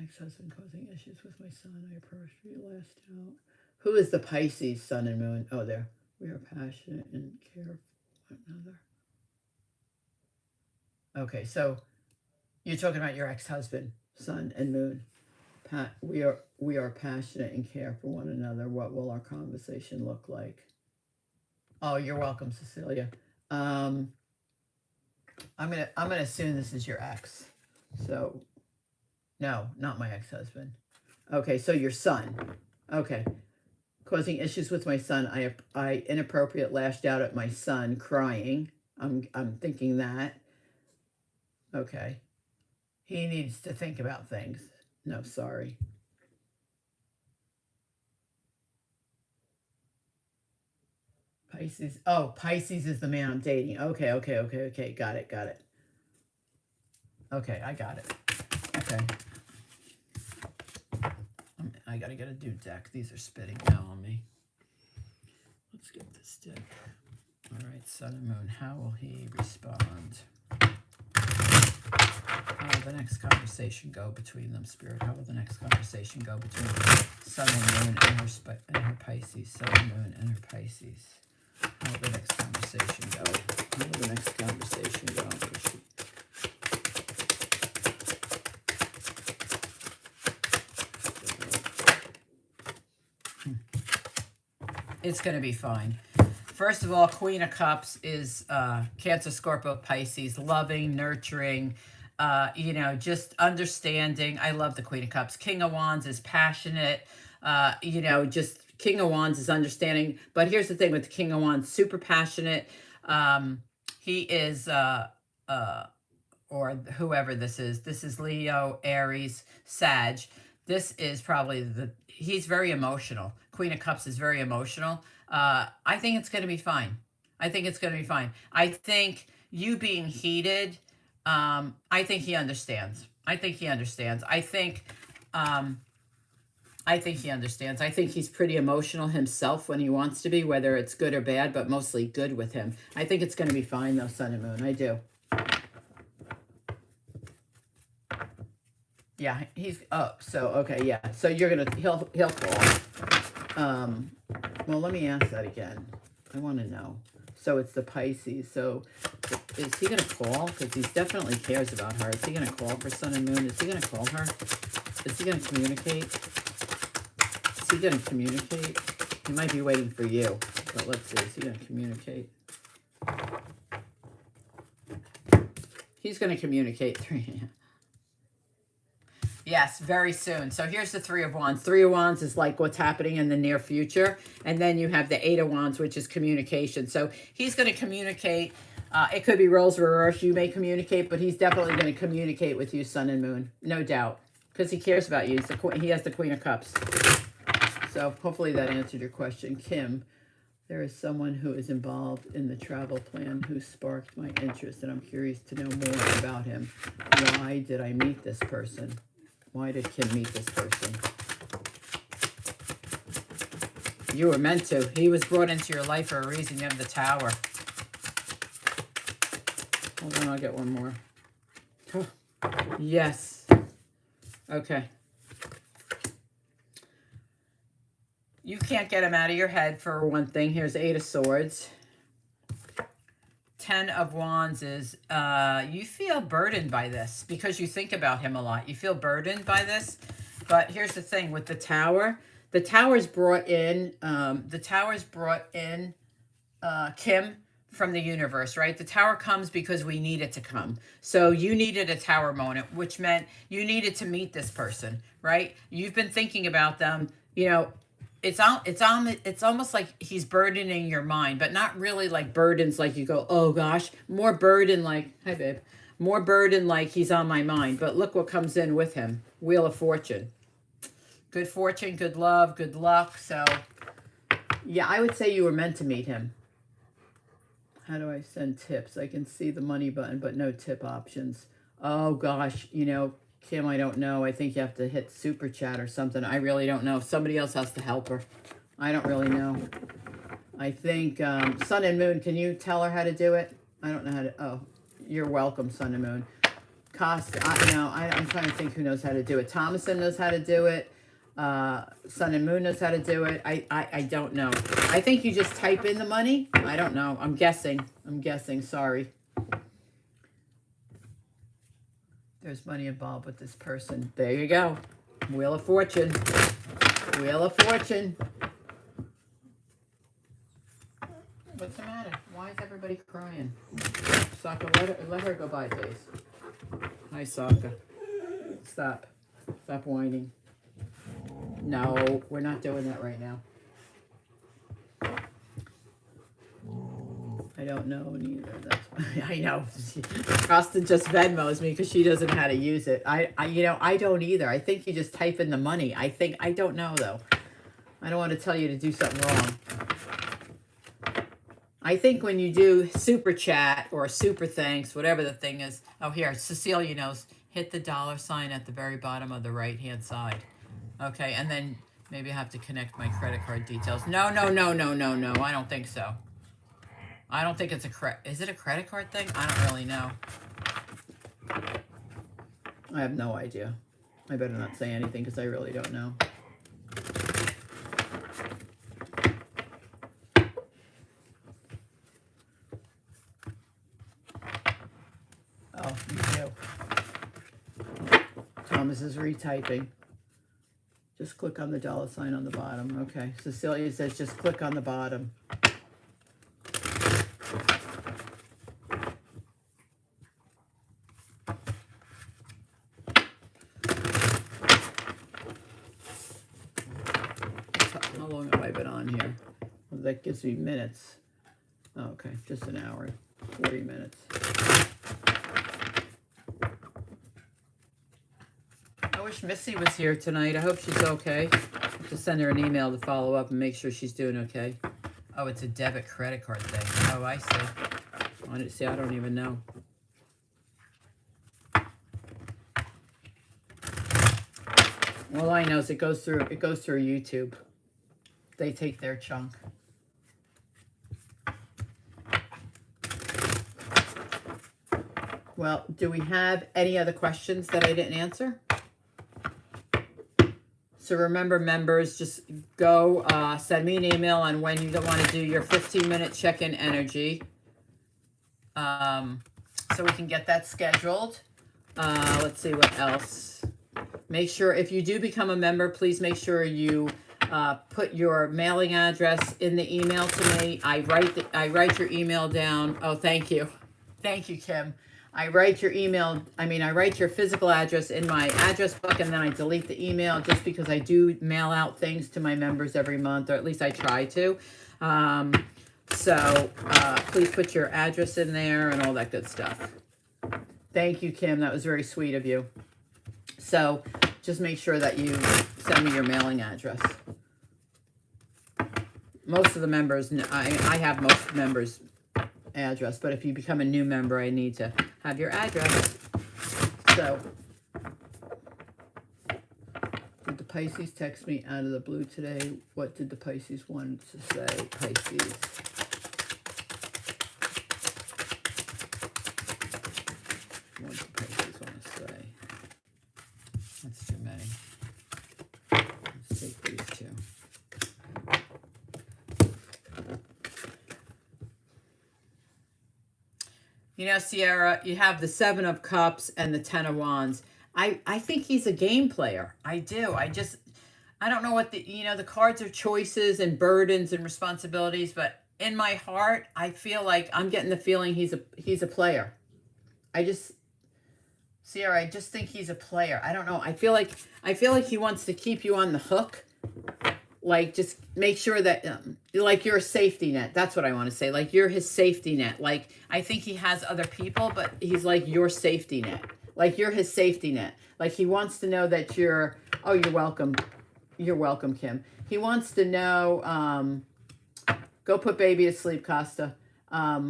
Ex-husband causing issues with my son. I appropriate, lashed out. Who is the Pisces, sun and moon? Oh, there. We are passionate and care for one another. Okay, so you're talking about your ex-husband, sun and moon. We are passionate and care for one another. What will our conversation look like? Oh, you're welcome, Cecilia. I'm gonna assume this is your ex. So, no, not my ex-husband. Okay, so your son. Okay, causing issues with my son. I inappropriate, lashed out at my son, crying. I'm thinking that. Okay. He needs to think about things. No, sorry. Pisces. Oh, Pisces is the man I'm dating. Okay. Got it. Okay, I got it. Okay. I gotta get a new deck. These are spitting now on me. Let's get this deck. All right, sun and moon. How will he respond? How will the next conversation go between them, Spirit? How will the next conversation go between sun and moon and her Pisces? Sun and moon and her Pisces. How will the next conversation go? How will the next conversation go? It's going to be fine. First of all, Queen of Cups is Cancer, Scorpio, Pisces, loving, nurturing, you know, just understanding. I love the Queen of Cups. King of Wands is passionate, you know, just King of Wands is understanding. But here's the thing with the King of Wands, super passionate. He is, or whoever this is Leo, Aries, Sag. This is probably he's very emotional. Queen of Cups is very emotional. I think it's going to be fine. I think you being heated, I think he understands. I think he understands. I think he understands. I think he's pretty emotional himself when he wants to be, whether it's good or bad, but mostly good with him. I think it's going to be fine, though, sun and moon. I do. Yeah, okay, yeah. So he'll call. Well, let me ask that again. I want to know. So it's the Pisces. So is he going to call? Because he definitely cares about her. Is he going to call for Sun and Moon? Is he going to call her? Is he going to communicate? Is he going to communicate? He might be waiting for you. But let's see. Is he going to communicate? He's going to communicate. Yes, very soon. So here's the Three of Wands. Three of Wands is like what's happening in the near future. And then you have the Eight of Wands, which is communication. So he's going to communicate. It could be roles reversed. You may communicate, but he's definitely going to communicate with you, Sun and Moon. No doubt. Because he cares about you. He has the Queen of Cups. So hopefully that answered your question. Kim, there is someone who is involved in the travel plan who sparked my interest, and I'm curious to know more about him. Why did I meet this person? Why did Kim meet this person? You were meant to. He was brought into your life for a reason. You have the Tower. Hold on, I'll get one more. Oh, yes. Okay. You can't get him out of your head, for one thing. Here's Eight of Swords. 10 of Wands is you feel burdened by this because you think about him a lot. You feel burdened by this. But here's the thing with the Tower. The Tower's brought in Kim from the universe, right? The Tower comes because we need it to come. So you needed a Tower moment, which meant you needed to meet this person, right? You've been thinking about them, you know. It's almost like he's burdening your mind, but not really like burdens like you go, oh gosh, more burden like, hi babe, more burden like he's on my mind. But look what comes in with him. Wheel of Fortune. Good fortune, good love, good luck. So yeah, I would say you were meant to meet him. How do I send tips? I can see the money button, but no tip options. Oh gosh, you know, Kim, I don't know. I think you have to hit super chat or something. I really don't know. Somebody else has to help her. I don't really know. I think Sun and Moon, can you tell her how to do it? I don't know how to. Oh, you're welcome, Sun and Moon. I'm trying to think who knows how to do it. Thomason knows how to do it. Sun and Moon knows how to do it. I don't know. I think you just type in the money. I don't know. I'm guessing. Sorry. There's money involved with this person. There you go. Wheel of Fortune. Wheel of Fortune. What's the matter? Why is everybody crying? Sokka, let her go by, please. Hi, Sokka. Stop. Stop whining. No, we're not doing that right now. I don't know neither. That's I know. Austin just Venmos me because she doesn't know how to use it. I don't either. I think you just type in the money. I don't know though. I don't want to tell you to do something wrong. I think when you do super chat or super thanks, whatever the thing is. Oh, here, Cecilia knows. Hit the $ at the very bottom of the right-hand side. Okay, and then maybe I have to connect my credit card details. No. I don't think so. I don't think it's is it a credit card thing? I don't really know. I have no idea. I better not say anything because I really don't know. Oh, me too. Thomas is retyping. Just click on the $ on the bottom. Okay. Cecilia says just click on the bottom. How long have I been on here? Well, that gives me minutes. Oh, okay, just an hour, 40 minutes. I wish Missy was here tonight. I hope she's okay. Just send her an email to follow up and make sure she's doing okay. Oh, it's a debit credit card thing. Oh, I see. I don't even know. All I know is it goes through YouTube. They take their chunk. Well, do we have any other questions that I didn't answer? So remember, members, just go send me an email on when you want to do your 15-minute check-in energy. So we can get that scheduled. Let's see what else. Make sure, if you do become a member, please make sure you put your mailing address in the email to me. I write your email down. Oh, thank you. Thank you, Kim. I write your I write your physical address in my address book, and then I delete the email just because I do mail out things to my members every month, or at least I try to. So please put your address in there and all that good stuff. Thank you, Kim. That was very sweet of you. So just make sure that you send me your mailing address. Most of the members, I have most of the members' address, but if you become a new member, I need to have your address. So, did the Pisces text me out of the blue today? What did the Pisces want to say? Pisces. What did the Pisces want to say? That's too many. Let's take these two. You know, Sierra, you have the 7 of Cups and the 10 of Wands. I think he's a game player. I do. I don't know what the cards are choices and burdens and responsibilities, but in my heart, I feel like I'm getting the feeling he's a player. Sierra, I just think he's a player. I don't know. I feel like he wants to keep you on the hook. Like, just make sure that, like, you're a safety net. That's what I want to say. Like, you're his safety net. Like, I think he has other people, but he's like your safety net. Like, you're his safety net. Like, he wants to know that you're, oh, you're welcome. You're welcome, Kim. He wants to know, go put baby to sleep, Costa. Yeah.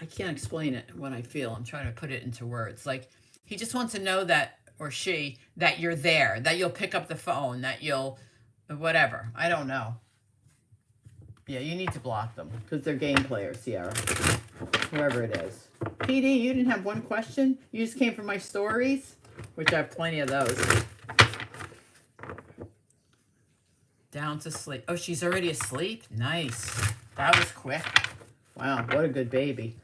I can't explain it, what I feel. I'm trying to put it into words. Like, he just wants to know that, or she, that you're there, that you'll pick up the phone, that you'll, whatever. I don't know. Yeah, you need to block them because they're game players, Sierra. Whoever it is. PD, you didn't have one question? You just came from my stories, which I have plenty of those. Down to sleep. Oh, she's already asleep? Nice. That was quick. Wow, what a good baby.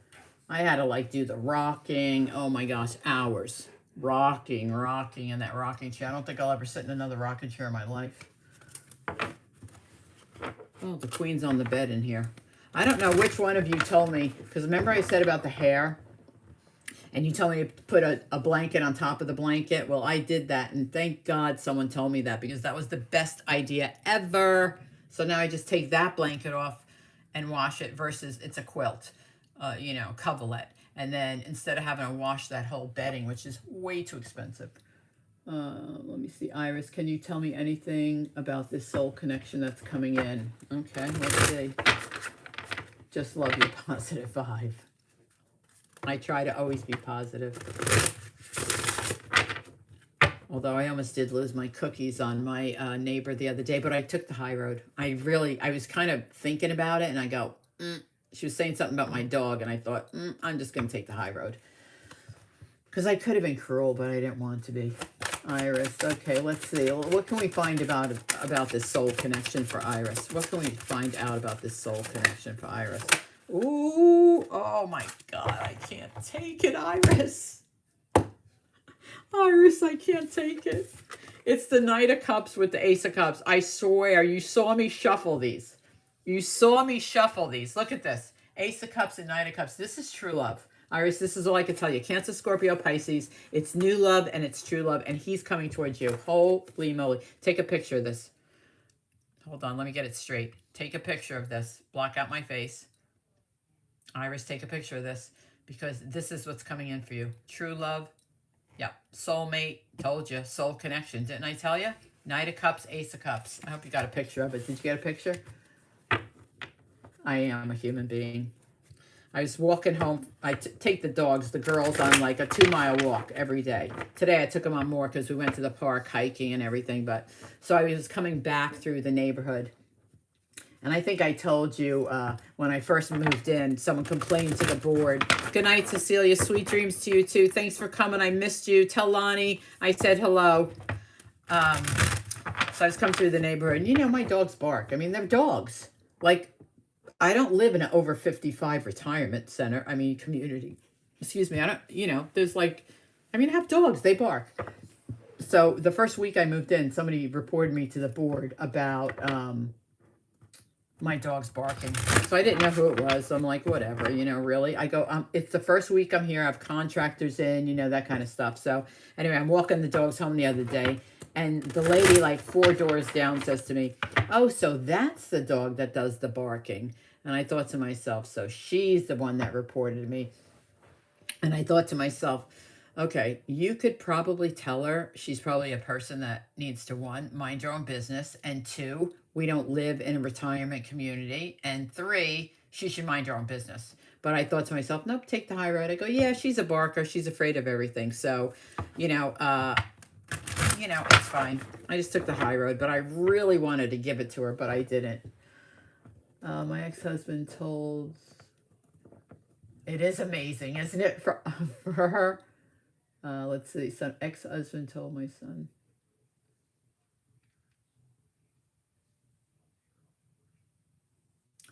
I had to, like, do the rocking. Oh, my gosh, hours. Rocking in that rocking chair. I don't think I'll ever sit in another rocking chair in my life. Oh, the queen's on the bed in here. I don't know which one of you told me, because remember I said about the hair? And you told me to put a blanket on top of the blanket? Well, I did that, and thank God someone told me that, because that was the best idea ever. So now I just take that blanket off and wash it versus it's a quilt. Coverlet. And then instead of having to wash that whole bedding, which is way too expensive. Let me see. Iris, can you tell me anything about this soul connection that's coming in? Okay, let's see. Just love your positive vibe. I try to always be positive. Although I almost did lose my cookies on my neighbor the other day, but I took the high road. I was kind of thinking about it, and I go, She was saying something about my dog, and I thought, I'm just going to take the high road. Because I could have been cruel, but I didn't want to be. Iris, okay, let's see. What can we find about this soul connection for Iris? What can we find out about this soul connection for Iris? Ooh, oh my God, I can't take it, Iris. Iris, I can't take it. It's the Knight of Cups with the Ace of Cups. I swear, you saw me shuffle these. You saw me shuffle these. Look at this. Ace of Cups and Knight of Cups. This is true love. Iris, this is all I can tell you. Cancer, Scorpio, Pisces. It's new love and it's true love. And he's coming towards you. Holy moly. Take a picture of this. Hold on. Let me get it straight. Take a picture of this. Block out my face. Iris, take a picture of this. Because this is what's coming in for you. True love. Yep. Soulmate. Told you. Soul connection. Didn't I tell you? Knight of Cups, Ace of Cups. I hope you got a picture of it. Did you get a picture? I am a human being. I was walking home. I take the dogs, the girls, on like a 2-mile walk every day. Today I took them on more because we went to the park hiking and everything. But so I was coming back through the neighborhood, And I think I told you when I first moved in, someone complained to the board. Good night, Cecilia. Sweet dreams to you, too. Thanks for coming. I missed you. Tell Lonnie I said hello. So I was coming through the neighborhood. And, you know, my dogs bark. I mean, they're dogs. Like, I don't live in an over 55 retirement center. I mean, community. Excuse me. I don't, you know, there's like, I mean, I have dogs. They bark. So the first week I moved in, somebody reported me to the board about my dog's barking. So I didn't know who it was. So I'm like, whatever, you know, really. I go, it's the first week I'm here. I have contractors in, you know, that kind of stuff. So anyway, I'm walking the dogs home the other day. And the lady, like 4 doors down, says to me, oh, so that's the dog that does the barking. And I thought to myself, so she's the one that reported me. And I thought to myself, okay, you could probably tell her she's probably a person that needs to, 1, mind her own business, and 2, we don't live in a retirement community, and 3, she should mind her own business. But I thought to myself, nope, take the high road. I go, yeah, she's a barker. She's afraid of everything. So, you know, it's fine. I just took the high road, but I really wanted to give it to her, but I didn't. My ex-husband told, it is amazing, isn't it, for her? Let's see, some ex-husband told my son.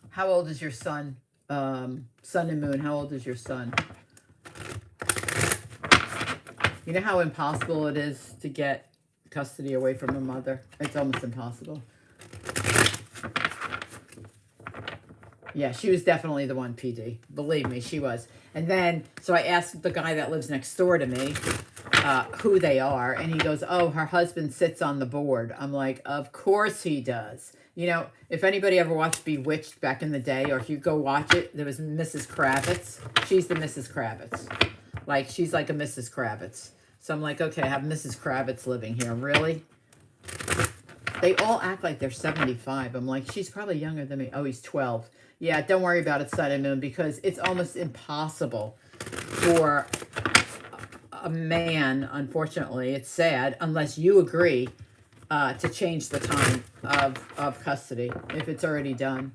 How old is your son? Sun and Moon, how old is your son? You know how impossible it is to get custody away from a mother? It's almost impossible. Yeah, she was definitely the one, PD. Believe me, she was. And then, so I asked the guy that lives next door to me who they are. And he goes, oh, her husband sits on the board. I'm like, of course he does. You know, if anybody ever watched Bewitched back in the day, or if you go watch it, there was Mrs. Kravitz. She's the Mrs. Kravitz. Like, she's like a Mrs. Kravitz. So I'm like, okay, I have Mrs. Kravitz living here. Really? They all act like they're 75. I'm like, she's probably younger than me. Oh, he's 12. Yeah, don't worry about it, Sun and Moon, because it's almost impossible for a man, unfortunately, it's sad, unless you agree to change the time of custody, if it's already done.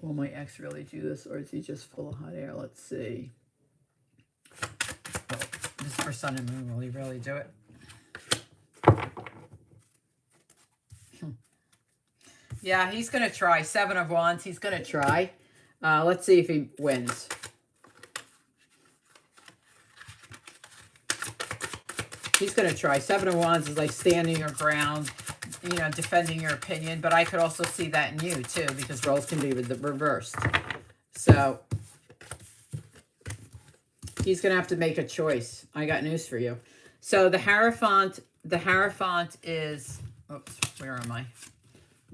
Will my ex really do this, or is he just full of hot air? Let's see. Oh, this is for Sun and Moon. Will he really do it? Yeah, he's going to try. 7 of Wands. He's going to try. Let's see if he wins. He's going to try. 7 of Wands is like standing your ground, you know, defending your opinion. But I could also see that in you, too, because roles can be reversed. So he's going to have to make a choice. I got news for you. So the Hierophant is... Oops, where am I?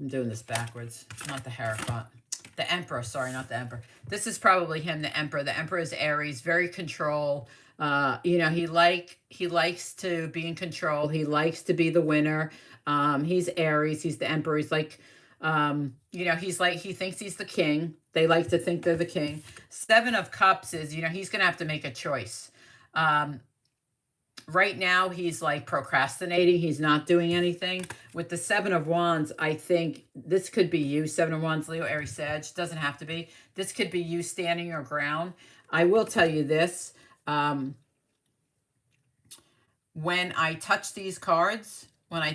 I'm doing this backwards. Not the Hierophant. The Emperor. Sorry, not the Emperor. This is probably him, the Emperor. The Emperor is Aries, very control. You know, he likes to be in control. He likes to be the winner. He's Aries. He's the Emperor. He's like, you know, he thinks he's the king. They like to think they're the king. 7 of Cups is, you know, he's going to have to make a choice. Right now, he's like procrastinating. He's not doing anything. With the 7 of Wands, I think this could be you. 7 of Wands, Leo, Aries, Sag. Doesn't have to be. This could be you standing your ground. I will tell you this. When I touch these cards, I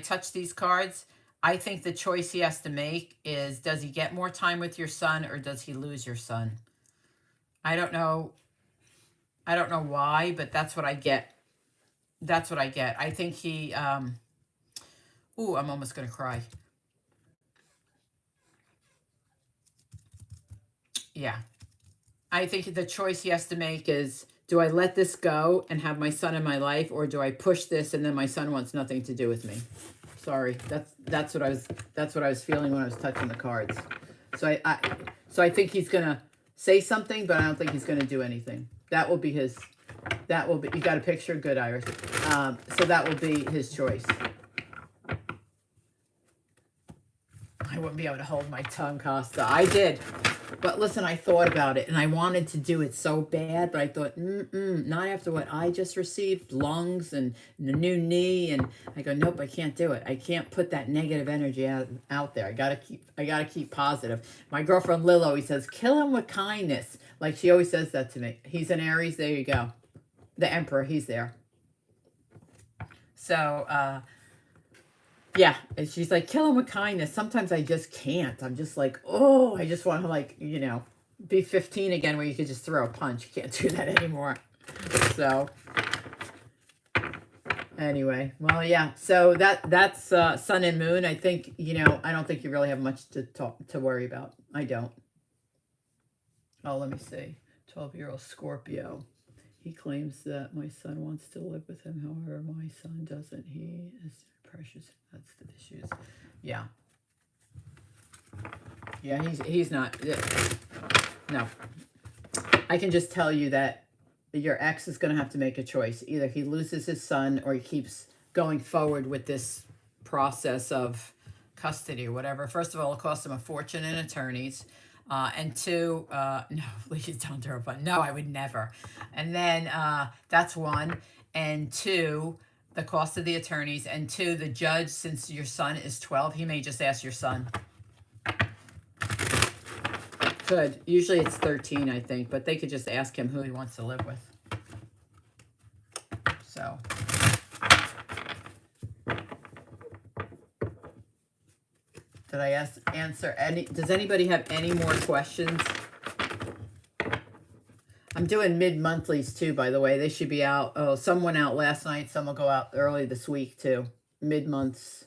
think the choice he has to make is, does he get more time with your son, or does he lose your son? I don't know. I don't know why, but that's what I get. That's what I get. I think he, ooh, I'm almost going to cry. Yeah. I think the choice he has to make is, do I let this go and have my son in my life, or do I push this and then my son wants nothing to do with me? Sorry. That's what I was feeling when I was touching the cards. So I think he's going to say something, but I don't think he's going to do anything. That will be his. That will be, you got a picture? Good, Iris. So that will be his choice. I wouldn't be able to hold my tongue, Costa. I did. But listen, I thought about it, and I wanted to do it so bad, but I thought, not after what I just received, lungs and the new knee, and I go, nope, I can't do it. I can't put that negative energy out there. I gotta keep positive. My girlfriend Lil always says, kill him with kindness. Like she always says that to me. He's an Aries. There you go. The Emperor. He's there. So, yeah, and she's like, kill him with kindness. Sometimes I just can't. I'm just like, oh, I just want to, like, be 15 again where you could just throw a punch. You can't do that anymore. So anyway, well, yeah. So that's Sun and Moon. I think, I don't think you really have much to worry about. I don't. Oh, let me see. 12-year-old Scorpio. He claims that my son wants to live with him. However, my son doesn't. He is precious. That's the issues. Yeah. Yeah, he's not. No. I can just tell you that your ex is going to have to make a choice. Either he loses his son or he keeps going forward with this process of custody or whatever. First of all, it'll cost him a fortune in attorneys. And two, no, please don't throw a punch. No, I would never. And then that's one. And two, the cost of the attorneys. And two, the judge, since your son is 12, he may just ask your son. Could. Usually it's 13, I think. But they could just ask him who he wants to live with. So. Did I answer any? Does anybody have any more questions? I'm doing mid-monthlies too, by the way. They should be out. Oh, some went out last night. Some will go out early this week too. Mid-months.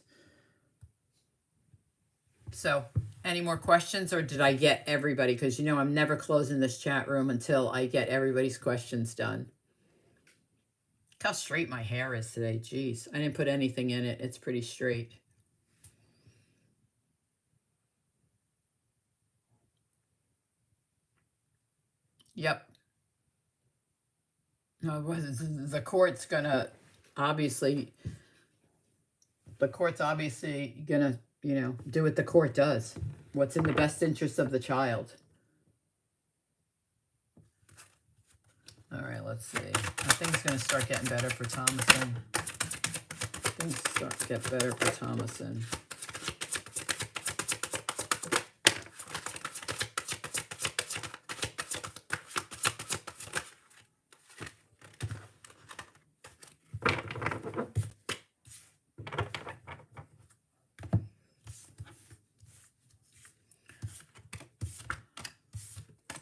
So, any more questions, or did I get everybody? Because I'm never closing this chat room until I get everybody's questions done. Look how straight my hair is today. Jeez, I didn't put anything in it. It's pretty straight. Yep. No, the court's gonna obviously. The court's obviously gonna, do what the court does. What's in the best interest of the child. All right, let's see. I think it's gonna start getting better for Thomason. Things start to get better for Thomason.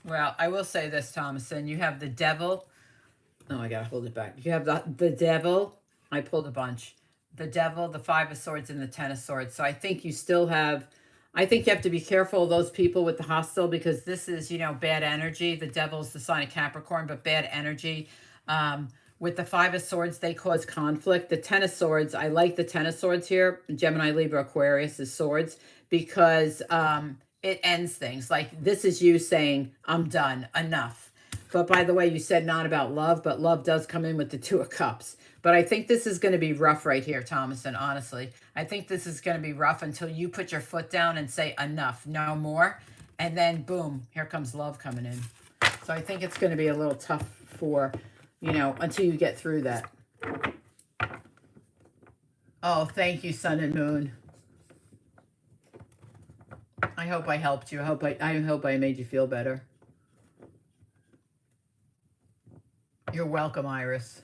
Well, I will say this, Thomason. You have the devil. Oh, I gotta hold it back. You have the devil. I pulled a bunch. The devil, the 5 of swords, and the 10 of swords. So I think you still have. I think you have to be careful of those people with the hostile, because this is, bad energy. The devil's the sign of Capricorn, but bad energy. With the 5 of swords, they cause conflict. The 10 of swords, I like the 10 of swords here. Gemini, Libra, Aquarius is swords, because it ends things. Like, this is you saying, I'm done, enough. But by the way, you said not about love, but love does come in with the 2 of cups. But I think this is going to be rough right here, Thomason, honestly. I think this is going to be rough until you put your foot down and say, enough, no more. And then, boom, here comes love coming in. So I think it's going to be a little tough for, until you get through that. Oh, thank you, Sun and Moon. I hope I helped you. I hope I made you feel better. You're welcome, Iris.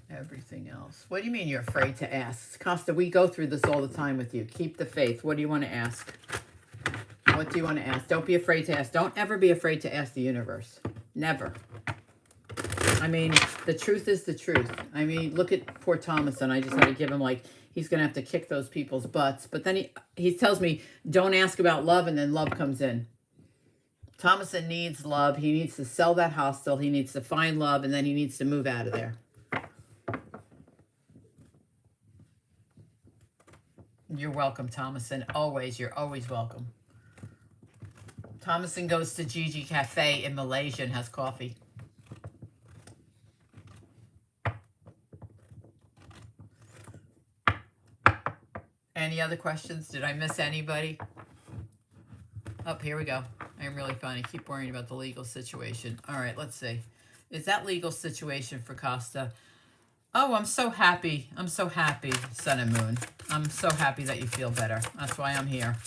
Everything else. What do you mean you're afraid to ask? Costa, we go through this all the time with you. Keep the faith. What do you want to ask? What do you want to ask? Don't be afraid to ask. Don't ever be afraid to ask the universe. Never. I mean, the truth is the truth. I mean, look at poor Thomason. I just had to give him, like, he's going to have to kick those people's butts. But then he tells me, don't ask about love, and then love comes in. Thomason needs love. He needs to sell that hostel. He needs to find love, and then he needs to move out of there. You're welcome, Thomason. Always. You're always welcome. Thomason goes to GiGi Cafe in Malaysia and has coffee. Any other questions? Did I miss anybody? Oh, here we go. I'm really funny. Keep worrying about the legal situation. All right, let's see. Is that legal situation for Costa? Oh, I'm so happy. I'm so happy, Sun and Moon. I'm so happy that you feel better. That's why I'm here.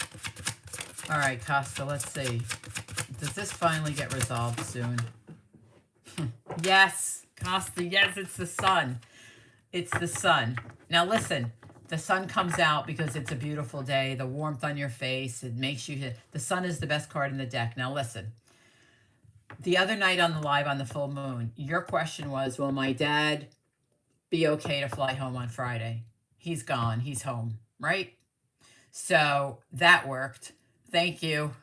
All right, Costa, let's see. Does this finally get resolved soon? Yes, Costa, yes, it's the sun. It's the sun. Now listen, the sun comes out because it's a beautiful day, the warmth on your face, it makes you, the sun is the best card in the deck. Now listen, the other night on the live on the full moon, your question was, will my dad be okay to fly home on Friday? He's gone, he's home, right? So that worked. Thank you.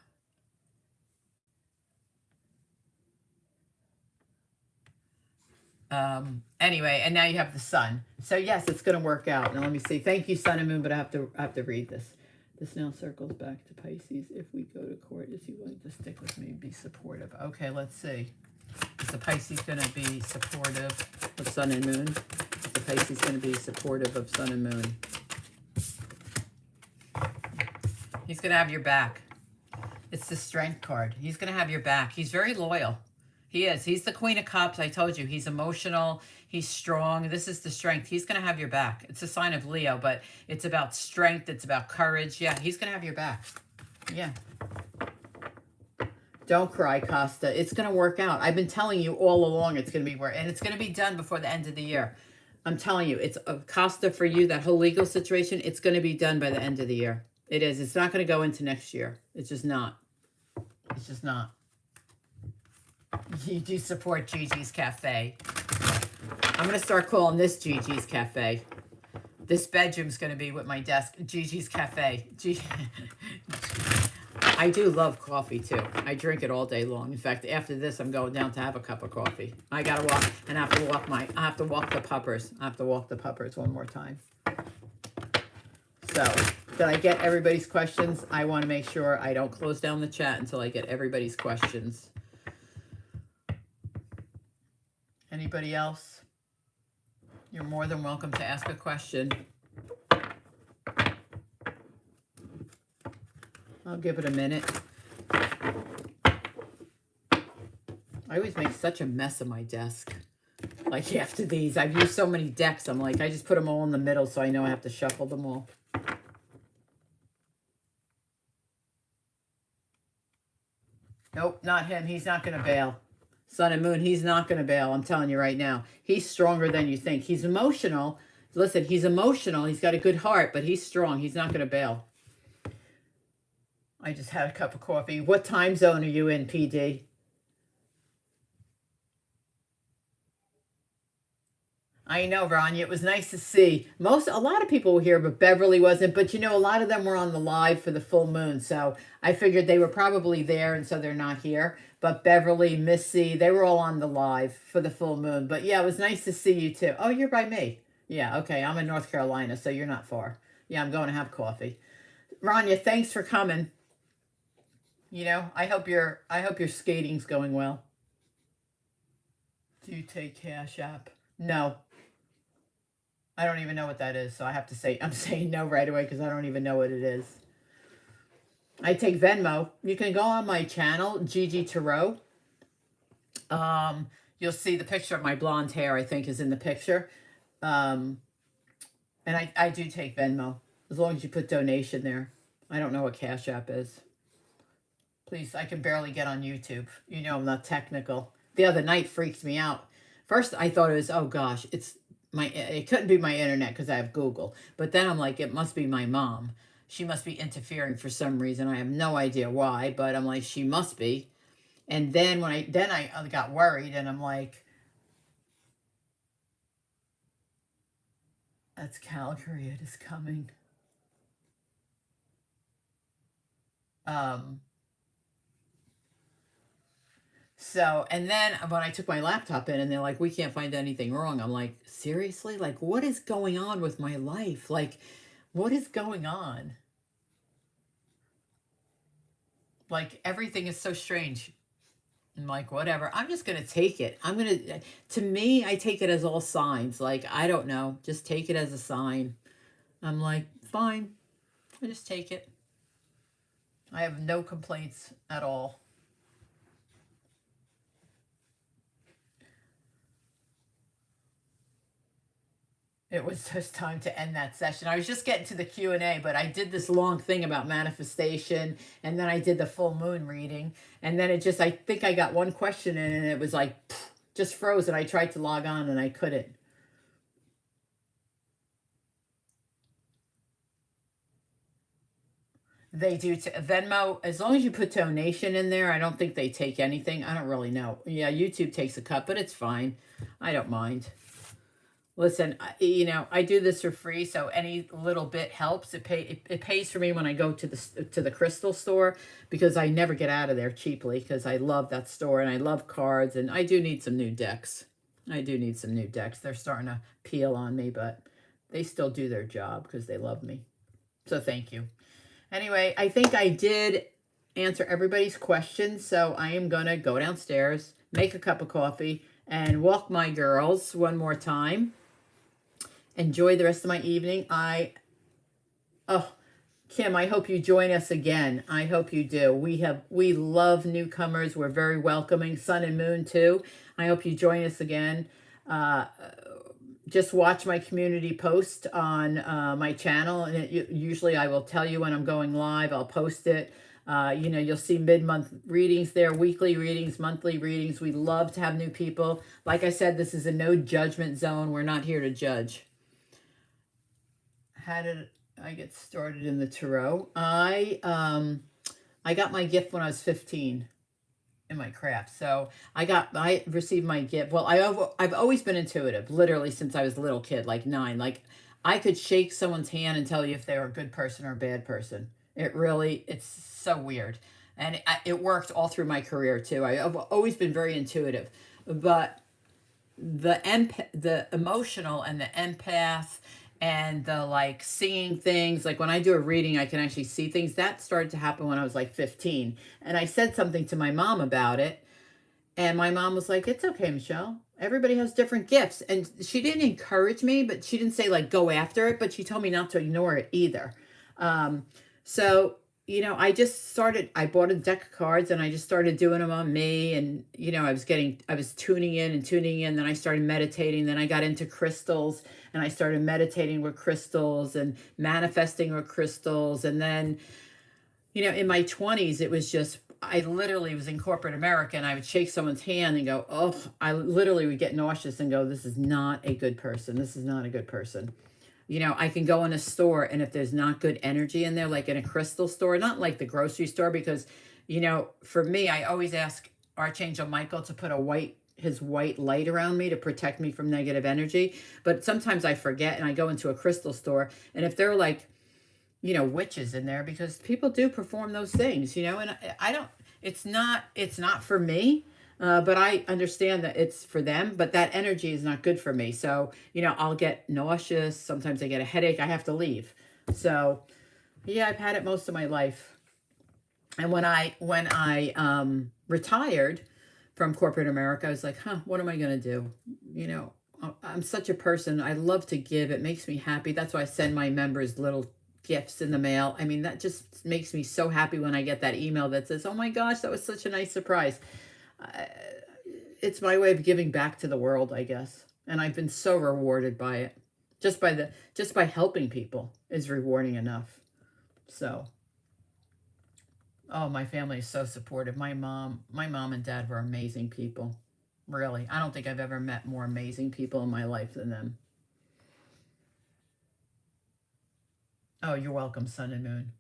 Anyway, and now you have the sun. So yes, it's going to work out. Now let me see. Thank you, Sun and Moon, but I have to read this. This now circles back to Pisces. If we go to court, is he willing to stick with me and be supportive? Okay, let's see. Is the Pisces going to be supportive of Sun and Moon? Is the Pisces going to be supportive of Sun and Moon? He's going to have your back. It's the Strength card. He's going to have your back. He's very loyal. He is. He's the Queen of Cups. I told you. He's emotional. He's strong. This is the Strength. He's going to have your back. It's a sign of Leo, but it's about strength. It's about courage. Yeah, he's going to have your back. Yeah. Don't cry, Costa. It's going to work out. I've been telling you all along it's going to be work, and it's going to be done before the end of the year. I'm telling you, it's Costa for you, that whole legal situation, it's going to be done by the end of the year. It is. It's not going to go into next year. It's just not. It's just not. You do support Gigi's Cafe. I'm going to start calling this Gigi's Cafe. This bedroom's going to be with my desk. Gigi's Cafe. I do love coffee too. I drink it all day long. In fact, after this, I'm going down to have a cup of coffee. I got to walk, and I have to walk the puppers. I have to walk the puppers one more time. So, did I get everybody's questions? I want to make sure I don't close down the chat until I get everybody's questions. Anybody else? You're more than welcome to ask a question. I'll give it a minute. I always make such a mess of my desk. Like after these, I've used so many decks. I'm like, I just put them all in the middle so I know I have to shuffle them all. Nope, not him. He's not going to bail. Sun and Moon, he's not going to bail. I'm telling you right now. He's stronger than you think. He's emotional. Listen, he's emotional. He's got a good heart, but he's strong. He's not going to bail. I just had a cup of coffee. What time zone are you in, PD? I know, Rania. It was nice to see. A lot of people were here, but Beverly wasn't. But you know, a lot of them were on the live for the full moon. So I figured they were probably there, and so they're not here. But Beverly, Missy, they were all on the live for the full moon. But yeah, it was nice to see you too. Oh, you're by me. Yeah, okay. I'm in North Carolina, so you're not far. Yeah, I'm going to have coffee. Rania, thanks for coming. You know, I hope your skating's going well. Do you take Cash App? No. I don't even know what that is, so I have to say, I'm saying no right away because I don't even know what it is. I take Venmo. You can go on my channel, GiGi Tarot. You'll see the picture of my blonde hair, I think, is in the picture. And I do take Venmo, as long as you put donation there. I don't know what Cash App is. Please, I can barely get on YouTube. You know I'm not technical. The other night freaked me out. First, I thought it was, oh gosh, it couldn't be my internet because I have Google. But then I'm like, it must be my mom. She must be interfering for some reason. I have no idea why, but I'm like, she must be. And then I got worried, and I'm like, that's Calgary. It is coming. So, and then when I took my laptop in and they're like, we can't find anything wrong. I'm like, seriously? Like, what is going on with my life? Like, what is going on? Like, everything is so strange. I'm like, whatever. I'm just going to take it. To me, I take it as all signs. Like, I don't know. Just take it as a sign. I'm like, fine. I just take it. I have no complaints at all. It was just time to end that session. I was just getting to the Q&A, but I did this long thing about manifestation, and then I did the full moon reading, and then it just, I think I got one question in, and it was like, just froze, and I tried to log on, and I couldn't. They do Venmo, as long as you put donation in there. I don't think they take anything. I don't really know. Yeah, YouTube takes a cut, but it's fine. I don't mind. Listen, you know, I do this for free, so any little bit helps. It pays for me when I go to the crystal store, because I never get out of there cheaply, because I love that store and I love cards, and I do need some new decks. I do need some new decks. They're starting to peel on me, but they still do their job because they love me. So thank you. Anyway, I think I did answer everybody's questions, so I am going to go downstairs, make a cup of coffee, and walk my girls one more time. Enjoy the rest of my evening. Oh, Kim, I hope you join us again. I hope you do. We love newcomers. We're very welcoming. Sun and Moon too. I hope you join us again. Just watch my community post on my channel, and usually I will tell you when I'm going live. I'll post it. You know, you'll see mid-month readings there, weekly readings, monthly readings. We love to have new people. Like I said, this is a no judgment zone. We're not here to judge. How did I get started in the tarot? I got my gift when I was 15 in my craft. So I received my gift. Well, I've always been intuitive, literally since I was a little kid, like 9. Like I could shake someone's hand and tell you if they were a good person or a bad person. It's so weird. And it worked all through my career too. I've always been very intuitive, but the emotional and the empath and the like seeing things, like when I do a reading I can actually see things, that started to happen when I was like 15. And I said something to my mom about it, and my mom was like, it's okay, Michelle, everybody has different gifts. And she didn't encourage me, but she didn't say like go after it, but she told me not to ignore it either. So you know, I bought a deck of cards and I just started doing them on me. And, you know, I was tuning in and tuning in. Then I started meditating. Then I got into crystals and I started meditating with crystals and manifesting with crystals. And then, you know, in my 20s, it was just, I literally was in corporate America, and I would shake someone's hand and go, oh, I literally would get nauseous and go, this is not a good person. This is not a good person. You know, I can go in a store, and if there's not good energy in there, like in a crystal store, not like the grocery store, because, you know, for me, I always ask Archangel Michael to put his white light around me to protect me from negative energy. But sometimes I forget, and I go into a crystal store, and if they're like, you know, witches in there, because people do perform those things, you know, and I don't, it's not for me. But I understand that it's for them, but that energy is not good for me. So, you know, I'll get nauseous. Sometimes I get a headache. I have to leave. So, yeah, I've had it most of my life. And when I retired from corporate America, I was like, what am I going to do? You know, I'm such a person. I love to give. It makes me happy. That's why I send my members little gifts in the mail. I mean, that just makes me so happy when I get that email that says, oh my gosh, that was such a nice surprise. It's my way of giving back to the world, I guess. And I've been so rewarded by it. Just by helping people is rewarding enough. So, oh, my family is so supportive. My mom and dad were amazing people. Really. I don't think I've ever met more amazing people in my life than them. Oh, you're welcome, Sun and Moon.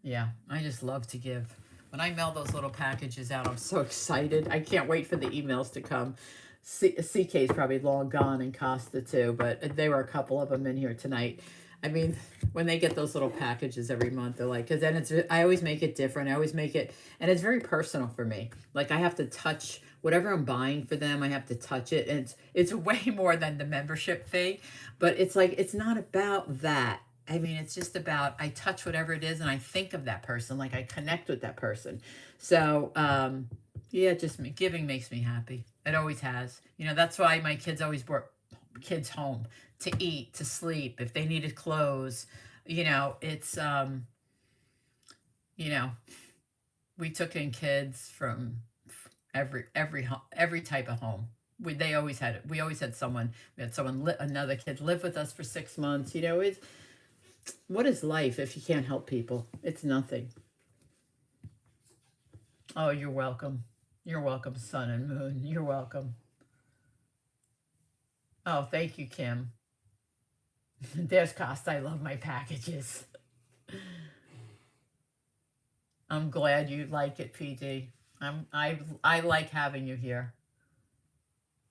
Yeah, I just love to give. When I mail those little packages out, I'm so excited. I can't wait for the emails to come. CK's probably long gone, and Costa too, but there were a couple of them in here tonight. I mean, when they get those little packages every month, they're like, because then I always make it different. I always make it, and it's very personal for me. Like I have to touch whatever I'm buying for them. I have to touch it, and it's way more than the membership fee. But it's like, it's not about that. I mean, it's just about, I touch whatever it is and I think of that person, like I connect with that person. So, yeah, giving makes me happy. It always has. You know, that's why my kids always kids home to eat, to sleep, if they needed clothes. You know, it's, you know, we took in kids from every type of home. We always had someone. We had another kid live with us for 6 months. You know, it's, what is life if you can't help people? It's nothing. Oh, you're welcome. You're welcome, sun and moon. You're welcome. Oh, thank you, Kim. There's cost. I love my packages. I'm glad you like it, PD. I like having you here.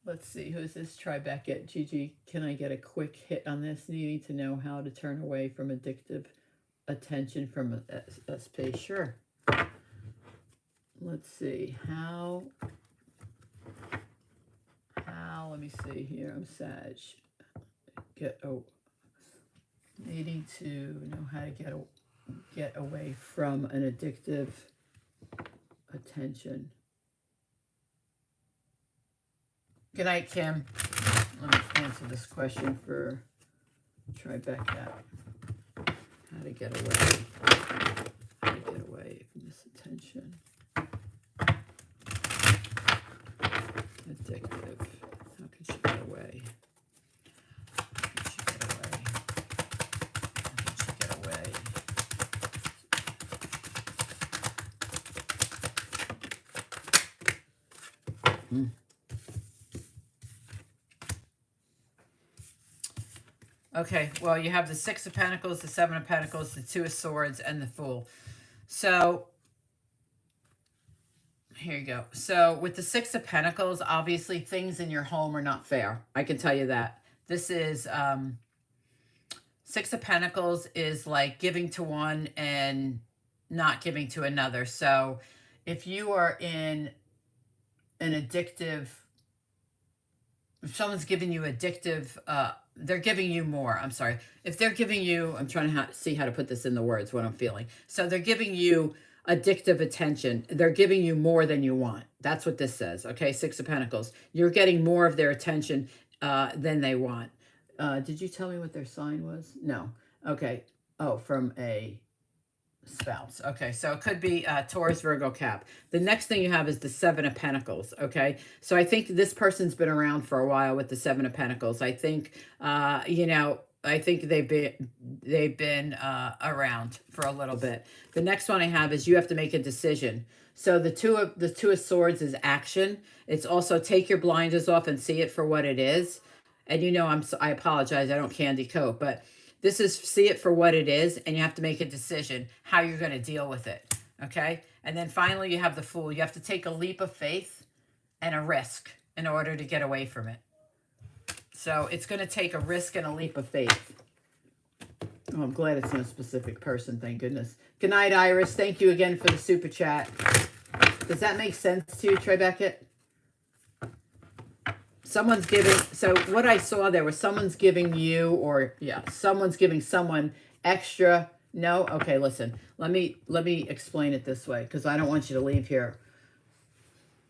Let's see, who's this? Tribeca. Gigi, can I get a quick hit on this? Needing to know how to turn away from addictive attention from SP. Sure. Let's see. How, let me see here. I'm Sag. Needing to know how to get away from an addictive attention. Good night, Kim. Let me answer this question for Tribeca. How to get away. How to get away from this attention. Addictive. How can she get away? How can she get away? How can she get away? Okay, well, you have the Six of Pentacles, the Seven of Pentacles, the Two of Swords, and the Fool. So, here you go. So, with the Six of Pentacles, obviously, things in your home are not fair. I can tell you that. This is, Six of Pentacles is like giving to one and not giving to another. So, if you are in an addictive, if someone's giving you addictive, they're giving you more. I'm sorry. If they're giving you, I'm trying to see how to put this in the words, what I'm feeling. So they're giving you addictive attention. They're giving you more than you want. That's what this says. Okay. Six of Pentacles. You're getting more of their attention than they want. Did you tell me what their sign was? No. Okay. Oh, from a spouse. Okay, so it could be Taurus, Virgo, Cap. The next thing you have is the Seven of Pentacles. Okay, so I think this person's been around for a while with the Seven of Pentacles. I think you know, I think they've been around for a little bit. The next one I have is you have to make a decision. So the two of Swords is action. It's also take your blinders off and see it for what it is. And you know, I apologize, I don't candy coat, but this is see it for what it is, and you have to make a decision how you're going to deal with it, okay? And then finally, you have the Fool. You have to take a leap of faith and a risk in order to get away from it. So it's going to take a risk and a leap of faith. Oh, I'm glad it's no specific person, thank goodness. Good night, Iris. Thank you again for the super chat. Does that make sense to you, Tribeca? Someone's giving, so what I saw there was someone's giving you, or yeah, someone's giving someone extra. No? Okay, listen. Let me explain it this way, because I don't want you to leave here.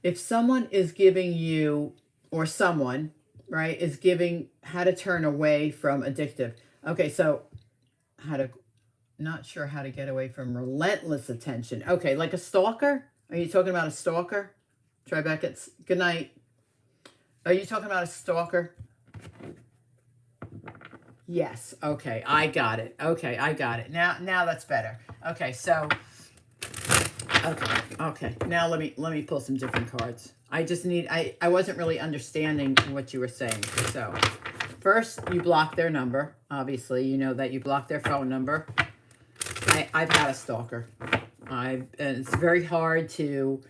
If someone is giving you, or someone, right, is giving how to turn away from addictive. Okay, so not sure how to get away from relentless attention. Okay, like a stalker? Are you talking about a stalker? Tribeca, good night. Are you talking about a stalker? Yes. Okay, I got it. Okay, I got it. Now that's better. Okay, so okay. Now let me pull some different cards. I just need I wasn't really understanding what you were saying. So, first you block their number. Obviously, you know that you block their phone number. I've had a stalker. And it's very hard to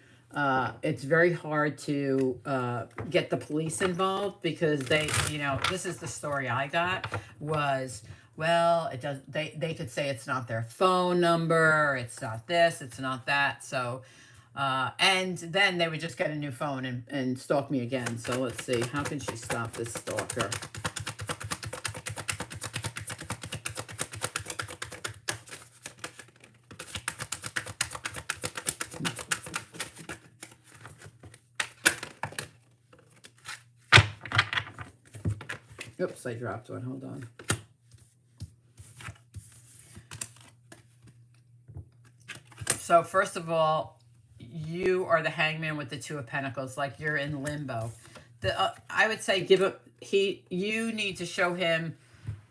get the police involved, because they, you know, this is the story I got was, well, it does, they could say it's not their phone number, it's not this, it's not that. So, and then they would just get a new phone and stalk me again. So let's see, how can she stop this stalker? Oops, I dropped one. Hold on. So first of all, you are the hangman with the Two of Pentacles, like you're in limbo. I would say you need to show him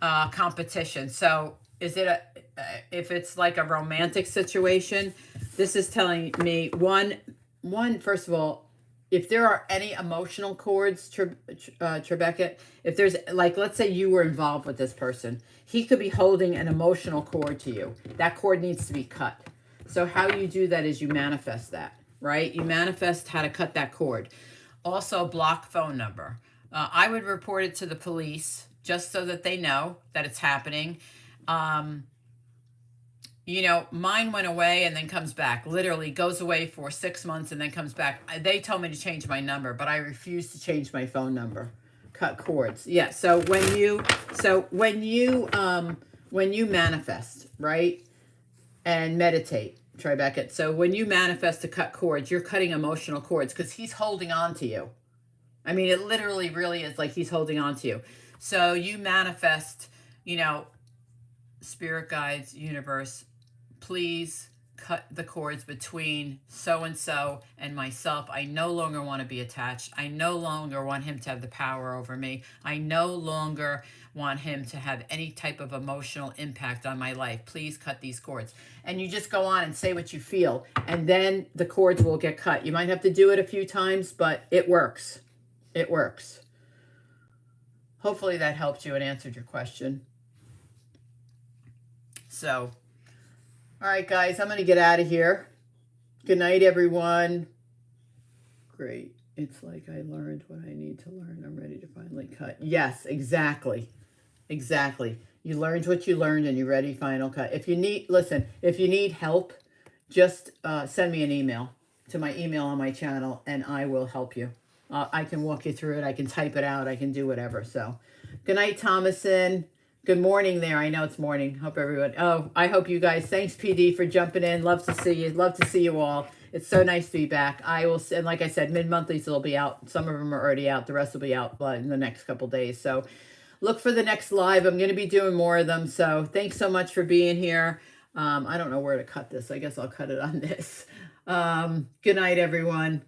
competition. So is it if it's like a romantic situation, this is telling me first of all, if there are any emotional cords, Trebekah, if there's like, let's say you were involved with this person, he could be holding an emotional cord to you. That cord needs to be cut. So how you do that is you manifest that, right? You manifest how to cut that cord. Also, block phone number. I would report it to the police just so that they know that it's happening. You know, mine went away and then comes back. Literally goes away for 6 months and then comes back. They told me to change my number, but I refuse to change my phone number. Cut cords. Yeah. So when you manifest, right, and meditate, Tribeca. So when you manifest to cut cords, you're cutting emotional cords because he's holding on to you. I mean, it literally really is like he's holding on to you. So you manifest, you know, spirit guides, universe, please cut the cords between so-and-so and myself. I no longer want to be attached. I no longer want him to have the power over me. I no longer want him to have any type of emotional impact on my life. Please cut these cords. And you just go on and say what you feel, and then the cords will get cut. You might have to do it a few times, but it works. It works. Hopefully that helped you and answered your question. So, all right, guys, I'm going to get out of here. Good night, everyone. Great. It's like I learned what I need to learn. I'm ready to finally cut. Yes, exactly. Exactly. You learned what you learned and you're ready, final cut. If you need help, just send me an email to my email on my channel and I will help you. I can walk you through it. I can type it out. I can do whatever. So good night, Thomason. Good morning there. I know it's morning. Hope everyone. Oh, I hope you guys. Thanks, PD, for jumping in. Love to see you. Love to see you all. It's so nice to be back. I will, and like I said, mid-monthlies will be out. Some of them are already out. The rest will be out in the next couple days. So look for the next live. I'm going to be doing more of them. So thanks so much for being here. I don't know where to cut this. I guess I'll cut it on this. Good night, everyone.